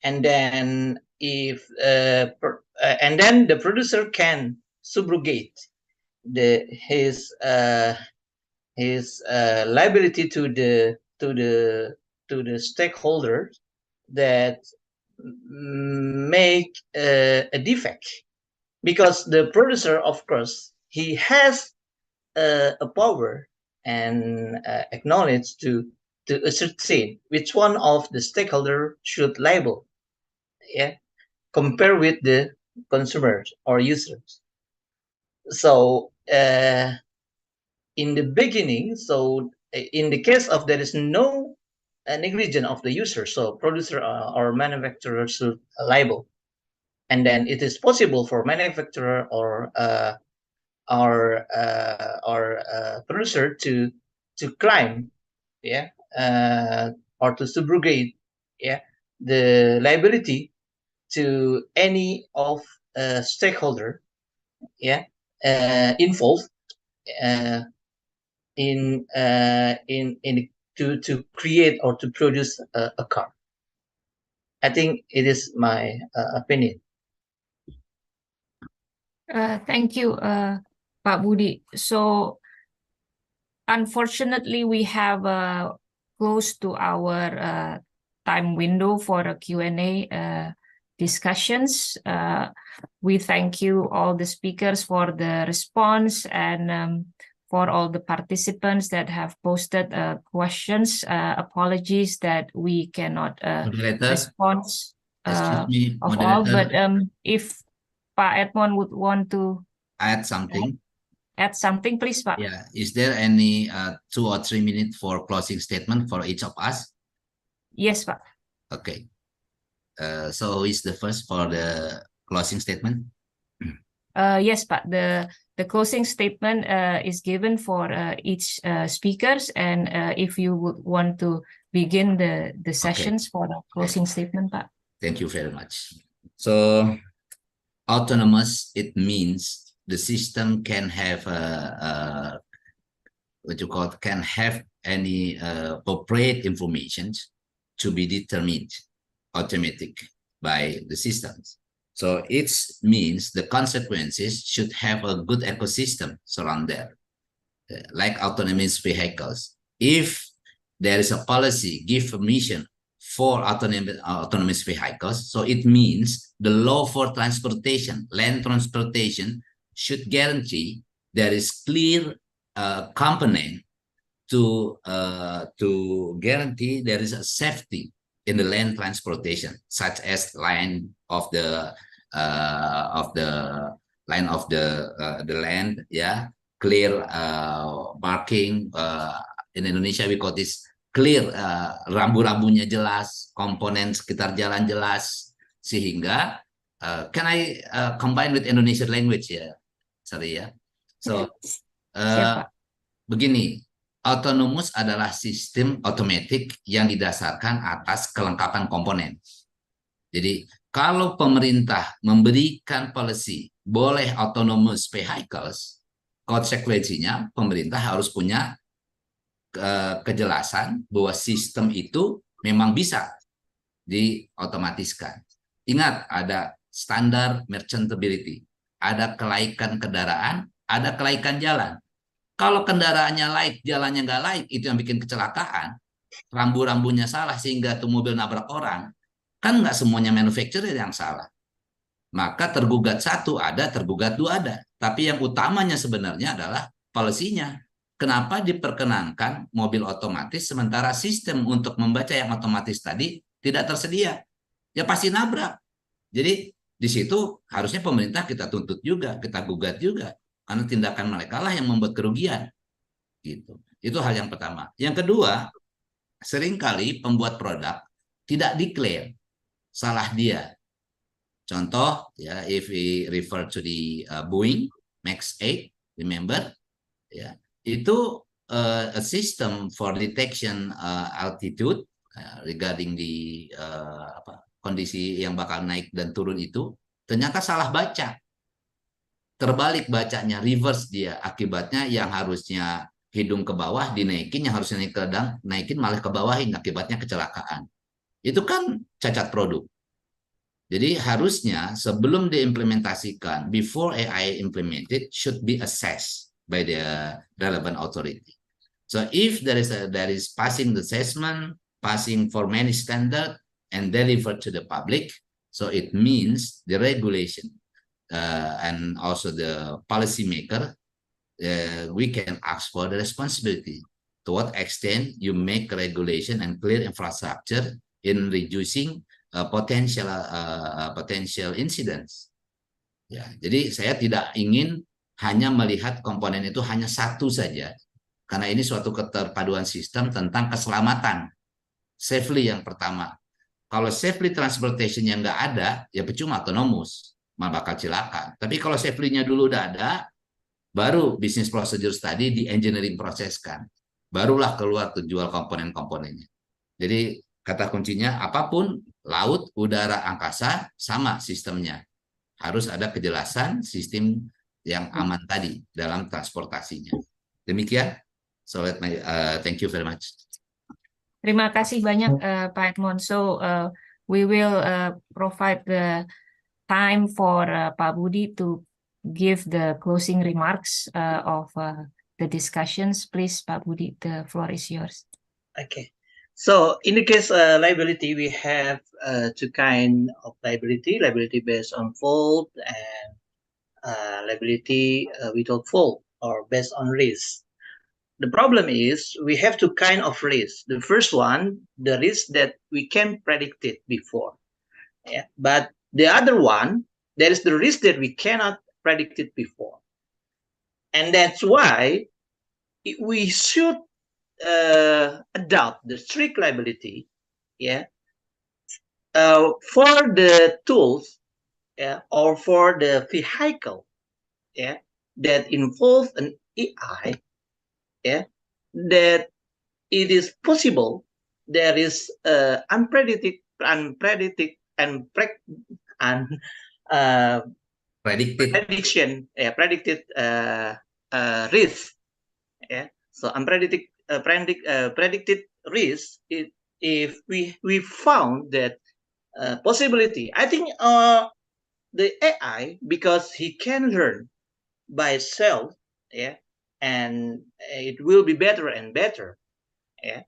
and then if and then the producer can subrogate his liability to the stakeholders that make a defect, because the producer, of course, he has a power and acknowledge to ascertain which one of the stakeholder should liable, yeah, compare with the consumers or users. So in the beginning, so in the case of there is no negligence of the user, so producer or manufacturer should liable, and then it is possible for manufacturer or producer to claim, yeah, or to subrogate, yeah, the liability to any of stakeholder, yeah, involved in to create or to produce a car. I think it is my opinion.
Thank you, Pak Budi. So, unfortunately, we have close to our time window for a Q&A discussions. We thank you all the speakers for the response, and for all the participants that have posted questions. Apologies that we cannot respond
Excuse me,
of
moderator.
all, but if Pak Edmond would want to
add something.
Add something, please, Pak.
Yeah. Is there any 2 or 3 minutes for closing statement for each of us?
Yes, Pak.
Okay. So who is the first for the closing statement?
Yes, Pak. The closing statement is given for each speakers, and if you would want to begin the sessions for the closing statement, Pak.
Thank you very much. So autonomous, it means the system can have what you call can have any appropriate information to be determined automatic by the systems. So it means the consequences should have a good ecosystem surround there, like autonomous vehicles. If there is a policy give permission for autonomous vehicles, so it means the law for transportation, land transportation, should guarantee there is clear component to guarantee there is a safety in the land transportation, such as line of the line of the land, ya, clear marking. In Indonesia we call this clear, rambu-rambunya jelas, komponen sekitar jalan jelas, sehingga can I combine with Indonesian language ya, sorry ya. So begini, autonomous adalah sistem otomatis yang didasarkan atas kelengkapan komponen. Jadi kalau pemerintah memberikan policy boleh autonomous vehicles, konsekuensinya pemerintah harus punya kejelasan bahwa sistem itu memang bisa diotomatiskan. Ingat, ada standar merchantability, ada kelaikan kendaraan, ada kelaikan jalan. Kalau kendaraannya laik, jalannya nggak laik, itu yang bikin kecelakaan. Rambu-rambunya salah sehingga tuh mobil nabrak orang. Kan nggak semuanya manufacturer yang salah. Maka tergugat satu ada, tergugat dua ada. Tapi yang utamanya sebenarnya adalah policy-nya. Kenapa diperkenankan mobil otomatis sementara sistem untuk membaca yang otomatis tadi tidak tersedia? Ya pasti nabrak. Jadi di situ harusnya pemerintah kita tuntut juga, kita gugat juga. Karena tindakan mereka lah yang membuat kerugian. Gitu. Itu hal yang pertama. Yang kedua, seringkali pembuat produk tidak declare salah dia. Contoh, ya, if we refer to the Boeing Max 8, remember, ya, itu a system for detection altitude regarding the kondisi yang bakal naik dan turun itu ternyata salah baca. Terbalik bacanya, reverse dia. Akibatnya yang harusnya hidung ke bawah dinaikin, yang harusnya naik ke naikin malah ke bawahin, akibatnya kecelakaan. Itu kan cacat produk. Jadi harusnya sebelum diimplementasikan, before AI implemented, should be assessed by the relevant authority. So if there is passing the assessment, passing for many standard, and delivered to the public, so it means the regulation and also the policymaker, we can ask for the responsibility. To what extent you make regulation and clear infrastructure in reducing potential incidents. Ya, jadi saya tidak ingin hanya melihat komponen itu hanya satu saja, karena ini suatu keterpaduan sistem tentang keselamatan. Safely yang pertama. Kalau safely transportation yang nggak ada, ya percuma autonomous, malah bakal cilaka. Tapi kalau safely-nya dulu udah ada, baru business procedures tadi di engineering proseskan, barulah keluar tuh jual komponen-komponennya. Jadi kata kuncinya apapun, laut, udara, angkasa, sama sistemnya. Harus ada kejelasan sistem yang aman tadi dalam transportasinya. Demikian. So thank you very much.
Terima kasih banyak Pak Edmond. So we will provide the time for Pak Budi to give the closing remarks of the discussions. Please, Pak Budi, the floor is yours.
Okay. So in the case liability, we have two kinds of liability based on fault and liability without fault or based on risk. The problem is we have two kinds of risk. The first one, the risk that we can predict it before. Yeah. But the other one, there is the risk that we cannot predict it before. And that's why we should adopt the strict liability, yeah, for the tools, yeah, or for the vehicle, yeah, that involve an AI, yeah, that it is possible there is predicted risk, yeah. So predicted risk, if we found that possibility. I think the AI, because he can learn by itself, yeah, and it will be better and better, yeah.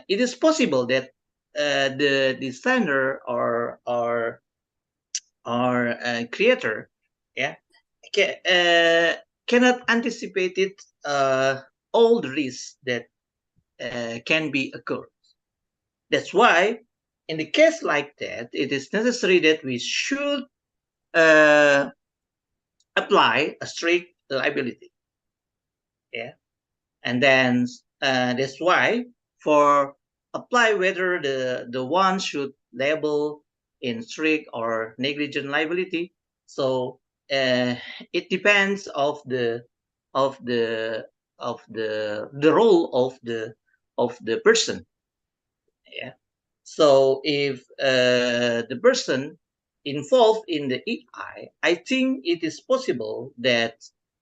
It is possible that the designer or creator, yeah, cannot anticipate it all the risks that can be occurred. That's why in the case like that, it is necessary that we should apply a strict liability. Yeah, and then that's why for apply whether the one should label in strict or negligent liability. So it depends of the role of the person. Yeah. So if the person involved in the EI, I think it is possible that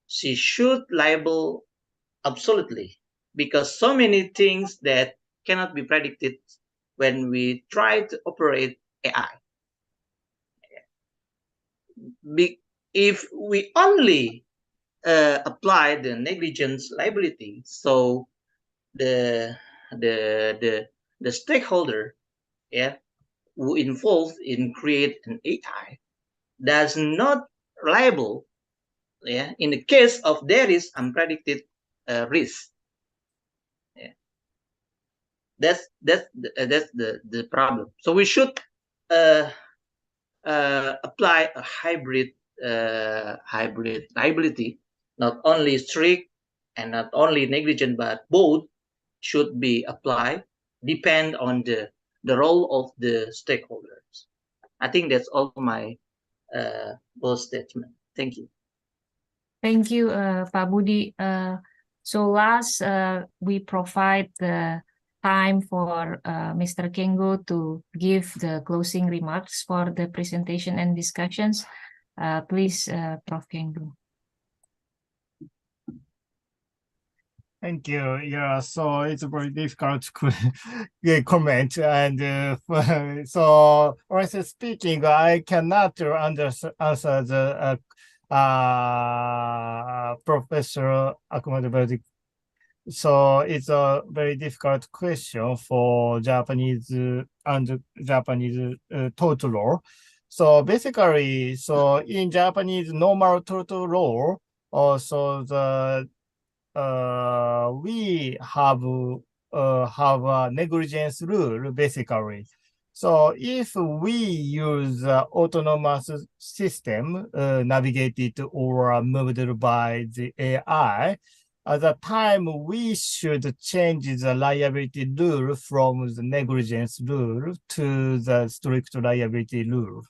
she should liable absolutely, because so many things that cannot be predicted when we try to operate AI. If we only apply the negligence liability, so the stakeholder, yeah, who involved in create an AI does not liable, yeah, in the case of there is unpredicted risk. Yeah. That's the problem. So we should apply a hybrid liability, not only strict and not only negligent, but both should be applied, depend on the role of the stakeholders. I think that's all my both statement. Thank you.
Thank you, Pak Budi. So last, we provide the time for Mr. Kengo to give the closing remarks for the presentation and discussions. Please, Prof. Kengo.
Thank you. Yeah, so it's a very difficult comment, and so honestly speaking, I cannot answer the Professor Akuma's. So it's a very difficult question for Japanese and Japanese tort law. So basically, so in Japanese normal tort law, also the we have a negligence rule basically. So if we use autonomous system navigated or moved by the AI, at the time we should change the liability rule from the negligence rule to the strict liability rule.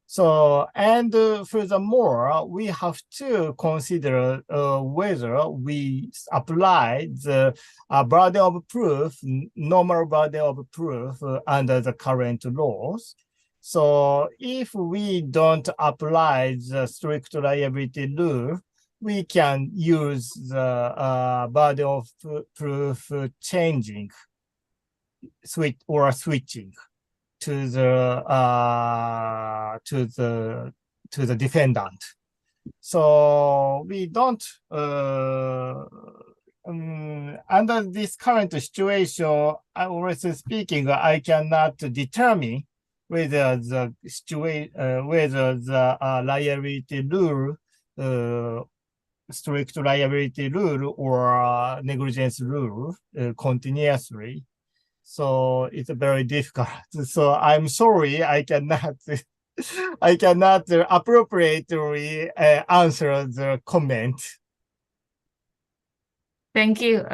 So, and furthermore, we have to consider whether we apply the burden of proof, normal burden of proof under the current laws. So if we don't apply the strict liability rule, we can use the burden of proof changing, switching to the defendant. So we don't under this current situation, honestly speaking, I cannot determine whether the liability rule, strict liability rule or negligence rule continuously. So it's very difficult. So I'm sorry, I cannot appropriately answer the comment.
Thank you,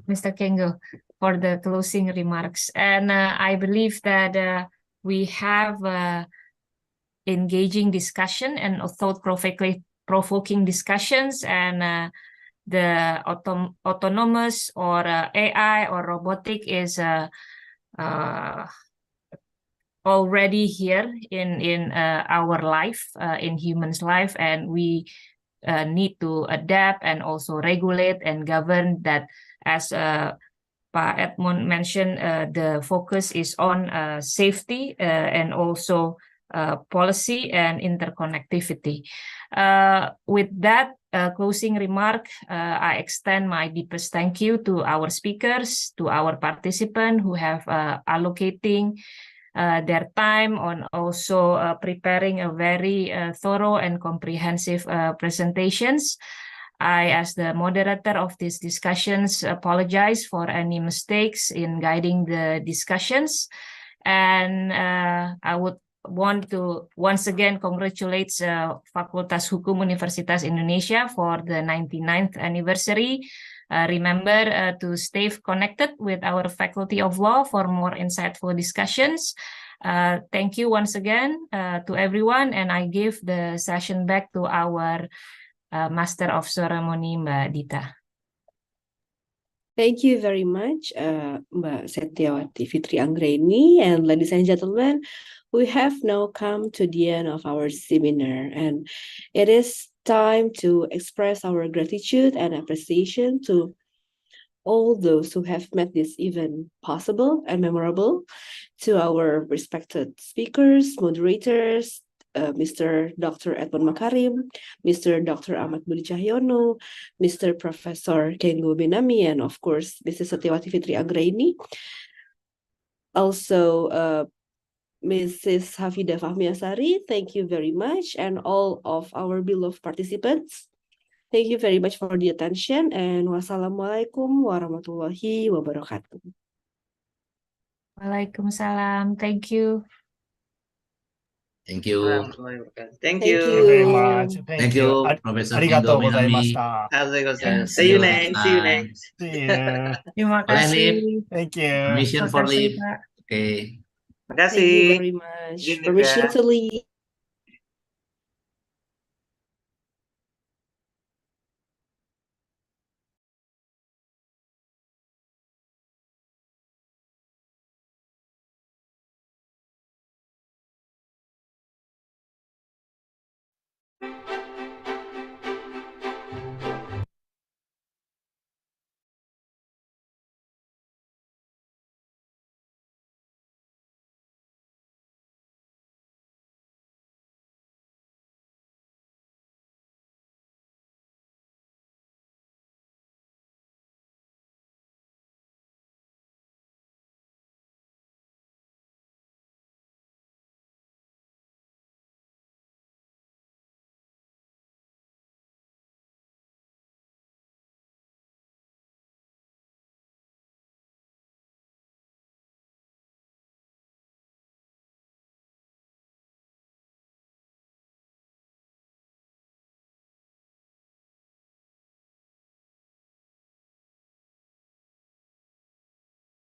Mr. Kengo, for the closing remarks. And I believe that we have engaging discussion and thought-provoking discussions, and the autonomous or AI or robotic is already here in our life, in humans' life, and we need to adapt and also regulate and govern that. As Pak Edmond mentioned, the focus is on safety and also policy and interconnectivity. With that closing remark, I extend my deepest thank you to our speakers, to our participants who have allocating their time on also preparing a very thorough and comprehensive presentations. I, as the moderator of these discussions, apologize for any mistakes in guiding the discussions. And I would want to once again congratulate Fakultas Hukum Universitas Indonesia for the 99th anniversary. Remember to stay connected with our Faculty of Law for more insightful discussions. Thank you once again to everyone, and I give the session back to our Master of Ceremony, Mbak Dita.
Thank you very much, Mbak Setiawati Fitri Anggreni. And ladies and gentlemen, we have now come to the end of our seminar, and it is time to express our gratitude and appreciation to all those who have made this event possible and memorable, to our respected speakers, moderators, Mr. Dr. Edmond Makarim, Mr. Dr. Ahmad Budi Cahyono, Mr. Professor Kengo Benami, and of course, Mrs. Setiawati Fitri Anggraini. Also, Mrs. Hafida Fahmiasari, thank you very much, and all of our beloved participants. Thank you very much for the attention, and wassalamualaikum warahmatullahi wabarakatuh.
Waalaikumsalam. Thank you.
Thank you.
Thank
Thank
you.
Thank you very
you.
much.
Thank you, Professor Kengo
ありがとうございまし
Benami.
た。
Assalamualaikum.
Yeah,
See you
see you
next.
next
See you
time.
next.
See you.
Terima
Boleh
kasih.
leave?
Thank you.
Permission for
Makasih,
leave.
Pak.
Okay.
Terima kasih.
Thank you very much.
Izin,
Permission
Nika.
to leave.